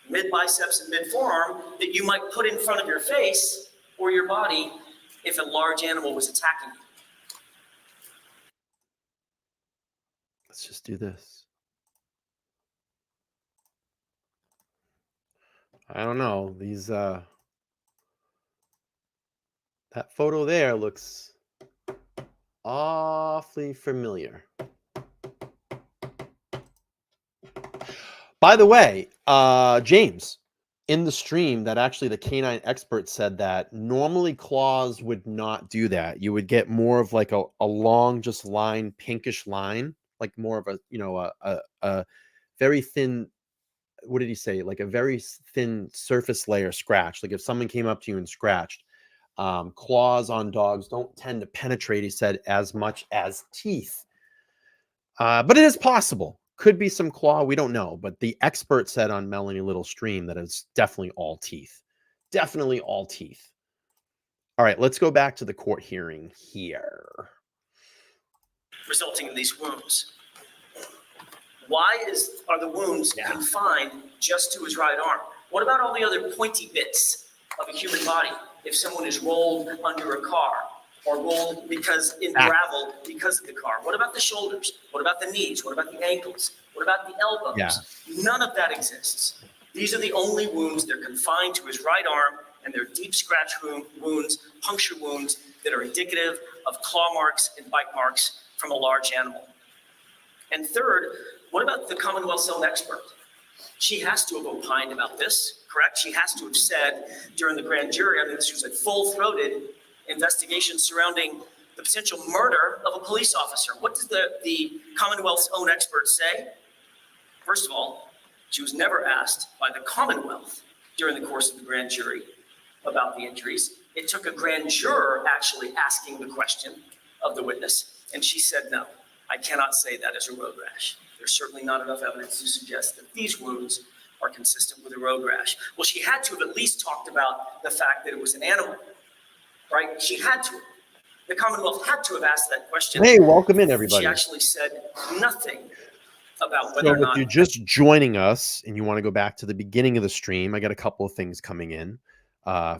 Speaker 12: mid-biceps and mid-forearm that you might put in front of your face or your body if a large animal was attacking you.
Speaker 1: Let's just do this. I don't know. These that photo there looks awfully familiar. By the way, James, in the stream that actually the canine expert said that normally claws would not do that. You would get more of like a long just line, pinkish line, like more of a very thin, what did he say? Like a very thin surface layer scratch. Like if someone came up to you and scratched, claws on dogs don't tend to penetrate, he said, as much as teeth. But it is possible. Could be some claw. We don't know. But the expert said on Melanie Little's stream that it's definitely all teeth. Definitely all teeth. All right, let's go back to the court hearing here.
Speaker 12: Resulting in these wounds. Why are the wounds confined just to his right arm? What about all the other pointy bits of a human body? If someone is rolled under a car or rolled because in gravel because of the car, what about the shoulders? What about the knees? What about the ankles? What about the elbows?
Speaker 1: Yeah.
Speaker 12: None of that exists. These are the only wounds. They're confined to his right arm, and they're deep scratch wounds, puncture wounds that are indicative of claw marks and bite marks from a large animal. And third, what about the Commonwealth's own expert? She has to have opined about this, correct? She has to have said during the grand jury, I mean, this was a full-throated investigation surrounding the potential murder of a police officer. What does the Commonwealth's own expert say? First of all, she was never asked by the Commonwealth during the course of the grand jury about the injuries. It took a grand juror actually asking the question of the witness, and she said, no, I cannot say that is a road rash. There's certainly not enough evidence to suggest that these wounds are consistent with a road rash. Well, she had to have at least talked about the fact that it was an animal, right? She had to. The Commonwealth had to have asked that question.
Speaker 1: Hey, welcome in, everybody.
Speaker 12: She actually said nothing about whether
Speaker 1: So
Speaker 12: or
Speaker 1: if
Speaker 12: not.
Speaker 1: you're just joining us and you want to go back to the beginning of the stream, I got a couple of things coming in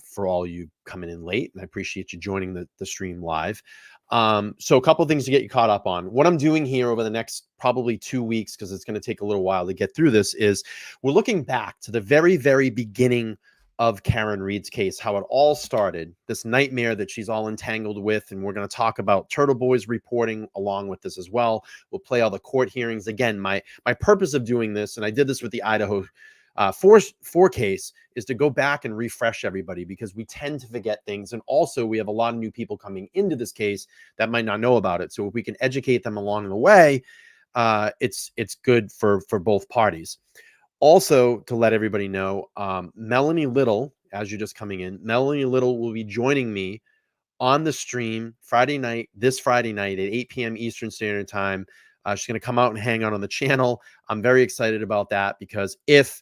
Speaker 1: for all you coming in late, and I appreciate you joining the stream live. So a couple of things to get you caught up on. What I'm doing here over the next probably 2 weeks, because it's going to take a little while to get through this, is we're looking back to the very, very beginning of Karen Reid's case, how it all started, this nightmare that she's all entangled with. And we're going to talk about Turtle Boy's reporting along with this as well. We'll play all the court hearings. Again, my purpose of doing this, and I did this with the Idaho 4 case, is to go back and refresh everybody, because we tend to forget things. And also we have a lot of new people coming into this case that might not know about it. So if we can educate them along the way, it's good for both parties. Also, to let everybody know, Melanie Little, as you're just coming in, Melanie Little will be joining me on the stream this Friday night at 8 p.m. Eastern Standard Time. She's going to come out and hang out on the channel. I'm very excited about that, because if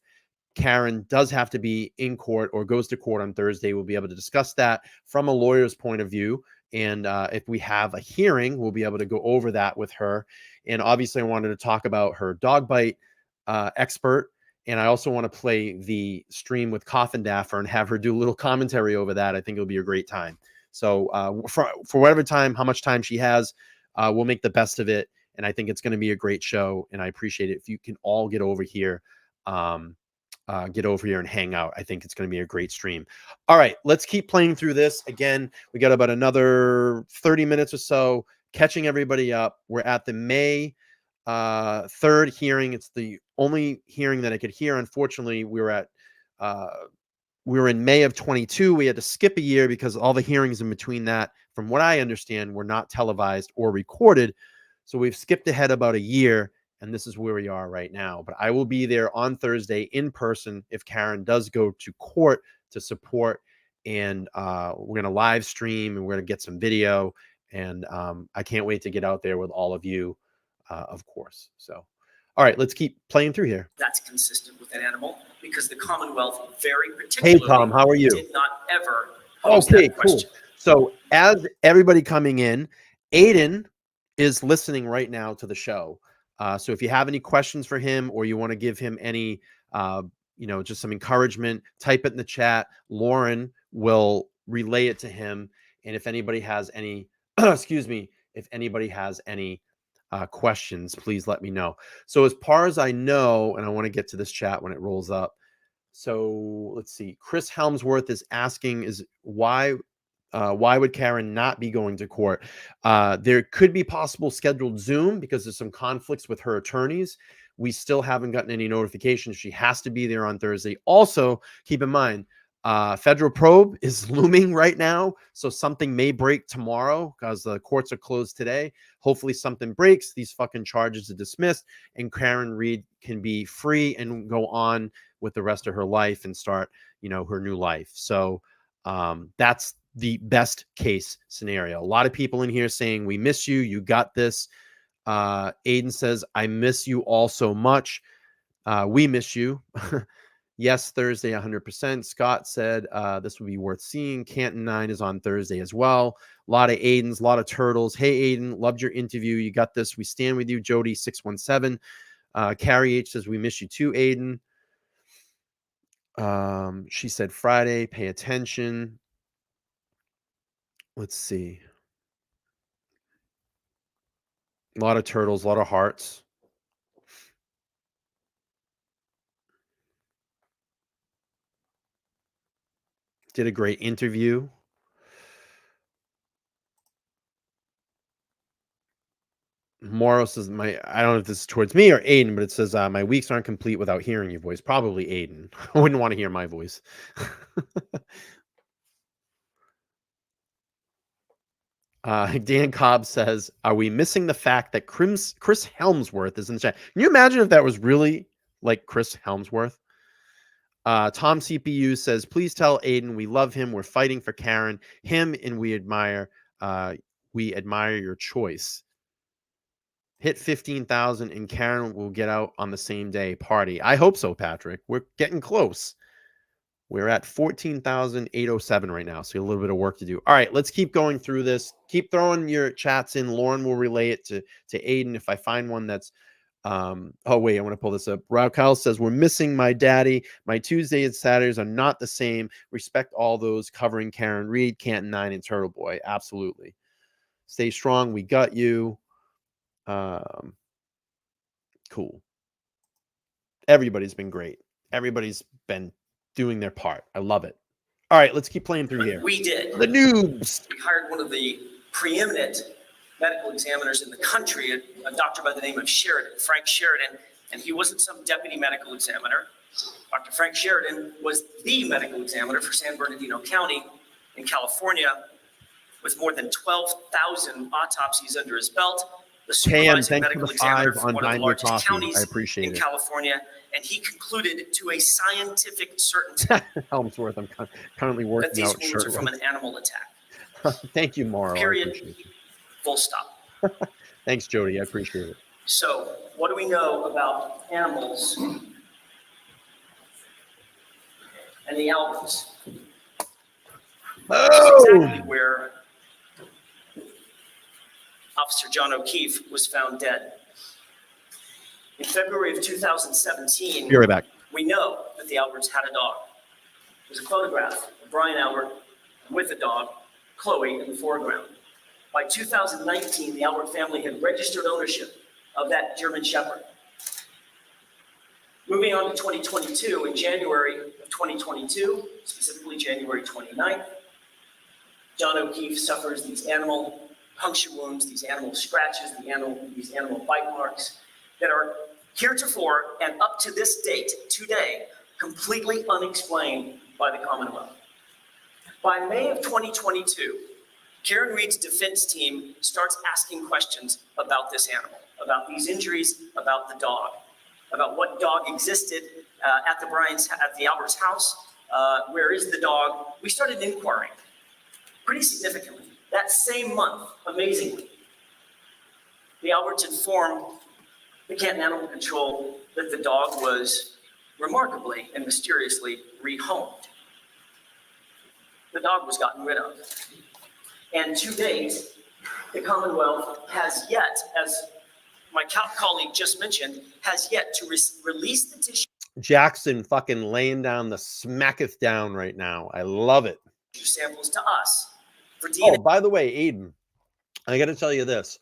Speaker 1: Karen does have to be in court or goes to court on Thursday, we'll be able to discuss that from a lawyer's point of view. And if we have a hearing, we'll be able to go over that with her. And obviously, I wanted to talk about her dog bite expert. And I also want to play the stream with Coffin Daffer and have her do a little commentary over that. I think it'll be a great time. So for whatever time, how much time she has, we'll make the best of it. And I think it's going to be a great show. And I appreciate it if you can all get over here. Get over here and hang out. I think it's going to be a great stream. All right, let's keep playing through this. Again, we got about another 30 minutes or so, catching everybody up. We're at the May 3rd hearing. It's the only hearing that I could hear. Unfortunately, we were in May of 22. We had to skip a year because all the hearings in between that, from what I understand, were not televised or recorded. So we've skipped ahead about a year. And this is where we are right now. But I will be there on Thursday in person if Karen does go to court to support. And we're going to live stream, and we're going to get some video. And I can't wait to get out there with all of you, of course. So, all right, let's keep playing through here.
Speaker 12: That's consistent with an animal, because the Commonwealth very particularly
Speaker 1: Hey, Tom, how are you?
Speaker 12: did not ever pose
Speaker 1: Okay,
Speaker 12: that
Speaker 1: cool.
Speaker 12: question.
Speaker 1: So as everybody coming in, Aiden is listening right now to the show. So if you have any questions for him, or you want to give him any, just some encouragement, type it in the chat. Lauren will relay it to him. And if anybody has any, if anybody has any questions, please let me know. So as far as I know, and I want to get to this chat when it rolls up. So let's see. Chris Helmsworth is asking, why would Karen not be going to court? There could be possible scheduled Zoom, because there's some conflicts with her attorneys. We still haven't gotten any notifications. She has to be there on Thursday. Also, keep in mind, federal probe is looming right now. So something may break tomorrow, because the courts are closed today. Hopefully something breaks. These fucking charges are dismissed, and Karen Reid can be free and go on with the rest of her life and start, her new life. So that's the best case scenario. A lot of people in here saying, we miss you. You got this. Aiden says, I miss you all so much. We miss you. Yes, Thursday, 100%. Scott said this would be worth seeing. Canton 9 is on Thursday as well. A lot of Aidens, a lot of turtles. Hey, Aiden, loved your interview. You got this. We stand with you. Jody 617. Carrie H says, we miss you too, Aiden. She said Friday, pay attention. Let's see. A lot of turtles, a lot of hearts. Did a great interview. Morrow says, I don't know if this is towards me or Aiden, but it says, my weeks aren't complete without hearing your voice. Probably Aiden. I wouldn't want to hear my voice. Dan Cobb says, are we missing the fact that Chris Helmsworth is in the chat? Can you imagine if that was really like Chris Helmsworth? Tom CPU says, please tell Aiden we love him. We're fighting for Karen, him, and we admire your choice. Hit 15,000 and Karen will get out on the same day. Party. I hope so, Patrick. We're getting close. We're at 14,807 right now, so a little bit of work to do. All right, let's keep going through this. Keep throwing your chats in. Lauren will relay it to Aiden if I find one that's oh wait, I want to pull this up. Rob Kyle says, we're missing my daddy. My Tuesdays and Saturdays are not the same. Respect all those covering Karen Reed, Canton 9, and Turtle Boy. Absolutely. Stay strong. We got you. Cool. Everybody's been great. Everybody's been doing their part. I love it. All right, let's keep playing through here.
Speaker 12: We did.
Speaker 1: The noobs.
Speaker 12: We hired one of the preeminent medical examiners in the country, a doctor by the name of Frank Sheridan, and he wasn't some deputy medical examiner. Dr. Frank Sheridan was the medical examiner for San Bernardino County in California, with more than 12,000 autopsies under his belt. The supervising medical examiner for one of the largest counties in California, and he concluded to a scientific certainty
Speaker 1: Helmsworth, I'm currently working
Speaker 12: that these
Speaker 1: out
Speaker 12: wounds are from an animal attack.
Speaker 1: Thank you, Morrow.
Speaker 12: Period. Full stop.
Speaker 1: Thanks, Jody. I appreciate it.
Speaker 12: So, what do we know about animals and the Alberts?
Speaker 1: Oh!
Speaker 12: That's exactly where Officer John O'Keefe was found dead. In February of 2017,
Speaker 1: Be right back.
Speaker 12: we know that the Alberts had a dog. There's a photograph of Brian Albert with a dog, Chloe, in the foreground. By 2019, the Albert family had registered ownership of that German Shepherd. Moving on to 2022, in January of 2022, specifically January 29th, John O'Keefe suffers these animal puncture wounds, these animal scratches, these animal bite marks that are heretofore and up to this date, today, completely unexplained by the Commonwealth. By May of 2022, Karen Reed's defense team starts asking questions about this animal, about these injuries, about the dog, about what dog existed at the Alberts house. Where is the dog? We started inquiring pretty significantly. That same month, amazingly, the Alberts informed the Canton Animal Control that the dog was remarkably and mysteriously rehomed. The dog was gotten rid of. And to date, the Commonwealth has yet, as my colleague just mentioned, has yet to release the tissue
Speaker 1: Jackson fucking laying down the smacketh down right now. I love it.
Speaker 12: samples to us for DNA.
Speaker 1: Oh, by the way, Aiden, I got to tell you this.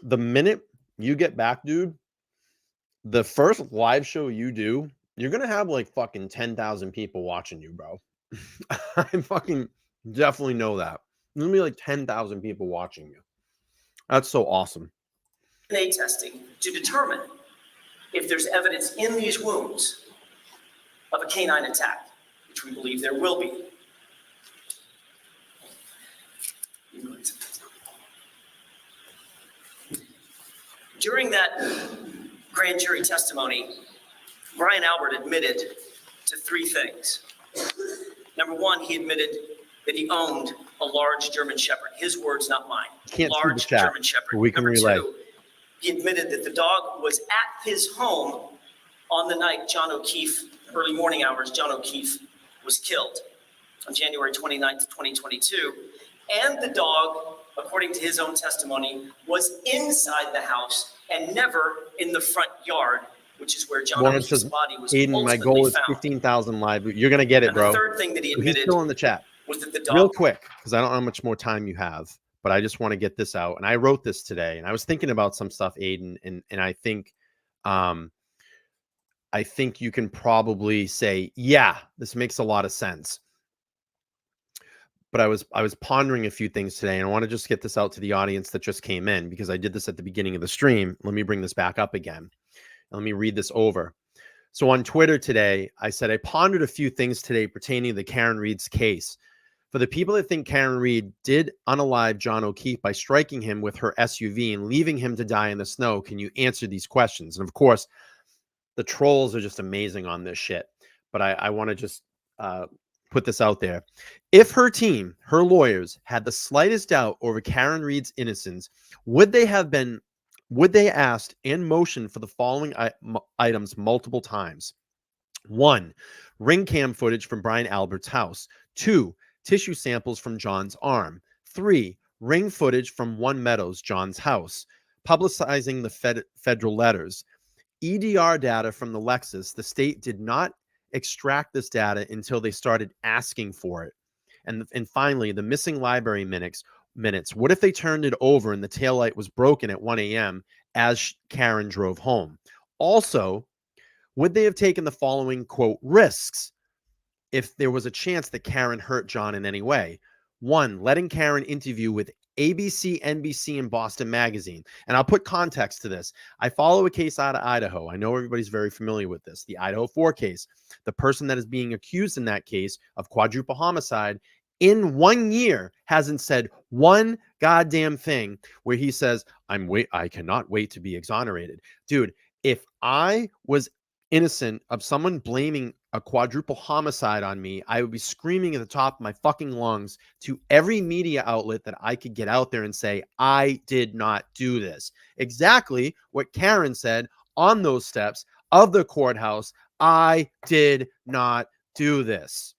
Speaker 1: The minute you get back, dude, the first live show you do, you're going to have like fucking 10,000 people watching you, bro. I fucking definitely know that. There's going to be like 10,000 people watching you. That's so awesome.
Speaker 12: DNA testing to determine if there's evidence in these wounds of a canine attack, which we believe there will be. During that grand jury testimony, Brian Albert admitted to three things. Number one, he admitted that he owned a large German Shepherd. His words, not mine.
Speaker 1: Can't see the
Speaker 12: large
Speaker 1: chat,
Speaker 12: German Shepherd.
Speaker 1: but we can
Speaker 12: Number
Speaker 1: relay.
Speaker 12: two, He admitted that the dog was at his home on the night John O'Keefe, early morning hours, John O'Keefe was killed on January 29th, 2022. And the dog, according to his own testimony, was inside the house and never in the front yard, which is where John
Speaker 1: Lawrence
Speaker 12: O'Keefe's
Speaker 1: says,
Speaker 12: body was
Speaker 1: Aiden, my
Speaker 12: ultimately
Speaker 1: goal is
Speaker 12: found.
Speaker 1: 15,000 live. You're going to get it,
Speaker 12: And the
Speaker 1: bro.
Speaker 12: third thing that he
Speaker 1: So he's
Speaker 12: admitted
Speaker 1: still in the chat.
Speaker 12: was that the dog.
Speaker 1: Real quick, because I don't know how much more time you have, but I just want to get this out. And I wrote this today, and I was thinking about some stuff, Aiden, and I think you can probably say, yeah, this makes a lot of sense. But I was pondering a few things today, and I want to just get this out to the audience that just came in, because I did this at the beginning of the stream. Let me bring this back up again. Let me read this over. So on Twitter today, I said, I pondered a few things today pertaining to Karen Read's case. For the people that think Karen Read did unalive John O'Keefe by striking him with her SUV and leaving him to die in the snow, can you answer these questions? And of course, the trolls are just amazing on this shit. But I want to just put this out there. If her team, her lawyers, had the slightest doubt over Karen Read's innocence, would they asked and motioned for the following items multiple times? 1, ring cam footage from Brian Albert's house. 2, tissue samples from John's arm. 3, ring footage from One Meadows, John's house, publicizing the federal letters. EDR data from the Lexus. The state did not extract this data until they started asking for it. And finally, the missing library minutes. What if they turned it over and the taillight was broken at 1 a.m. as Karen drove home? Also, would they have taken the following, quote, risks if there was a chance that Karen hurt John in any way? 1, letting Karen interview with ABC, NBC, and Boston Magazine. And I'll put context to this. I follow a case out of Idaho. I know everybody's very familiar with this. The Idaho 4 case. The person that is being accused in that case of quadruple homicide in 1 year hasn't said one goddamn thing where he says, I cannot wait to be exonerated. Dude, if I was innocent of someone blaming a quadruple homicide on me, I would be screaming at the top of my fucking lungs to every media outlet that I could get out there and say, I did not do this. Exactly what Karen said on those steps of the courthouse. I did not do this.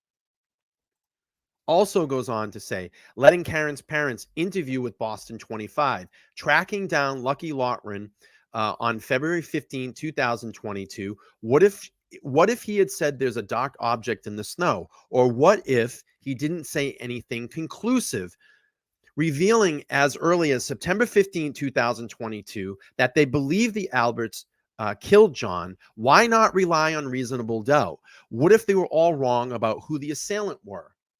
Speaker 1: Also goes on to say, letting Karen's parents interview with Boston 25, tracking down Lucky Lotrin on February 15, 2022. What if he had said there's a dark object in the snow? Or what if he didn't say anything conclusive, revealing as early as September 15, 2022, that they believe the Alberts killed John? Why not rely on reasonable doubt? What if they were all wrong about who the assailant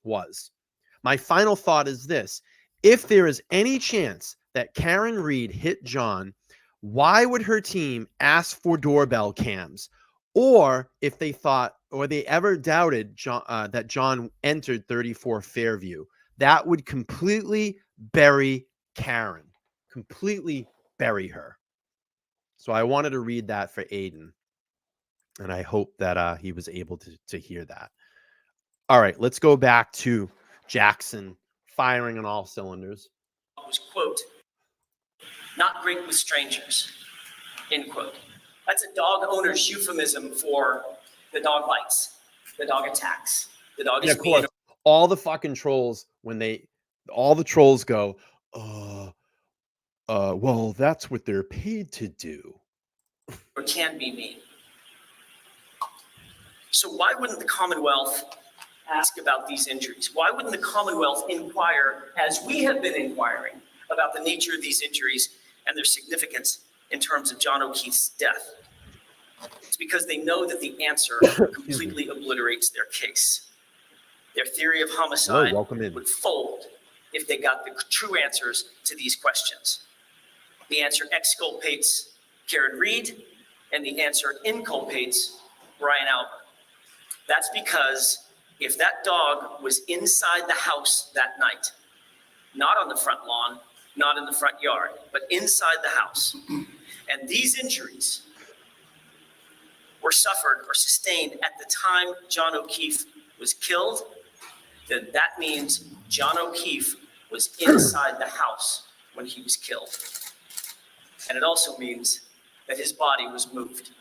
Speaker 1: was? My final thought is this. If there is any chance that Karen Read hit John, why would her team ask for doorbell cams? Or if they thought, or they ever doubted that John entered 34 Fairview, that would completely bury Karen, completely bury her. So I wanted to read that for Aiden, and I hope that he was able to hear that. All right, let's go back to Jackson firing on all cylinders.
Speaker 12: Was, quote, not great with strangers, end quote. That's a dog owner's euphemism for the dog bites, the dog attacks, the dog is mean.
Speaker 1: All the fucking trolls, all the trolls go, well, that's what they're paid to do.
Speaker 12: Or can be mean. So why wouldn't the Commonwealth ask about these injuries? Why wouldn't the Commonwealth inquire, as we have been inquiring, about the nature of these injuries and their significance in terms of John O'Keefe's death? It's because they know that the answer completely obliterates their case. Their theory of homicide would fold if they got the true answers to these questions. The answer exculpates Karen Read, and the answer inculpates Brian Albert. That's because if that dog was inside the house that night, not on the front lawn, not in the front yard, but inside the house, and these injuries were suffered or sustained at the time John O'Keefe was killed, then that means John O'Keefe was inside the house when he was killed. And it also means that his body was moved.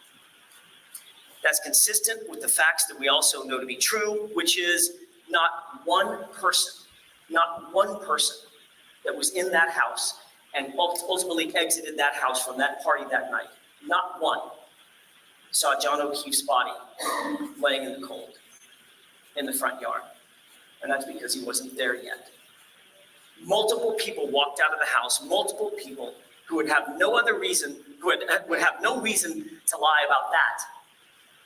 Speaker 12: That's consistent with the facts that we also know to be true, which is not one person that was in that house and ultimately exited that house from that party that night, not one, saw John O'Keefe's body laying in the cold in the front yard. And that's because he wasn't there yet. Multiple people walked out of the house, multiple people who would have no other reason, would have no reason to lie about that.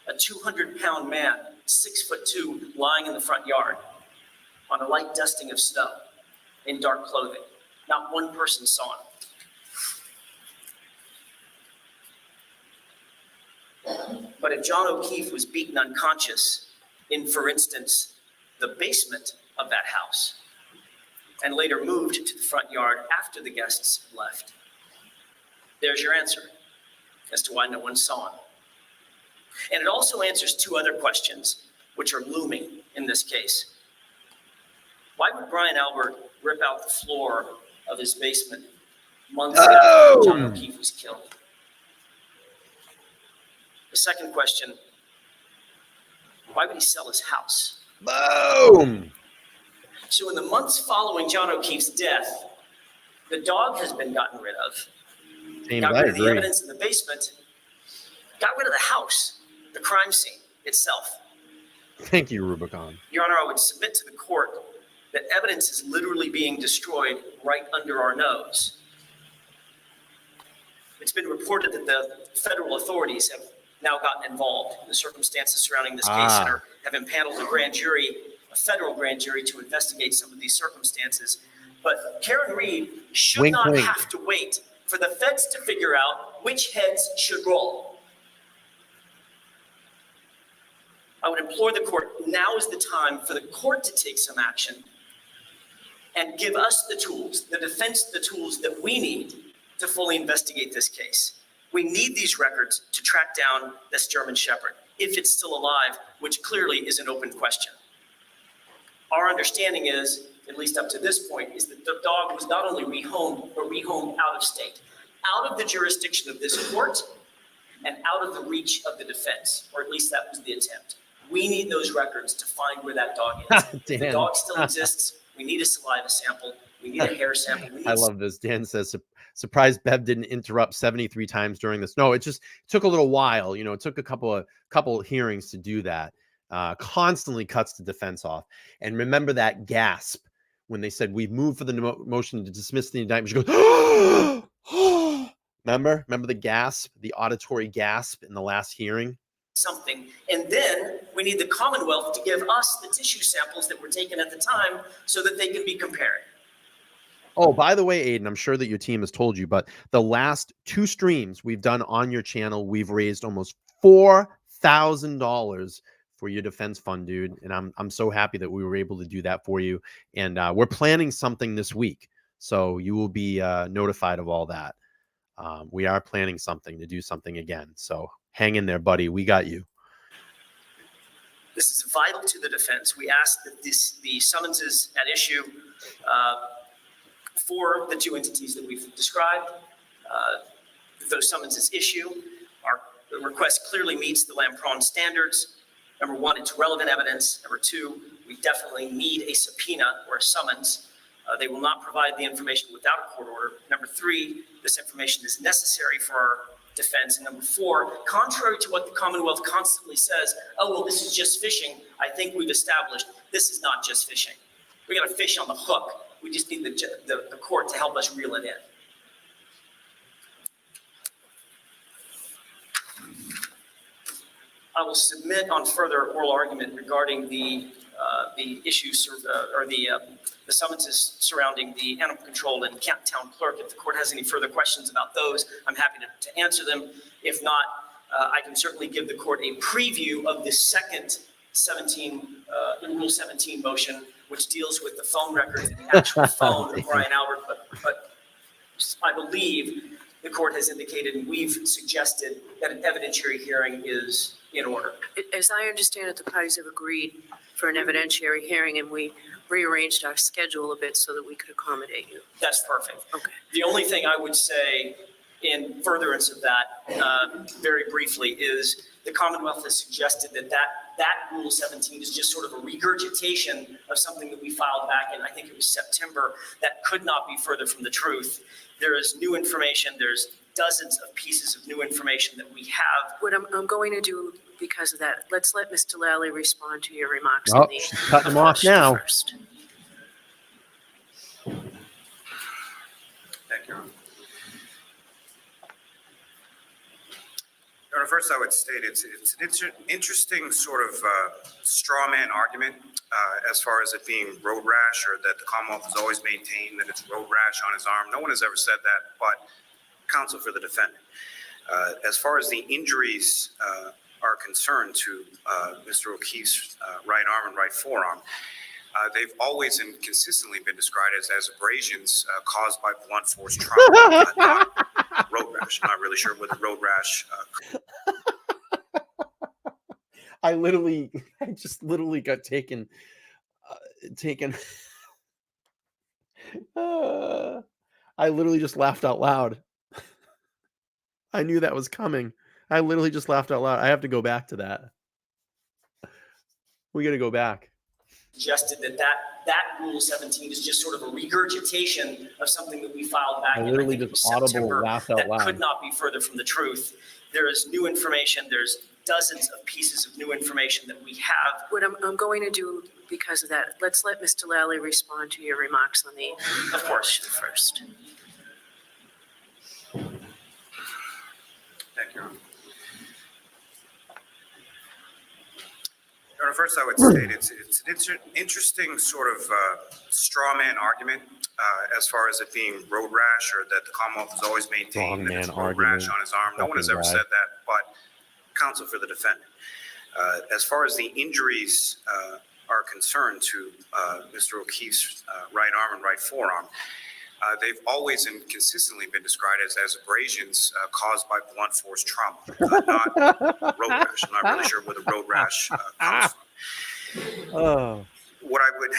Speaker 12: A 200-pound man, 6'2", lying in the front yard on a light dusting of snow in dark clothing. Not one person saw him. But if John O'Keefe was beaten unconscious in, for instance, the basement of that house, and later moved to the front yard after the guests left, there's your answer as to why no one saw him. And it also answers two other questions which are looming in this case. Why would Brian Albert rip out the floor of his basement months after John O'Keefe was killed? The second question, why would he sell his house?
Speaker 1: Boom!
Speaker 12: So in the months following John O'Keefe's death, the dog has been gotten rid of. Got rid of the evidence in the basement, got rid of the house, the crime scene itself.
Speaker 1: Thank you, Rubicon.
Speaker 12: Your Honor, I would submit to the court that evidence is literally being destroyed right under our nose. It's been reported that the federal authorities have now gotten involved in the circumstances surrounding this case and have impaneled a federal grand jury to investigate some of these circumstances. But Karen Reed should not have to wait for the feds to figure out which heads should roll. I would implore the court, now is the time for the court to take some action and give us the tools, the defense, the tools that we need to fully investigate this case. We need these records to track down this German Shepherd, if it's still alive, which clearly is an open question. Our understanding is, at least up to this point, is that the dog was not only rehomed, but rehomed out of state, out of the jurisdiction of this court and out of the reach of the defense, or at least that was the attempt. We need those records to find where that dog is. If the dog still exists, we need a saliva sample. We need a hair sample.
Speaker 1: I love this. Dan says, surprised Bev didn't interrupt 73 times during this. No, it just took a little while. You know, it took a couple hearings to do that. Constantly cuts the defense off. And remember that gasp when they said, we've moved for the motion to dismiss the indictment. She goes, remember the gasp, the auditory gasp in the last hearing?
Speaker 12: Something. And then we need the Commonwealth to give us the tissue samples that were taken at the time so that they can be compared.
Speaker 1: Oh, by the way, Aiden, I'm sure that your team has told you, but the last 2 streams we've done on your channel, we've raised almost $4,000 for your defense fund, dude. And I'm so happy that we were able to do that for you. And we're planning something this week, so you will be notified of all that. We are planning something to do something again. So hang in there, buddy. We got you.
Speaker 12: This is vital to the defense. We ask that the summonses at issue for the 2 entities that we've described, if those summonses issue, the request clearly meets the Lampron standards. Number 1, it's relevant evidence. Number 2, we definitely need a subpoena or a summons. They will not provide the information without a court order. Number 3, this information is necessary for our defense. And number 4, contrary to what the Commonwealth constantly says, oh, well, this is just fishing. I think we've established this is not just fishing. We got a fish on the hook. We just need the court to help us reel it in. I will submit on further oral argument regarding the issues or the summonses surrounding the animal control and canton town clerk. If the court has any further questions about those, I'm happy to answer them. If not, I can certainly give the court a preview of the second Rule 17 motion, which deals with the phone records and the actual phone of Brian Albert. But I believe the court has indicated and we've suggested that an evidentiary hearing is in order.
Speaker 13: As I understand it, the parties have agreed for an evidentiary hearing, and we rearranged our schedule a bit so that we could accommodate you.
Speaker 12: That's perfect.
Speaker 13: Okay.
Speaker 12: The only thing I would say in furtherance of that, very briefly, is the Commonwealth has suggested that Rule 17 is just sort of a regurgitation of something that we filed back in, I think it was September, that could not be further from the truth. There is new information. There's dozens of pieces of new information that we have.
Speaker 13: What I'm going to do because of that, let's let Mr. Lally respond to your remarks.
Speaker 1: Oh, she's cutting him off now.
Speaker 13: First.
Speaker 14: Thank you. Your Honor, first I would state it's an interesting sort of straw man argument as far as it being road rash, or that the Commonwealth has always maintained that it's road rash on his arm. No one has ever said that, but counsel for the defendant. As far as the injuries are concerned to Mr. O'Keefe's right arm and right forearm, they've always and consistently been described as abrasions caused by blunt force trauma, not road rash. I'm not really sure what the road rash.
Speaker 1: I just literally got taken. I literally just laughed out loud. I knew that was coming. I literally just laughed out loud. I have to go back to that. We got to go back.
Speaker 12: Suggested that Rule 17 is just sort of a regurgitation of something that we filed back in, I think it was September, that could not be further from the truth. There is new information. There's dozens of pieces of new information that we have.
Speaker 13: What I'm going to do because of that, let's let Mr. Lally respond to your remarks on the question first.
Speaker 14: Thank you. Your Honor, first I would state it's an interesting sort of straw man argument as far as it being road rash, or that the Commonwealth has always maintained that it's road rash on his arm. No one has ever said that, but counsel for the defendant. As far as the injuries are concerned to Mr. O'Keefe's right arm and right forearm, they've always and consistently been described as abrasions caused by blunt force trauma, not road rash. I'm not really sure where the road rash comes from. What I would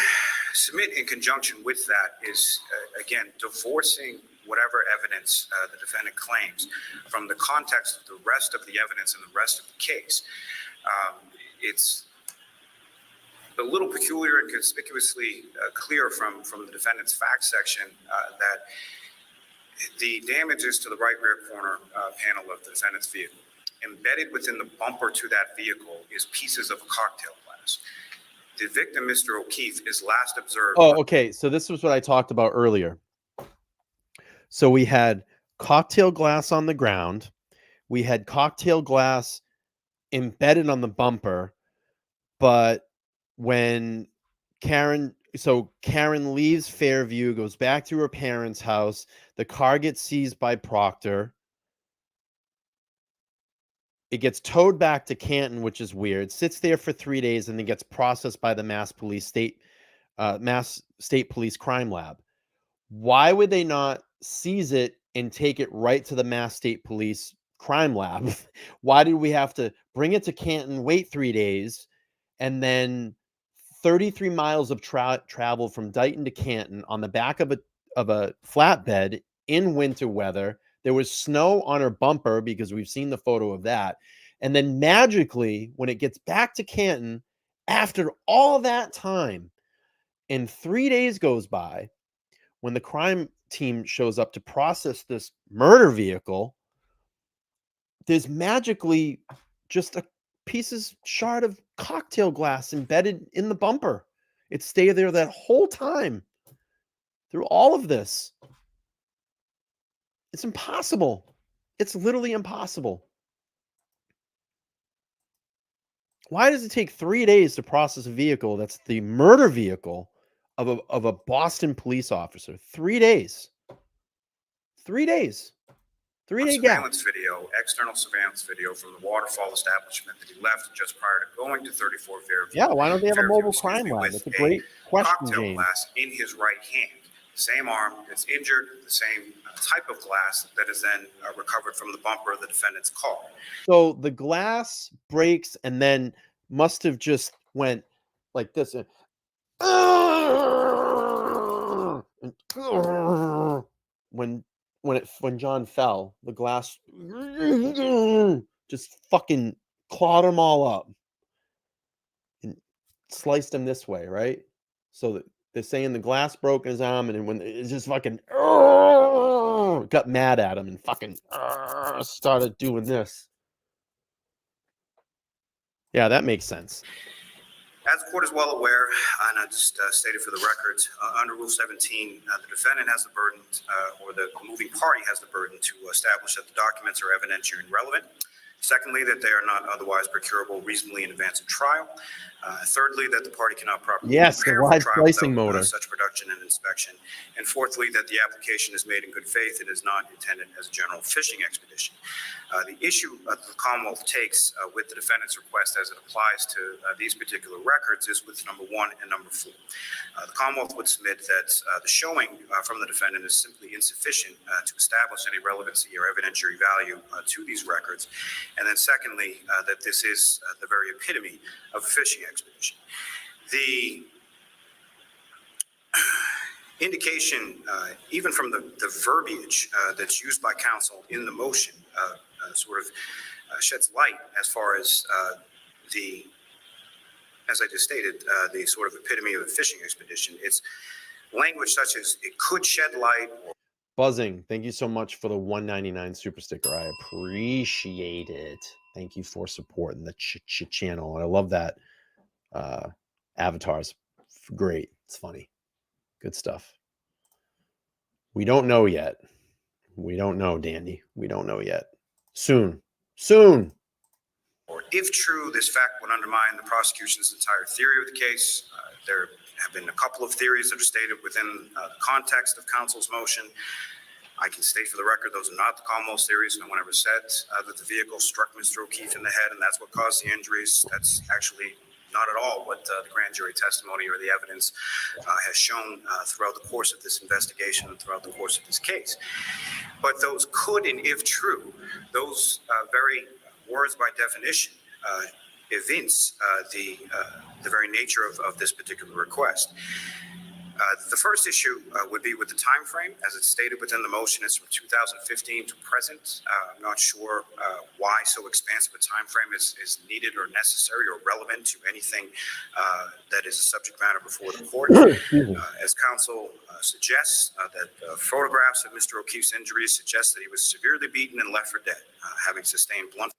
Speaker 14: submit in conjunction with that is, again, divorcing whatever evidence the defendant claims from the context of the rest of the evidence and the rest of the case. It's a little peculiar and conspicuously clear from the defendant's fact section that the damages to the right rear corner panel of the defendant's vehicle, embedded within the bumper to that vehicle, is pieces of a cocktail glass. The victim, Mr. O'Keefe, is last observed.
Speaker 1: Oh, okay. So this was what I talked about earlier. So we had cocktail glass on the ground. We had cocktail glass embedded on the bumper, but when Karen leaves Fairview, goes back to her parents' house, the car gets seized by Proctor. It gets towed back to Canton, which is weird, sits there for 3 days, and then gets processed by the Mass State Police Crime Lab. Why would they not seize it and take it right to the Mass State Police Crime Lab? Why did we have to bring it to Canton, wait 3 days, and then 33 miles of travel from Dighton to Canton on the back of a flatbed in winter weather? There was snow on her bumper because we've seen the photo of that. And then magically, when it gets back to Canton, after all that time, and 3 days goes by, when the crime team shows up to process this murder vehicle, there's magically just a shard of cocktail glass embedded in the bumper. It stayed there that whole time through all of this. It's impossible. It's literally impossible. Why does it take 3 days to process a vehicle that's the murder vehicle of a Boston police officer? 3 days. 3 days. 3 day gap.
Speaker 14: External surveillance video from the waterfall establishment that he left just prior to going to 34 Fairview.
Speaker 1: Yeah, why don't they have a mobile crime lab? That's a great question,
Speaker 14: cocktail
Speaker 1: James.
Speaker 14: Glass in his right hand. The same arm that's injured, the same type of glass that is then recovered from the bumper of the defendant's car.
Speaker 1: So the glass breaks and then must have just went like this. When when John fell, the glass just fucking clawed him all up and sliced him this way, right? So that they're saying the glass broke in his arm, and when it just fucking got mad at him and fucking started doing this. Yeah, that makes sense.
Speaker 14: As the court is well aware, and I just stated for the record, under Rule 17, the defendant has the burden, or the moving party has the burden to establish that the documents are evidentiary and relevant. Secondly, that they are not otherwise procurable reasonably in advance of trial. Thirdly, that the party cannot properly
Speaker 1: Yes, the
Speaker 14: prepare for
Speaker 1: wide
Speaker 14: trial
Speaker 1: slicing
Speaker 14: without
Speaker 1: motor.
Speaker 14: such production and inspection. And fourthly, that the application is made in good faith and is not intended as a general fishing expedition. The issue the Commonwealth takes with the defendant's request as it applies to these particular records is with number 1 and number 4. The Commonwealth would submit that the showing from the defendant is simply insufficient to establish any relevancy or evidentiary value to these records. And then secondly, that this is the very epitome of a fishing expedition. The indication, even from the verbiage that's used by counsel in the motion, sort of sheds light as far as as I just stated, the sort of epitome of a fishing expedition. It's language such as it could shed light.
Speaker 1: Buzzing, thank you so much for the 199 super sticker. I appreciate it. Thank you for supporting the channel. I love that. Avatar's great. It's funny. Good stuff. We don't know yet. We don't know, Dandy. We don't know yet. Soon. Soon.
Speaker 14: Or if true, this fact would undermine the prosecution's entire theory of the case. There have been a couple of theories that are stated within the context of counsel's motion. I can state for the record, those are not the Commonwealth's theories. No one ever said that the vehicle struck Mr. O'Keefe in the head and that's what caused the injuries. That's actually not at all what the grand jury testimony or the evidence has shown throughout the course of this investigation and throughout the course of this case. But those could, and if true, those very words by definition evince the very nature of this particular request. The first issue would be with the time frame. As it's stated within the motion, it's from 2015 to present. I'm not sure why so expansive a time frame is needed or necessary or relevant to anything that is a subject matter before the court. As counsel suggests, that photographs of Mr. O'Keefe's injuries suggest that he was severely beaten and left for dead, having sustained blunt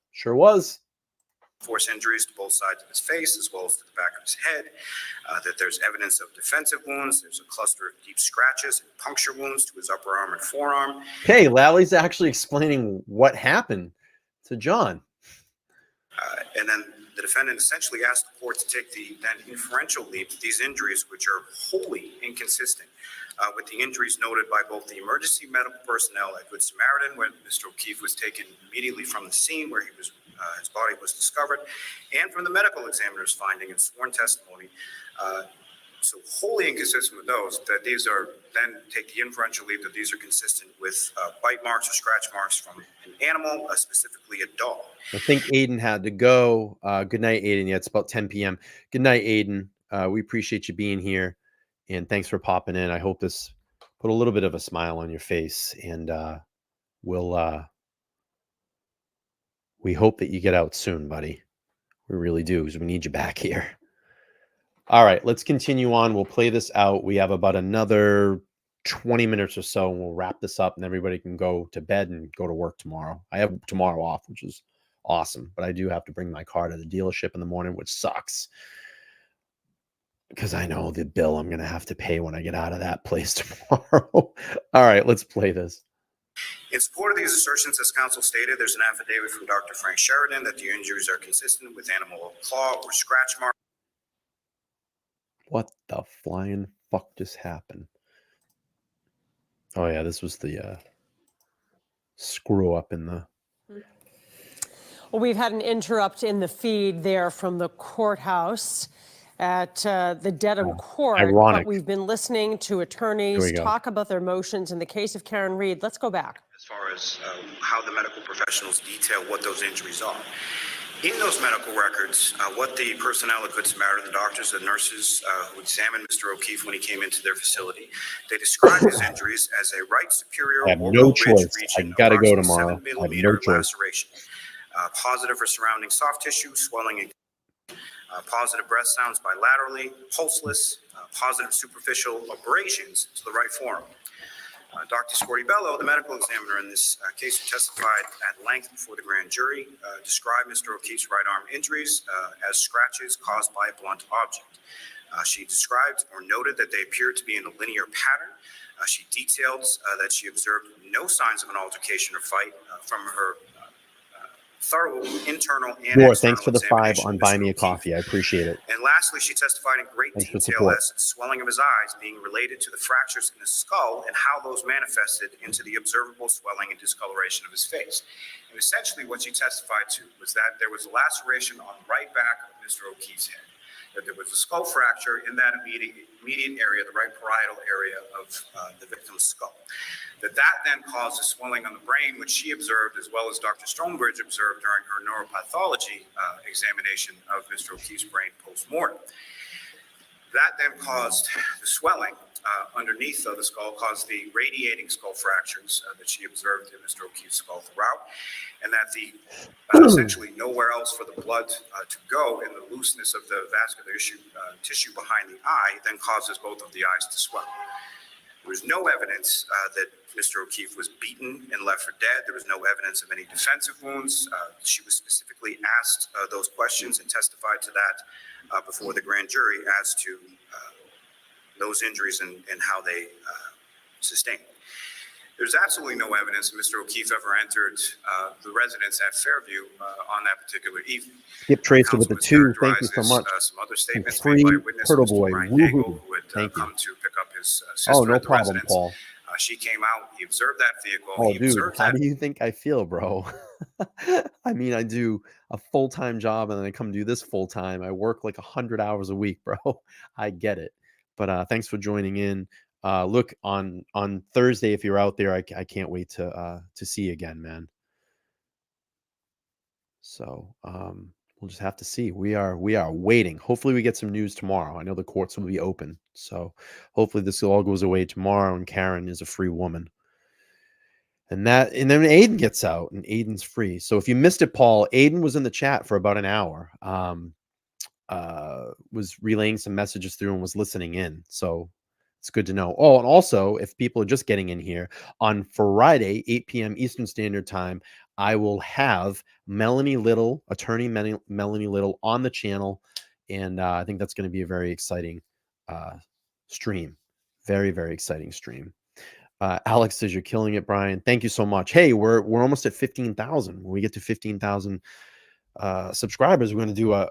Speaker 14: force injuries to both sides of his face as well as to the back of his head, that there's evidence of defensive wounds. There's a cluster of deep scratches and puncture wounds to his upper arm and forearm.
Speaker 1: Hey, Lally's actually explaining what happened to John.
Speaker 14: And then the defendant essentially asked the court to take the then inferential leap that these injuries, which are wholly inconsistent with the injuries noted by both the emergency medical personnel at Good Samaritan when Mr. O'Keefe was taken immediately from the scene where he was his body was discovered, and from the medical examiner's finding and sworn testimony. So wholly inconsistent with those, that these are then take the inferential leap that these are consistent with bite marks or scratch marks from an animal, specifically a dog.
Speaker 1: I think Aiden had to go. Good night, Aiden. Yeah, it's about 10 p.m. Good night, Aiden. We appreciate you being here, and thanks for popping in. I hope this put a little bit of a smile on your face, and we hope that you get out soon, buddy. We really do, because we need you back here. All right, let's continue on. We'll play this out. We have about another 20 minutes or so, and we'll wrap this up, and everybody can go to bed and go to work tomorrow. I have tomorrow off, which is awesome, but I do have to bring my car to the dealership in the morning, which sucks, because I know the bill I'm going to have to pay when I get out of that place tomorrow. All right, let's play this.
Speaker 14: In support of these assertions, as counsel stated, there's an affidavit from Dr. Frank Sheridan that the injuries are consistent with animal claw or scratch marks.
Speaker 1: What the flying fuck just happened? Oh yeah, this was the screw up in the...
Speaker 9: Well, we've had an interrupt in the feed there from the courthouse at the Dedham Court.
Speaker 1: ironic.
Speaker 9: But we've been listening to attorneys talk about their motions in the case of Karen Reid. Let's go back.
Speaker 14: As far as how the medical professionals detail what those injuries are. In those medical records, what the personnel at Good Samaritan, the doctors and nurses who examined Mr. O'Keefe when he came into their facility, they described his injuries as a right superior
Speaker 1: I have
Speaker 14: orbital
Speaker 1: no
Speaker 14: ridge
Speaker 1: choice. I
Speaker 14: region,
Speaker 1: gotta go
Speaker 14: approximately
Speaker 1: tomorrow.
Speaker 14: 7
Speaker 1: I have no
Speaker 14: millimeter
Speaker 1: choice.
Speaker 14: laceration. Positive for surrounding soft tissue, swelling, and positive breath sounds bilaterally, pulseless, positive superficial abrasions to the right forearm. Dr. Scortibello, the medical examiner in this case, who testified at length before the grand jury, described Mr. O'Keefe's right arm injuries as scratches caused by a blunt object. She described or noted that they appeared to be in a linear pattern. She detailed that she observed no signs of an altercation or fight from her thorough internal and
Speaker 1: War,
Speaker 14: external
Speaker 1: thanks for the 5
Speaker 14: examination
Speaker 1: on
Speaker 14: of
Speaker 1: Buy
Speaker 14: Mr.
Speaker 1: Me a
Speaker 14: O'Keefe.
Speaker 1: Coffee. I appreciate it.
Speaker 14: And lastly, she testified in great
Speaker 1: Thanks for
Speaker 14: detail
Speaker 1: support.
Speaker 14: as to the swelling of his eyes being related to the fractures in his skull and how those manifested into the observable swelling and discoloration of his face. And essentially what she testified to was that there was a laceration on the right back of Mr. O'Keefe's head, that there was a skull fracture in that immediate area, the right parietal area of the victim's skull. That then caused a swelling on the brain, which she observed, as well as Dr. Stonebridge observed during her neuropathology examination of Mr. O'Keefe's brain post-mortem. That then caused the swelling underneath the skull, caused the radiating skull fractures that she observed in Mr. O'Keefe's skull throughout, and that the essentially nowhere else for the blood to go, and the looseness of the vascular tissue behind the eye then causes both of the eyes to swell. There was no evidence that Mr. O'Keefe was beaten and left for dead. There was no evidence of any defensive wounds. She was specifically asked those questions and testified to that before the grand jury as to those injuries and how they sustained. There's absolutely no evidence that Mr. O'Keefe ever entered the residence at Fairview on that particular evening.
Speaker 1: Skip Tracer with the 2. Thank you so much.
Speaker 14: Some other statements
Speaker 1: free
Speaker 14: made by witness,
Speaker 1: Turtle
Speaker 14: Mr.
Speaker 1: Boy.
Speaker 14: Brian
Speaker 1: Woohoo.
Speaker 14: Nagel, who had
Speaker 1: Thank you.
Speaker 14: come to pick up his sister
Speaker 1: Oh, no
Speaker 14: at the
Speaker 1: problem,
Speaker 14: residence.
Speaker 1: Paul.
Speaker 14: She came out, he observed that vehicle.
Speaker 1: Oh,
Speaker 14: he
Speaker 1: dude,
Speaker 14: observed
Speaker 1: how
Speaker 14: that
Speaker 1: do you think I feel, bro? I mean, I do a full-time job and then I come do this full-time. I work like 100 hours a week, bro. I get it. But thanks for joining in. Look, on Thursday, if you're out there, I can't wait to see you again, man. So we'll just have to see. We are waiting. Hopefully we get some news tomorrow. I know the courts will be open. So hopefully this all goes away tomorrow and Karen is a free woman. And then Aiden gets out and Aiden's free. So if you missed it, Paul, Aiden was in the chat for about an hour. Was relaying some messages through and was listening in. So it's good to know. Oh, and also, if people are just getting in here, on Friday, 8 p.m. Eastern Standard Time, I will have Melanie Little, attorney Melanie Little, on the channel. And I think that's going to be a very exciting stream. Very, very exciting stream. Alex says you're killing it, Brian. Thank you so much. Hey, we're almost at 15,000. When we get to 15,000 subscribers, we're going to do a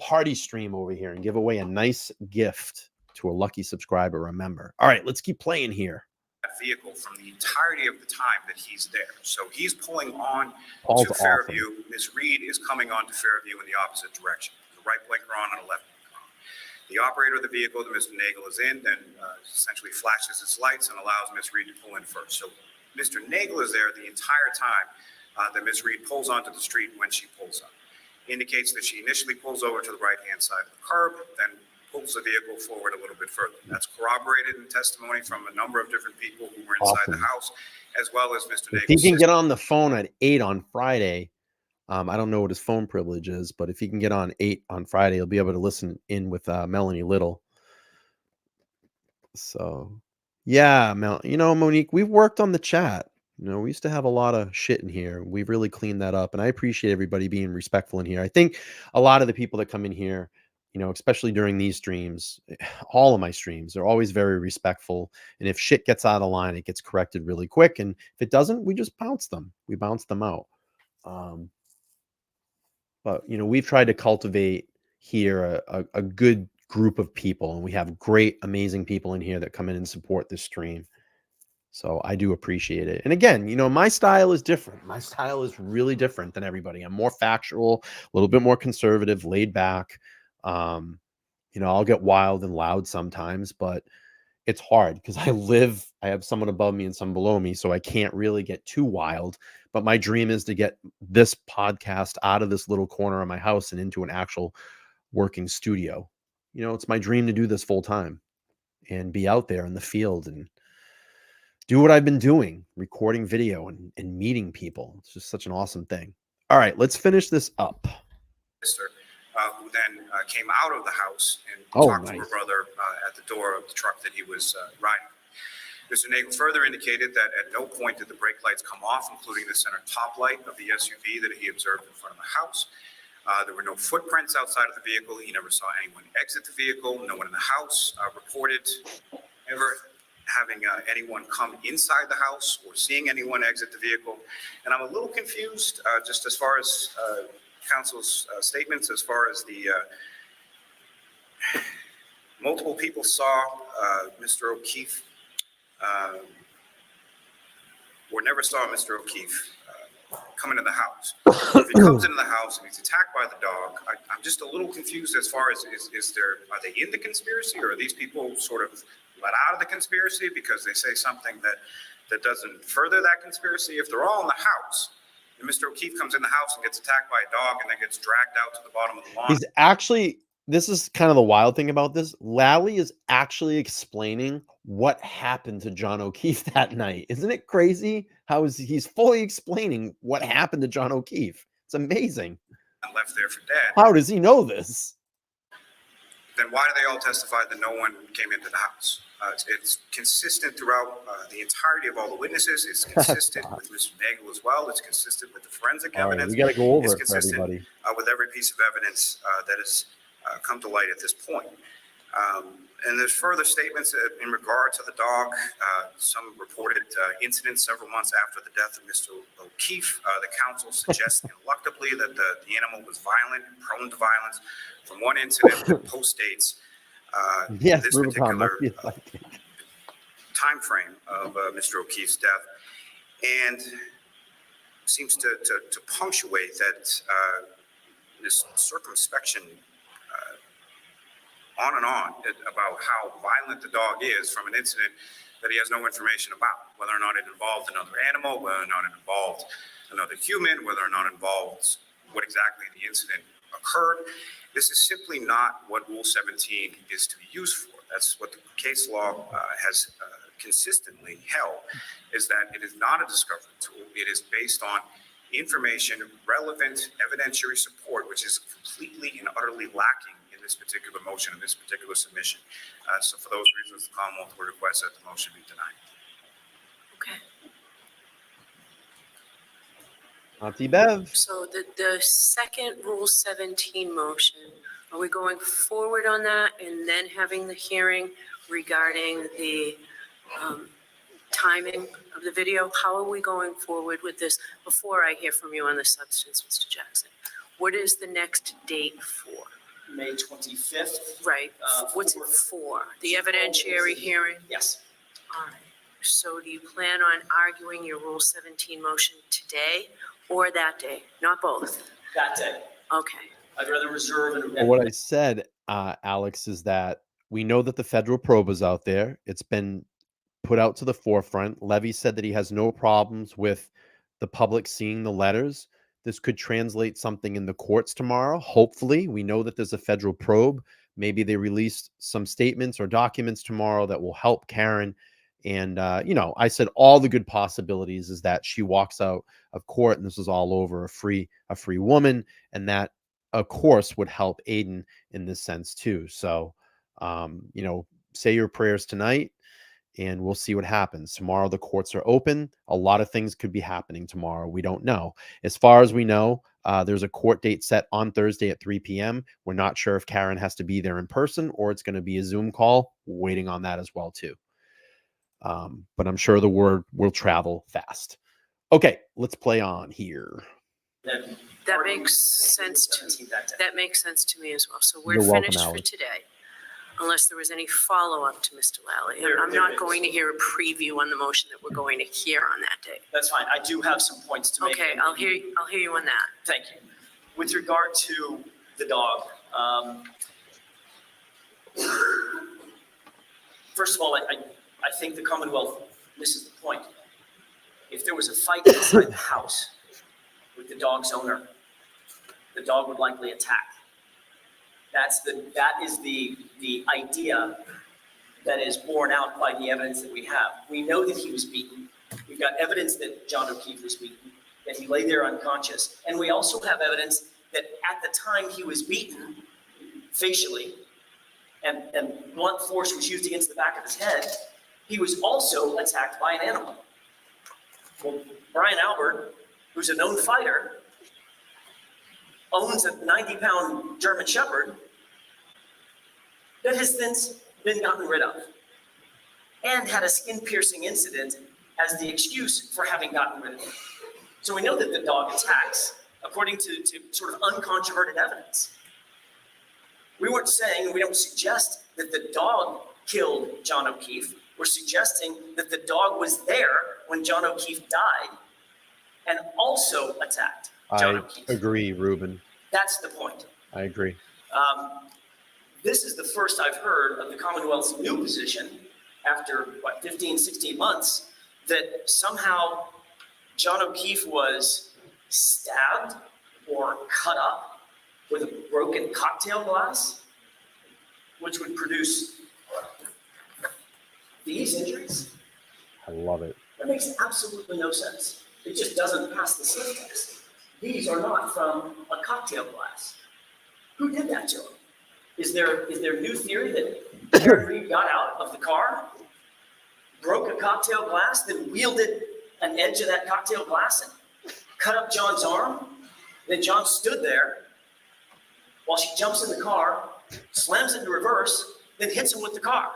Speaker 1: party stream over here and give away a nice gift to a lucky subscriber. Remember. All right, let's keep playing here.
Speaker 14: that vehicle from the entirety of the time that he's there. So he's pulling on
Speaker 1: Paul's
Speaker 14: to Fairview. Ms. Reed is coming on to Fairview in the opposite direction. The right blinker on and the left blinker on. The operator of the vehicle that Mr. Nagel is in then essentially flashes its lights and allows Ms. Reed to pull in first. So Mr. Nagel is there the entire time that Ms. Reed pulls onto the street when she pulls up. Indicates that she initially pulls over to the right-hand side of the curb, then pulls the vehicle forward a little bit further. That's corroborated in testimony from a number of different people who were inside the house, as well as Mr.
Speaker 1: If he can get on the phone at 8 on Friday, I don't know what his phone privilege is, but if he can get on 8 on Friday, he'll be able to listen in with Melanie Little. So, yeah, Monique, we've worked on the chat. We used to have a lot of shit in here. We've really cleaned that up, and I appreciate everybody being respectful in here. I think a lot of the people that come in here, especially during these streams, all of my streams, they're always very respectful. And if shit gets out of line, it gets corrected really quick. And if it doesn't, we just bounce them. We bounce them out. But, we've tried to cultivate here a good group of people, and we have great, amazing people in here that come in and support this stream. So I do appreciate it. And again, my style is different. My style is really different than everybody. I'm more factual, a little bit more conservative, laid back. I'll get wild and loud sometimes, but it's hard because I have someone above me and some below me, so I can't really get too wild. But my dream is to get this podcast out of this little corner of my house and into an actual working studio. It's my dream to do this full time and be out there in the field and do what I've been doing, recording video and meeting people. It's just such an awesome thing. All right, let's finish this up.
Speaker 14: Who then came out of the house and talked to her brother at the door of the truck that he was riding. Mr. Nagel further indicated that at no point did the brake lights come off, including the center top light of the SUV that he observed in front of the house. There were no footprints outside of the vehicle. He never saw anyone exit the vehicle. No one in the house reported ever having anyone come inside the house or seeing anyone exit the vehicle. And I'm a little confused just as far as counsel's statements, as far as the multiple people saw Mr. O'Keefe or never saw Mr. O'Keefe come into the house. If he comes into the house and he's attacked by the dog, I'm just a little confused as far as are they in the conspiracy, or are these people sort of let out of the conspiracy because they say something that doesn't further that conspiracy? If they're all in the house and Mr. O'Keefe comes in the house and gets attacked by a dog and then gets dragged out to the bottom of the lawn.
Speaker 1: This is kind of the wild thing about this. Lally is actually explaining what happened to John O'Keefe that night. Isn't it crazy how he's fully explaining what happened to John O'Keefe? It's amazing.
Speaker 14: And left there for dead.
Speaker 1: How does he know this?
Speaker 14: Then why do they all testify that no one came into the house? It's consistent throughout the entirety of all the witnesses. It's consistent with Mr. Nagel as well. It's consistent with the forensic evidence.
Speaker 1: We got to go over
Speaker 14: it's
Speaker 1: it for everybody.
Speaker 14: With every piece of evidence that has come to light at this point. And there's further statements in regard to the dog. Some reported incidents several months after the death of Mr. O'Keefe. The counsel suggests inelucticably that the animal was violent and prone to violence. From one incident that postdates this particular time frame of Mr. O'Keefe's death, and seems to punctuate that this circumspection on and on about how violent the dog is from an incident that he has no information about, whether or not it involved another animal, whether or not it involved another human, whether or not it involved what exactly the incident occurred. This is simply not what Rule 17 is to be used for. That's what the case law has consistently held, is that it is not a discovery tool. It is based on information, relevant evidentiary support, which is completely and utterly lacking in this particular motion, in this particular submission. So for those reasons, the Commonwealth will request that the motion be denied.
Speaker 13: Okay.
Speaker 1: Auntie Bev.
Speaker 13: So the second Rule 17 motion, are we going forward on that and then having the hearing regarding the timing of the video? How are we going forward with this before I hear from you on the substance, Mr. Jackson? What is the next date for?
Speaker 12: May 25th.
Speaker 13: Right. What's it for? The evidentiary hearing?
Speaker 12: Yes.
Speaker 13: All right. So do you plan on arguing your Rule 17 motion today or that day? Not both?
Speaker 12: That day.
Speaker 13: Okay.
Speaker 12: I'd rather reserve and.
Speaker 1: Well, what I said, Alex, is that we know that the federal probe is out there. It's been put out to the forefront. Levy said that he has no problems with the public seeing the letters. This could translate something in the courts tomorrow. Hopefully, we know that there's a federal probe. Maybe they released some statements or documents tomorrow that will help Karen. And, I said all the good possibilities is that she walks out of court and this is all over, a free woman. And that, of course, would help Aiden in this sense, too. So, say your prayers tonight. And we'll see what happens. Tomorrow, the courts are open. A lot of things could be happening tomorrow. We don't know. As far as we know, there's a court date set on Thursday at 3 p.m. We're not sure if Karen has to be there in person or it's going to be a Zoom call. We're waiting on that as well, too. But I'm sure the word will travel fast. Okay, let's play on here.
Speaker 13: That makes sense to me as well. So we're
Speaker 1: You're welcome,
Speaker 13: finished for
Speaker 1: Alex.
Speaker 13: today. Unless there was any follow-up to Mr. Lally. I'm not going to hear a preview on the motion that we're going to hear on that day.
Speaker 12: That's fine. I do have some points to make.
Speaker 13: Okay, I'll hear you on that.
Speaker 12: Thank you. With regard to the dog, First of all, I think the Commonwealth misses the point. If there was a fight inside the house with the dog's owner, the dog would likely attack. That is the idea that is borne out by the evidence that we have. We know that he was beaten. We've got evidence that John O'Keefe was beaten, that he lay there unconscious. And we also have evidence that at the time he was beaten facially and blunt force was used against the back of his head, he was also attacked by an animal. Well, Brian Albert, who's a known fighter, owns a 90-pound German Shepherd that has since been gotten rid of and had a skin-piercing incident as the excuse for having gotten rid of it. So we know that the dog attacks, according to sort of uncontroverted evidence. We weren't saying, we don't suggest that the dog killed John O'Keefe. We're suggesting that the dog was there when John O'Keefe died and also attacked John O'Keefe.
Speaker 1: I agree, Ruben.
Speaker 12: That's the point.
Speaker 1: I agree.
Speaker 12: This is the first I've heard of the Commonwealth's new position after, 15, 16 months, that somehow John O'Keefe was stabbed or cut up with a broken cocktail glass, which would produce these injuries.
Speaker 1: I love it.
Speaker 12: That makes absolutely no sense. It just doesn't pass the sniff test. These are not from a cocktail glass. Who did that to him? Is there a new theory that Karen Reed got out of the car, broke a cocktail glass, then wielded an edge of that cocktail glass and cut up John's arm? Then John stood there while she jumps in the car, slams into reverse, then hits him with the car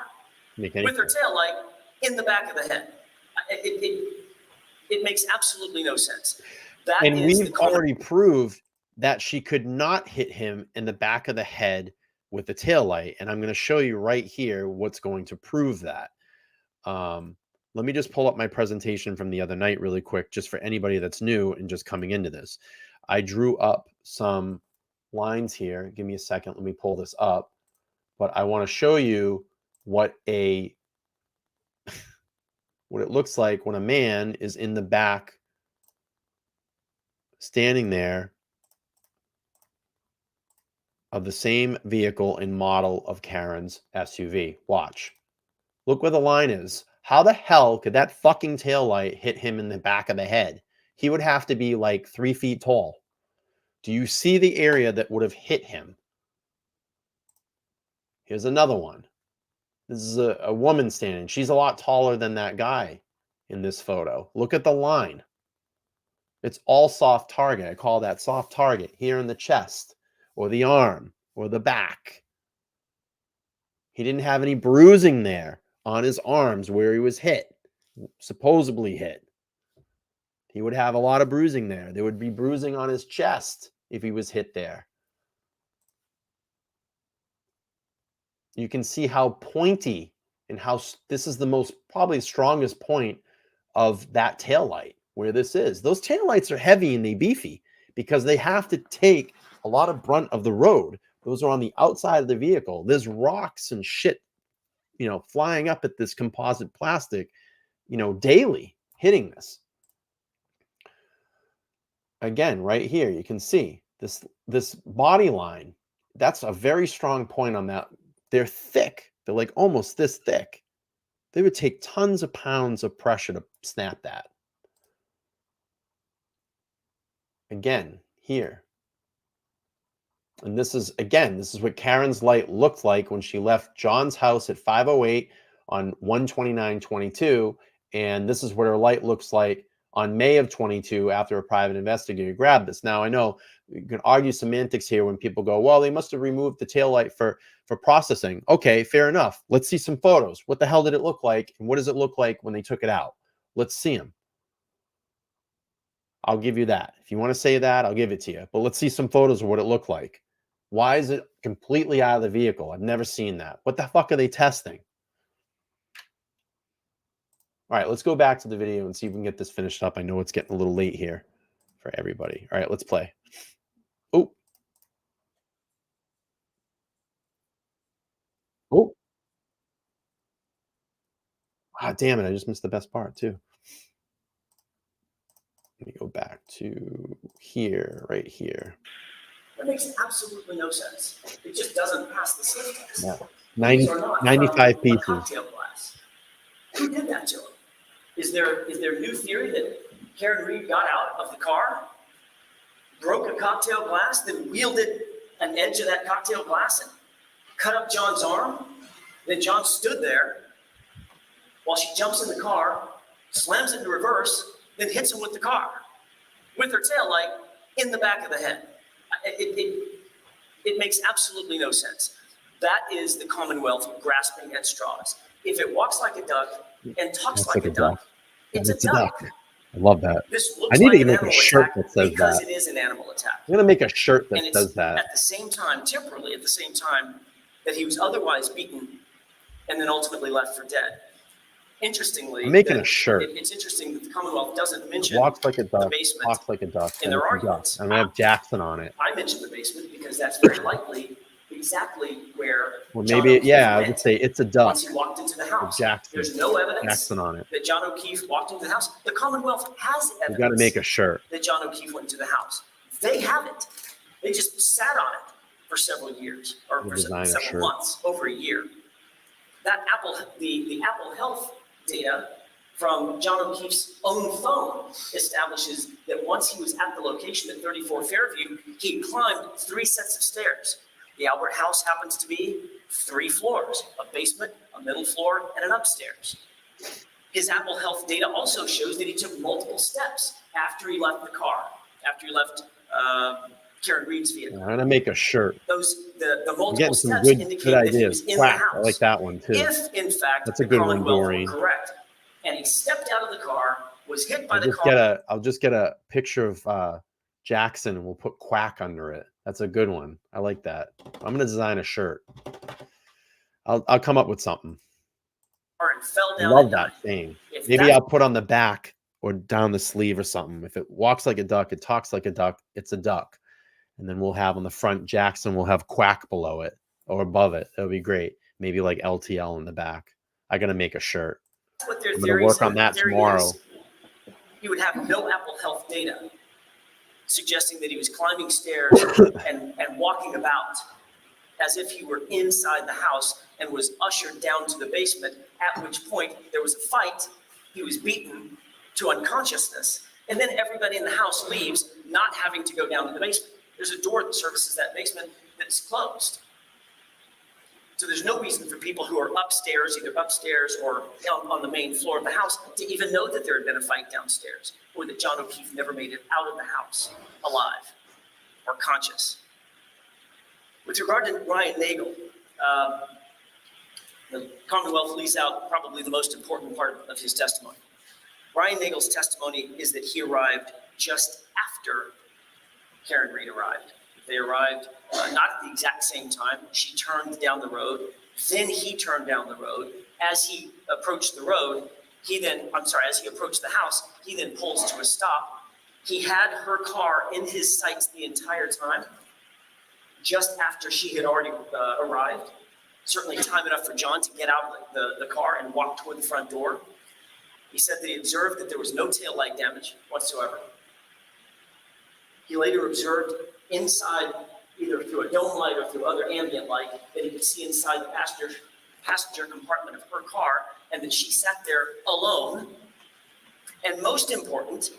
Speaker 12: with her taillight in the back of the head. It makes absolutely no sense.
Speaker 1: And we've already proved that she could not hit him in the back of the head with the taillight. And I'm going to show you right here what's going to prove that. Let me just pull up my presentation from the other night really quick, just for anybody that's new and just coming into this. I drew up some lines here. Give me a second. Let me pull this up. But I want to show you what it looks like when a man is in the back standing there of the same vehicle and model of Karen's SUV. Watch. Look where the line is. How the hell could that fucking taillight hit him in the back of the head? He would have to be like 3 feet tall. Do you see the area that would have hit him? Here's another one. This is a woman standing. She's a lot taller than that guy in this photo. Look at the line. It's all soft target. I call that soft target here in the chest or the arm or the back. He didn't have any bruising there on his arms where he was hit, supposedly hit. He would have a lot of bruising there. There would be bruising on his chest if he was hit there. You can see how pointy and how this is the most probably strongest point of that taillight where this is. Those taillights are heavy and they beefy because they have to take a lot of brunt of the road. Those are on the outside of the vehicle. There's rocks and shit, flying up at this composite plastic, daily hitting this. Again, right here, you can see this body line. That's a very strong point on that. They're thick. They're like almost this thick. They would take tons of pounds of pressure to snap that. Again, here. And this is what Karen's light looked like when she left John's house at 5:08 on 1/29/22. And this is what her light looks like on May of 22 after a private investigator grabbed this. Now, I know you can argue semantics here when people go, well, they must have removed the taillight for processing. Okay, fair enough. Let's see some photos. What the hell did it look like? And what does it look like when they took it out? Let's see them. I'll give you that. If you want to say that, I'll give it to you. But let's see some photos of what it looked like. Why is it completely out of the vehicle? I've never seen that. What the fuck are they testing? All right, let's go back to the video and see if we can get this finished up. I know it's getting a little late here for everybody. All right, let's play. Oh. Oh. damn it. I just missed the best part too. Let me go back to here, right here.
Speaker 12: That makes absolutely no sense. It just doesn't pass the sniff test.
Speaker 1: Yeah. 95 pieces.
Speaker 12: Cocktail glass. Who did that to him? Is there a new theory that Karen Reed got out of the car, broke a cocktail glass, then wielded an edge of that cocktail glass and cut up John's arm? Then John stood there while she jumps in the car, slams it in reverse, then hits him with the car, with her taillight in the back of the head. It makes absolutely no sense. That is the Commonwealth grasping at straws. If it walks like a duck and talks like a duck, it's a duck.
Speaker 1: I love that.
Speaker 12: This
Speaker 1: I
Speaker 12: looks
Speaker 1: need
Speaker 12: like
Speaker 1: to
Speaker 12: an
Speaker 1: make a
Speaker 12: animal
Speaker 1: shirt
Speaker 12: attack
Speaker 1: that says
Speaker 12: because
Speaker 1: that.
Speaker 12: it is an animal attack.
Speaker 1: I'm going to make a shirt
Speaker 12: And
Speaker 1: that
Speaker 12: it's
Speaker 1: says that.
Speaker 12: at the same time, temporally, at the same time that he was otherwise beaten and then ultimately left for dead. Interestingly,
Speaker 1: I'm making
Speaker 12: that
Speaker 1: a shirt.
Speaker 12: It's interesting that the Commonwealth doesn't mention
Speaker 1: Walks like a
Speaker 12: the
Speaker 1: duck,
Speaker 12: basement
Speaker 1: talks like a duck.
Speaker 12: in
Speaker 1: and
Speaker 12: their
Speaker 1: it's a duck.
Speaker 12: arguments.
Speaker 1: I'm going to have Jackson on it.
Speaker 12: I mentioned the basement because that's very likely exactly where
Speaker 1: Well,
Speaker 12: John
Speaker 1: maybe,
Speaker 12: O'Keefe
Speaker 1: yeah, I
Speaker 12: went
Speaker 1: would say it's a duck.
Speaker 12: once he walked into the house.
Speaker 1: Jackson.
Speaker 12: There's no evidence
Speaker 1: Jackson on it.
Speaker 12: that John O'Keefe walked into the house. The Commonwealth has
Speaker 1: We
Speaker 12: evidence
Speaker 1: got to make a shirt.
Speaker 12: that John O'Keefe went to the house. They haven't. They just sat on it for several years, or
Speaker 1: We'll
Speaker 12: for
Speaker 1: design a
Speaker 12: several
Speaker 1: shirt.
Speaker 12: months, over a year. That the Apple Health data from John O'Keefe's own phone establishes that once he was at the location at 34 Fairview, he climbed 3 sets of stairs. The Albert House happens to be 3 floors, a basement, a middle floor, and an upstairs. His Apple Health data also shows that he took multiple steps after he left the car, after he left Karen Reed's vehicle.
Speaker 1: I'm going to make a shirt.
Speaker 12: The
Speaker 1: I'm
Speaker 12: multiple
Speaker 1: getting some
Speaker 12: steps
Speaker 1: good
Speaker 12: indicate that he
Speaker 1: ideas.
Speaker 12: was in
Speaker 1: Quack.
Speaker 12: the house.
Speaker 1: I like that one too.
Speaker 12: If, in fact,
Speaker 1: That's a
Speaker 12: the
Speaker 1: good one,
Speaker 12: Commonwealth were
Speaker 1: Doreen.
Speaker 12: correct, and he stepped out of the car, was hit by the car.
Speaker 1: I'll just get a picture of Jackson and we'll put Quack under it. That's a good one. I like that. I'm going to design a shirt. I'll come up with something.
Speaker 12: And fell
Speaker 1: I
Speaker 12: down
Speaker 1: love
Speaker 12: and
Speaker 1: that
Speaker 12: died.
Speaker 1: thing.
Speaker 12: If
Speaker 1: Maybe
Speaker 12: that's-
Speaker 1: I'll put on the back or down the sleeve or something. If it walks like a duck, it talks like a duck, it's a duck. And then we'll have on the front, Jackson will have Quack below it or above it. That would be great. Maybe like LTL in the back. I got to make a shirt.
Speaker 12: That's what their
Speaker 1: I'm
Speaker 12: theory
Speaker 1: going to work
Speaker 12: said.
Speaker 1: on that
Speaker 12: Their theory
Speaker 1: tomorrow.
Speaker 12: is he would have no Apple Health data suggesting that he was climbing stairs and walking about as if he were inside the house and was ushered down to the basement, at which point there was a fight, he was beaten to unconsciousness, and then everybody in the house leaves, not having to go down to the basement. There's a door that services that basement that's closed. So there's no reason for people who are upstairs, either upstairs or on the main floor of the house, to even know that there had been a fight downstairs, or that John O'Keefe never made it out of the house alive or conscious. With regard to Ryan Nagel, the Commonwealth leaves out probably the most important part of his testimony. Ryan Nagel's testimony is that he arrived just after Karen Reed arrived. They arrived not at the exact same time. She turned down the road. Then he turned down the road. As he approached the road, as he approached the house, he then pulls to a stop. He had her car in his sights the entire time, just after she had already arrived. Certainly time enough for John to get out of the car and walk toward the front door. He said that he observed that there was no taillight damage whatsoever. He later observed inside, either through a dome light or through other ambient light, that he could see inside the passenger compartment of her car, and that she sat there alone. And most important,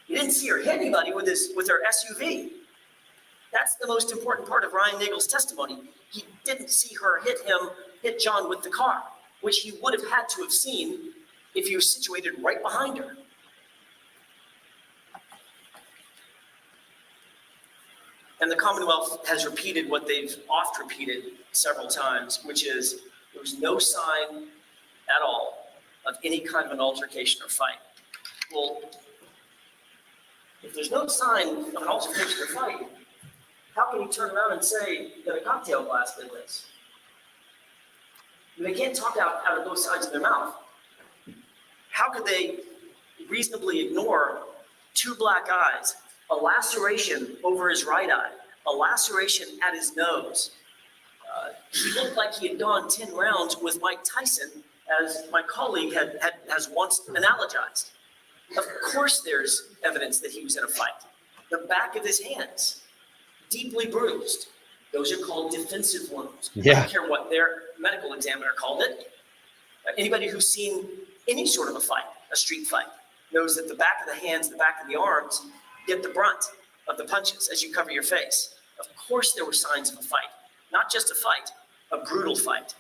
Speaker 12: he didn't see her hit anybody with her SUV. That's the most important part of Ryan Nagel's testimony. He didn't see her hit John with the car, which he would have had to have seen if he was situated right behind her. And the Commonwealth has repeated what they've oft repeated several times, which is there was no sign at all of any kind of an altercation or fight. Well, if there's no sign of an altercation or fight, how can you turn around and say that a cocktail glass did this? They can't talk out of both sides of their mouth. How could they reasonably ignore 2 black eyes, a laceration over his right eye, a laceration at his nose? He looked like he had gone 10 rounds with Mike Tyson as my colleague has once analogized. Of course there's evidence that he was in a fight. The back of his hands, deeply bruised. Those are called defensive wounds. I
Speaker 1: Yeah.
Speaker 12: don't care what their medical examiner called it. Anybody who's seen any sort of a fight, a street fight, knows that the back of the hands, the back of the arms get the brunt of the punches as you cover your face. Of course there were signs of a fight. Not just a fight, a brutal fight.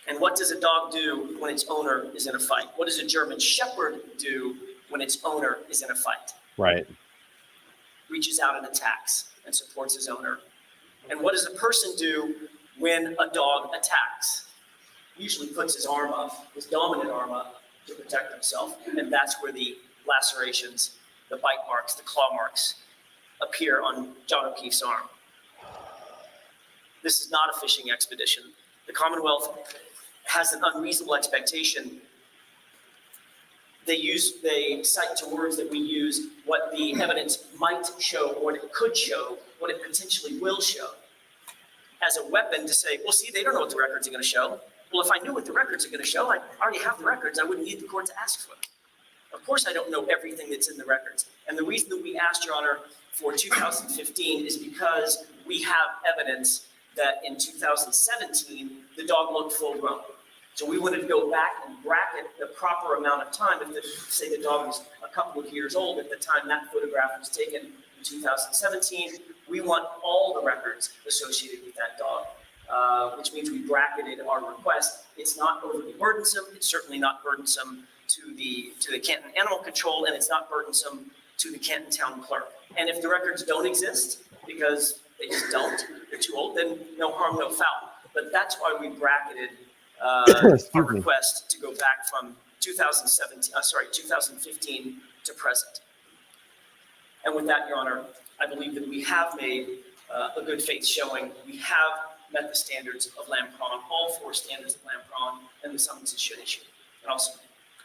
Speaker 12: And what does a dog do when its owner is in a fight? What does a German Shepherd do when its owner is in a fight?
Speaker 1: Right.
Speaker 12: Reaches out and attacks and supports his owner. And what does a person do when a dog attacks? Usually puts his arm up, his dominant arm up to protect himself. And that's where the lacerations, the bite marks, the claw marks appear on John O'Keefe's arm. This is not a fishing expedition. The Commonwealth has an unreasonable expectation. They cite to words that we use what the evidence might show, what it could show, what it potentially will show, as a weapon to say, well, see, they don't know what the records are going to show. Well, if I knew what the records are going to show, I already have the records. I wouldn't need the court to ask for them. Of course, I don't know everything that's in the records. And the reason that we asked, Your Honor, for 2015 is because we have evidence that in 2017, the dog looked full grown. So we wanted to go back and bracket the proper amount of time. If say the dog was a couple of years old at the time that photograph was taken in 2017, we want all the records associated with that dog, which means we bracketed our request. It's not overly burdensome. It's certainly not burdensome to the Canton Animal Control, and it's not burdensome to the Canton Town Clerk. And if the records don't exist, because they just don't, they're too old, then no harm, no foul. But that's why we bracketed our request to go back from 2015 to present. And with that, Your Honor, I believe that we have made a good faith showing. We have met the standards of Lampron, all four standards of Lampron, and the summonses should issue. And also,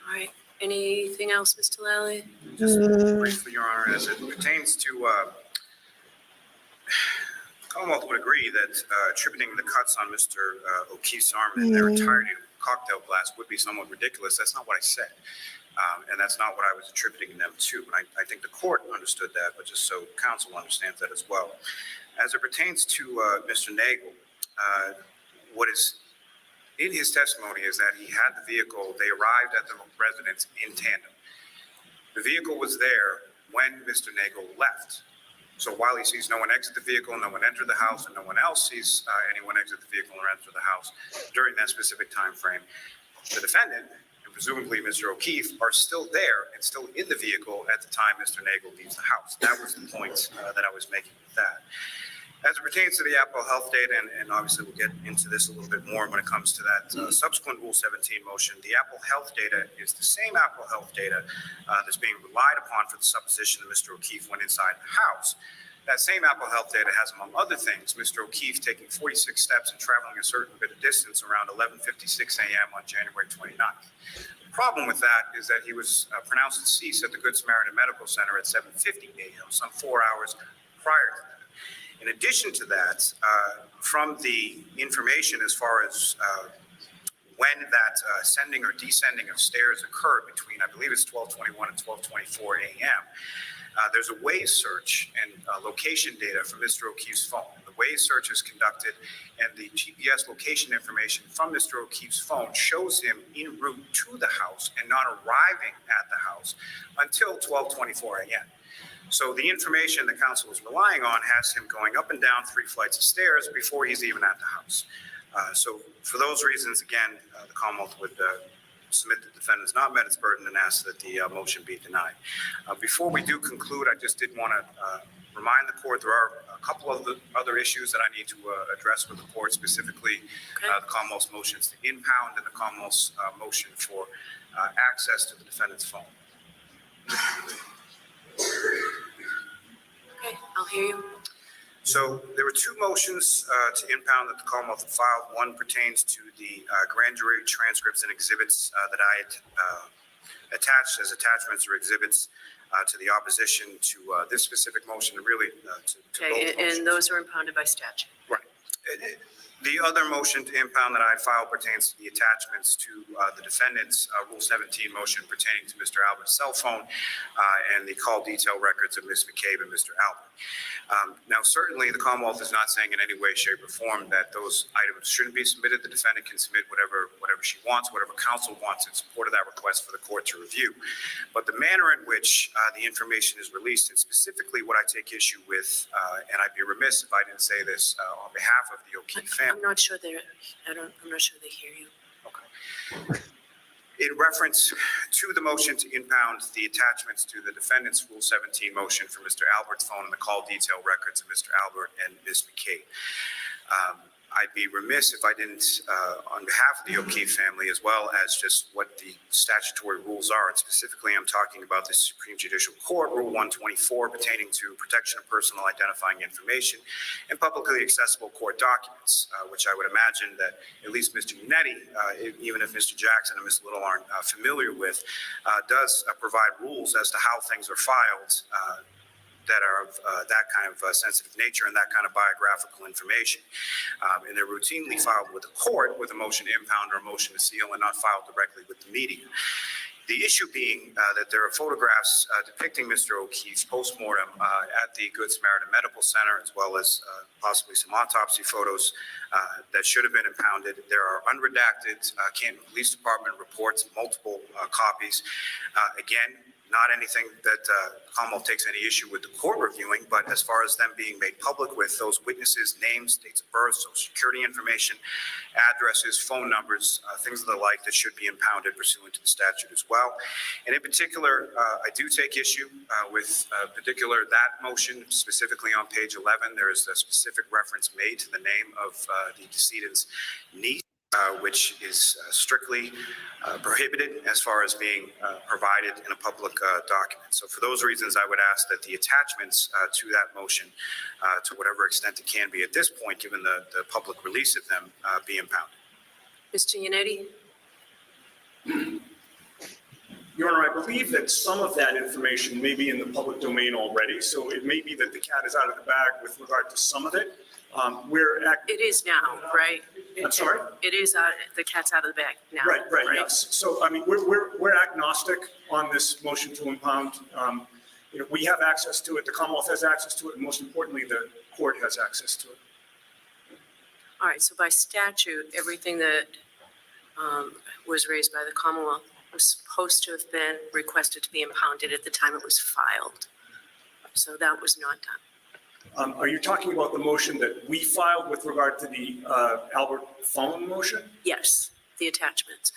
Speaker 13: All right. Anything else, Mr. Lally?
Speaker 14: Just briefly, Your Honor, as it pertains to, Commonwealth would agree that attributing the cuts on Mr. O'Keefe's arm in their entirety to cocktail blast would be somewhat ridiculous. That's not what I said. And that's not what I was attributing them to. And I think the court understood that, but just so counsel understands that as well. As it pertains to Mr. Nagel, what is in his testimony is that he had the vehicle, they arrived at the residence in tandem. The vehicle was there when Mr. Nagel left. So while he sees no one exit the vehicle, no one enter the house, and no one else sees anyone exit the vehicle or enter the house during that specific time frame, the defendant, and presumably Mr. O'Keefe, are still there and still in the vehicle at the time Mr. Nagel leaves the house. That was the point that I was making with that. As it pertains to the Apple Health data, and obviously we'll get into this a little bit more when it comes to that subsequent Rule 17 motion, the Apple Health data is the same Apple Health data that's being relied upon for the supposition that Mr. O'Keefe went inside the house. That same Apple Health data has, among other things, Mr. O'Keefe taking 46 steps and traveling a certain bit of distance around 11:56 a.m. on January 29th. The problem with that is that he was pronounced deceased at the Good Samaritan Medical Center at 7:50 a.m., some 4 hours prior to that. In addition to that, from the information as far as when that ascending or descending of stairs occurred between, I believe it's 12:21 and 12:24 a.m., there's a Waze search and location data from Mr. O'Keefe's phone. The Waze search is conducted, and the GPS location information from Mr. O'Keefe's phone shows him en route to the house and not arriving at the house until 12:24 a.m. So the information the counsel is relying on has him going up and down 3 flights of stairs before he's even at the house. So for those reasons, again, the Commonwealth would submit the defendant has not met its burden and ask that the motion be denied. Before we do conclude, I just did want to remind the court there are a couple of other issues that I need to address with the court, specifically the Commonwealth's motions to impound and the Commonwealth's motion for access to the defendant's phone.
Speaker 13: Okay, I'll hear you.
Speaker 14: So there were 2 motions to impound that the Commonwealth filed. One pertains to the grand jury transcripts and exhibits that I had attached as attachments or exhibits to the opposition to this specific motion, and really to
Speaker 13: Okay,
Speaker 14: both motions.
Speaker 13: and those are impounded by statute.
Speaker 14: Right. The other motion to impound that I filed pertains to the attachments to the defendant's Rule 17 motion pertaining to Mr. Albert's cell phone and the call detail records of Ms. McCabe and Mr. Albert. Now, certainly, the Commonwealth is not saying in any way, shape, or form that those items shouldn't be submitted. The defendant can submit whatever she wants, whatever counsel wants in support of that request for the court to review. But the manner in which the information is released, and specifically what I take issue with, and I'd be remiss if I didn't say this on behalf of the O'Keefe family.
Speaker 13: I'm not sure I'm not sure they hear you.
Speaker 14: Okay. In reference to the motion to impound the attachments to the defendant's Rule 17 motion for Mr. Albert's phone and the call detail records of Mr. Albert and Ms. McCabe. I'd be remiss if I didn't, on behalf of the O'Keefe family, as well as just what the statutory rules are, and specifically I'm talking about the Supreme Judicial Court, Rule 124, pertaining to protection of personal identifying information and publicly accessible court documents, which I would imagine that at least Mr. Unetti, even if Mr. Jackson and Ms. Little aren't familiar with, does provide rules as to how things are filed that are of that kind of sensitive nature and that kind of biographical information. And they're routinely filed with the court with a motion to impound or a motion to seal, and not filed directly with the media. The issue being that there are photographs depicting Mr. O'Keefe's postmortem at the Good Samaritan Medical Center, as well as possibly some autopsy photos that should have been impounded. There are unredacted Canton Police Department reports, multiple copies. Again, not anything that Commonwealth takes any issue with the court reviewing, but as far as them being made public with those witnesses' names, dates of birth, social security information, addresses, phone numbers, things of the like that should be impounded pursuant to the statute as well. And in particular, I do take issue with that motion, specifically on page 11. There is a specific reference made to the name of the decedent's niece, which is strictly prohibited as far as being provided in a public document. So for those reasons, I would ask that the attachments to that motion, to whatever extent it can be at this point, given the public release of them, be impounded.
Speaker 13: Mr. Unetti?
Speaker 6: Your Honor, I believe that some of that information may be in the public domain already. So it may be that the cat is out of the bag with regard to some of it.
Speaker 13: It is now, right?
Speaker 6: I'm sorry?
Speaker 13: It is, the cat's out of the bag now.
Speaker 6: Right, yes. So, I mean, we're agnostic on this motion to impound. We have access to it, the Commonwealth has access to it, and most importantly, the court has access to it.
Speaker 13: All right, so by statute, everything that was raised by the Commonwealth was supposed to have been requested to be impounded at the time it was filed. So that was not done.
Speaker 6: Are you talking about the motion that we filed with regard to the Albert phone motion?
Speaker 13: Yes, the attachments.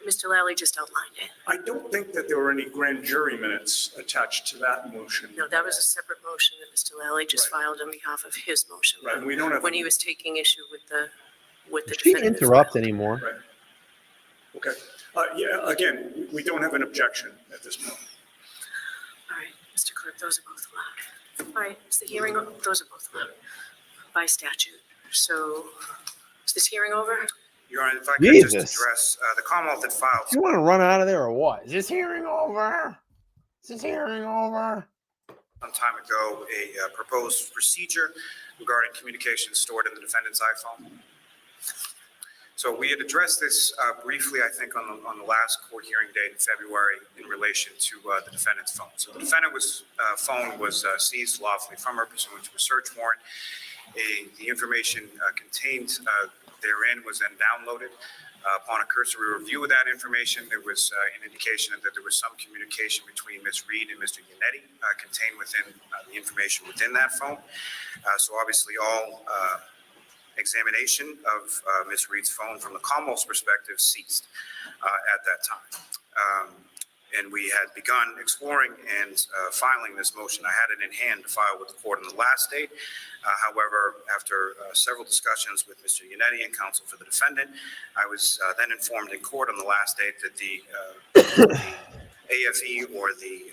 Speaker 13: Mr. Lally just outlined it.
Speaker 6: I don't think that there were any grand jury minutes attached to that motion.
Speaker 13: No, that was a separate motion that Mr. Lally just filed on behalf of his motion.
Speaker 6: Right, and we don't have.
Speaker 13: When he was taking issue with the
Speaker 1: She didn't interrupt anymore.
Speaker 6: Right. Okay. Yeah, again, we don't have an objection at this point.
Speaker 13: All right, Mr. Clerk, those are both allowed. All right, is the hearing, those are both allowed by statute. So is this hearing over?
Speaker 14: Your Honor, if I could just address, the Commonwealth had filed.
Speaker 1: You want to run out of there or what? Is this hearing over? Is this hearing over?
Speaker 14: Some time ago, a proposed procedure regarding communication stored in the defendant's iPhone. So we had addressed this briefly, I think, on the last court hearing date in February in relation to the defendant's phone. So the defendant's phone was seized lawfully from her pursuant to a search warrant. The information contained therein was then downloaded. Upon a cursory review of that information, there was an indication that there was some communication between Ms. Reed and Mr. Unetti contained within the information within that phone. So obviously all examination of Ms. Reed's phone from the Commonwealth's perspective ceased at that time. And we had begun exploring and filing this motion. I had it in hand to file with the court on the last date. However, after several discussions with Mr. Unetti and counsel for the defendant, I was then informed in court on the last date that the AFE or the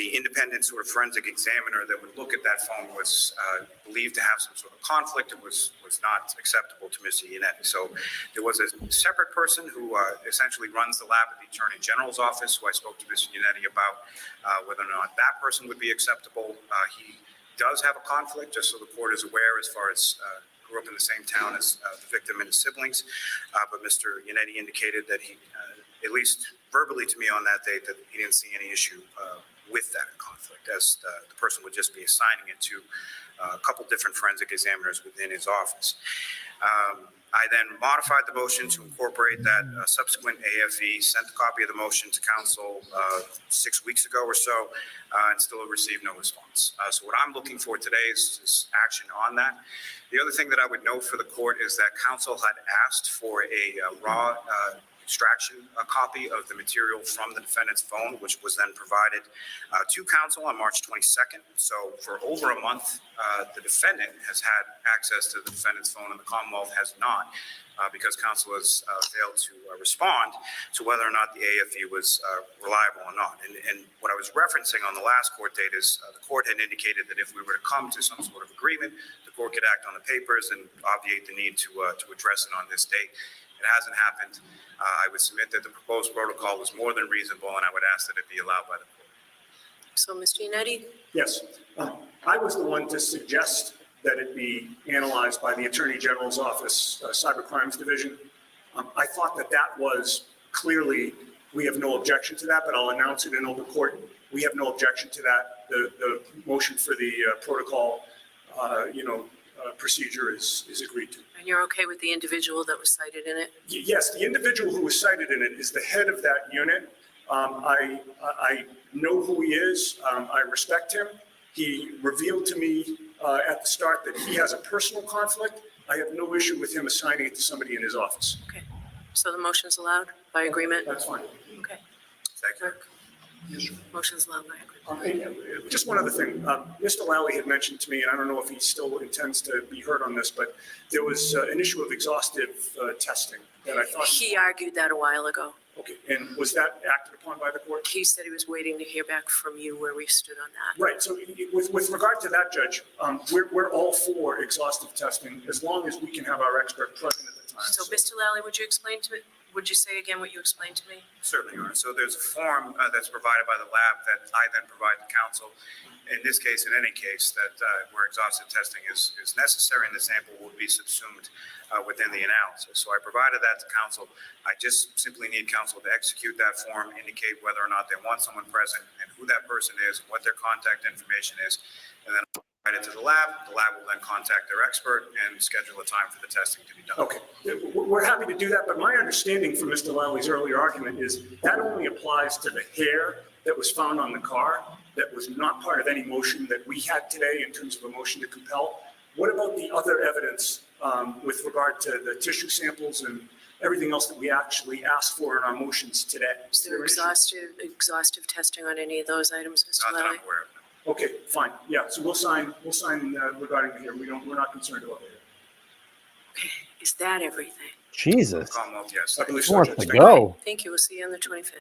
Speaker 14: independent sort of forensic examiner that would look at that phone was believed to have some sort of conflict. It was not acceptable to Mr. Unetti. So there was a separate person who essentially runs the lab at the Attorney General's office, who I spoke to Mr. Unetti about whether or not that person would be acceptable. He does have a conflict, just so the court is aware, as far as grew up in the same town as the victim and his siblings. But Mr. Yannetti indicated that he, at least verbally to me on that date, that he didn't see any issue with that conflict, as the person would just be assigning it to a couple different forensic examiners within his office. I then modified the motion to incorporate that subsequent AFE, sent a copy of the motion to council 6 weeks ago or so, and still have received no response. So what I'm looking for today is action on that. The other thing that I would note for the court is that council had asked for a raw extraction copy of the material from the defendant's phone, which was then provided to council on March 22nd. So for over a month, the defendant has had access to the defendant's phone and the Commonwealth has not, because council has failed to respond to whether or not the AFE was reliable or not. And what I was referencing on the last court date is the court had indicated that if we were to come to some sort of agreement, the court could act on the papers and obviate the need to address it on this date. It hasn't happened. I would submit that the proposed protocol was more than reasonable, and I would ask that it be allowed by the court.
Speaker 13: So, Mr. Yannetti?
Speaker 6: Yes. I was the one to suggest that it be analyzed by the Attorney General's Office, Cyber Crimes Division. I thought that that was clearly, we have no objection to that, but I'll announce it in open court. We have no objection to that. The motion for the protocol, procedure is agreed to.
Speaker 13: And you're okay with the individual that was cited in it?
Speaker 6: Yes, the individual who was cited in it is the head of that unit. I know who he is. I respect him. He revealed to me at the start that he has a personal conflict. I have no issue with him assigning it to somebody in his office.
Speaker 13: Okay. So the motion's allowed by agreement?
Speaker 6: That's fine.
Speaker 13: Okay.
Speaker 14: Thank you.
Speaker 13: Clerk? Motion's allowed by agreement.
Speaker 6: Just one other thing. Mr. Lally had mentioned to me, and I don't know if he still intends to be heard on this, but there was an issue of exhaustive testing that I thought.
Speaker 13: He argued that a while ago.
Speaker 6: Okay, and was that acted upon by the court?
Speaker 13: He said he was waiting to hear back from you where we stood on that.
Speaker 6: Right, so with regard to that, Judge, we're all for exhaustive testing as long as we can have our expert present at the time.
Speaker 13: So, Mr. Lally, would you say again what you explained to me?
Speaker 14: Certainly, Your Honor. So there's a form that's provided by the lab that I then provide to counsel. In this case, in any case, that where exhaustive testing is necessary and the sample will be subsumed within the analysis. So I provided that to counsel. I just simply need counsel to execute that form, indicate whether or not they want someone present and who that person is, what their contact information is, and then provide it to the lab. The lab will then contact their expert and schedule a time for the testing to be done.
Speaker 6: Okay, we're happy to do that, but my understanding from Mr. Lally's earlier argument is that only applies to the hair that was found on the car. That was not part of any motion that we had today in terms of a motion to compel. What about the other evidence with regard to the tissue samples and everything else that we actually asked for in our motions today?
Speaker 13: Is there exhaustive testing on any of those items, Mr.
Speaker 14: Not that
Speaker 13: Lally?
Speaker 14: I'm aware of.
Speaker 6: Okay, fine. Yeah, so we'll sign regarding the here. We're not concerned about it.
Speaker 13: Okay, is that everything?
Speaker 1: Jesus.
Speaker 14: Commonwealth, yes.
Speaker 6: I believe
Speaker 1: Who
Speaker 6: so,
Speaker 1: wants
Speaker 6: Judge.
Speaker 1: to
Speaker 6: Thank you.
Speaker 1: go?
Speaker 13: Thank you. We'll see you on the 25th.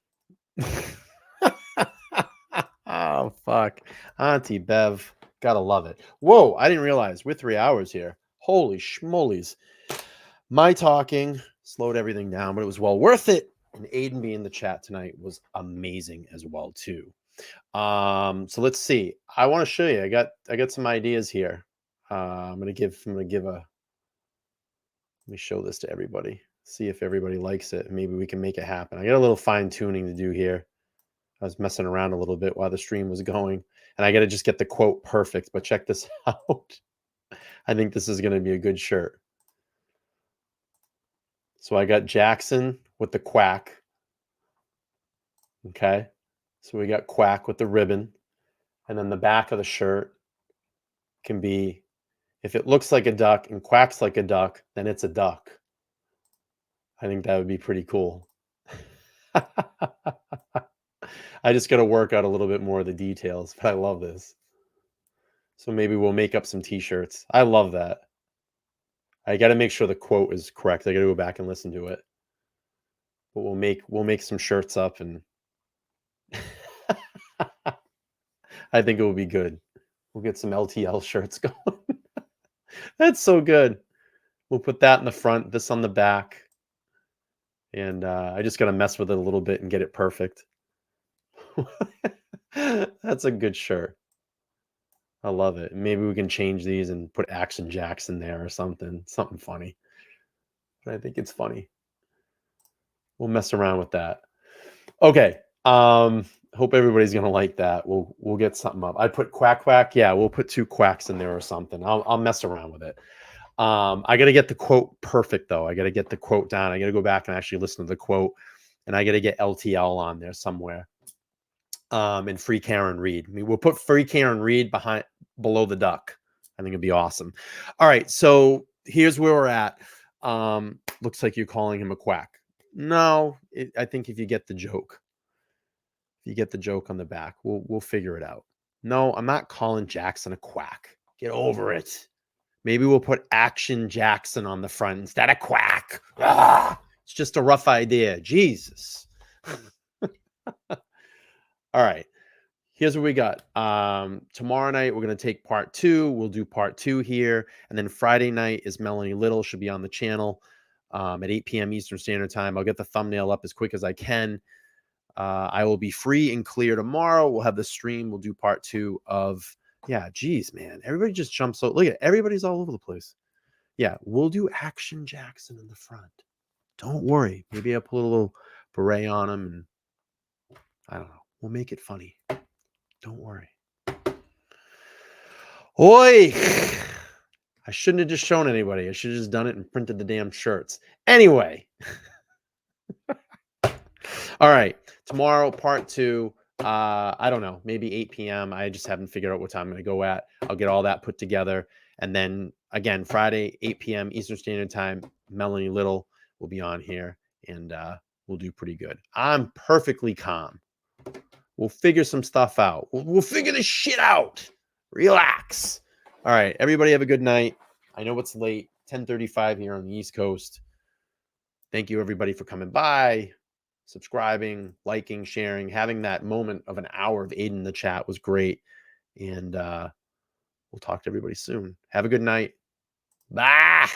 Speaker 1: Oh, fuck. Auntie Bev. Gotta love it. Whoa, I didn't realize we're 3 hours here. Holy schmolies. My talking slowed everything down, but it was well worth it. And Aiden being in the chat tonight was amazing as well, too. So let's see. I want to show you. I got some ideas here. I'm gonna give a let me show this to everybody. See if everybody likes it. Maybe we can make it happen. I got a little fine tuning to do here. I was messing around a little bit while the stream was going, and I got to just get the quote perfect. But check this out. I think this is going to be a good shirt. So I got Jackson with the quack. Okay. So we got quack with the ribbon. And then the back of the shirt can be, if it looks like a duck and quacks like a duck, then it's a duck. I think that would be pretty cool. I just got to work out a little bit more of the details, but I love this. So maybe we'll make up some t-shirts. I love that. I got to make sure the quote is correct. I got to go back and listen to it. But we'll make some shirts up, and I think it will be good. We'll get some LTL shirts going. That's so good. We'll put that in the front, this on the back. And I just got to mess with it a little bit and get it perfect. That's a good shirt. I love it. Maybe we can change these and put Action Jackson there or something funny. But I think it's funny. We'll mess around with that. Okay. Hope everybody's gonna like that. We'll get something up. I put quack quack. Yeah, we'll put 2 quacks in there or something. I'll mess around with it. I gotta get the quote perfect though. I gotta get the quote down. I gotta go back and actually listen to the quote, and I gotta get LTL on there somewhere. And Free Karen Reed. I mean, we'll put Free Karen Reed below the duck. I think it'd be awesome. All right, so here's where we're at. Looks like you're calling him a quack. No, I think if you get the joke, on the back, we'll figure it out. No, I'm not calling Jackson a quack. Get over it. Maybe we'll put Action Jackson on the front instead of quack. It's just a rough idea. Jesus. All right. Here's what we got. Tomorrow night, we're going to take part 2. We'll do part 2 here. And then Friday night is Melanie Little. Should be on the channel at 8 p.m. Eastern Standard Time. I'll get the thumbnail up as quick as I can. I will be free and clear tomorrow. We'll have the stream. We'll do part 2 of, yeah, geez, man. Everybody just jumps out. Look at it. Everybody's all over the place. Yeah, we'll do Action Jackson in the front. Don't worry. Maybe I'll put a little beret on him and I don't know. We'll make it funny. Don't worry. Oi! I shouldn't have just shown anybody. I should have just done it and printed the damn shirts. Anyway. All right. Tomorrow, part 2. I don't know. Maybe 8 p.m. I just haven't figured out what time I'm going to go at. I'll get all that put together. And then, again, Friday, 8 p.m. Eastern Standard Time, Melanie Little will be on here. And we'll do pretty good. I'm perfectly calm. We'll figure some stuff out. We'll figure this shit out. Relax. All right. Everybody have a good night. I know it's late. 10:35 here on the East Coast. Thank you, everybody, for coming by, subscribing, liking, sharing. Having that moment of an hour of Aiden in the chat was great. And we'll talk to everybody soon. Have a good night. Bye.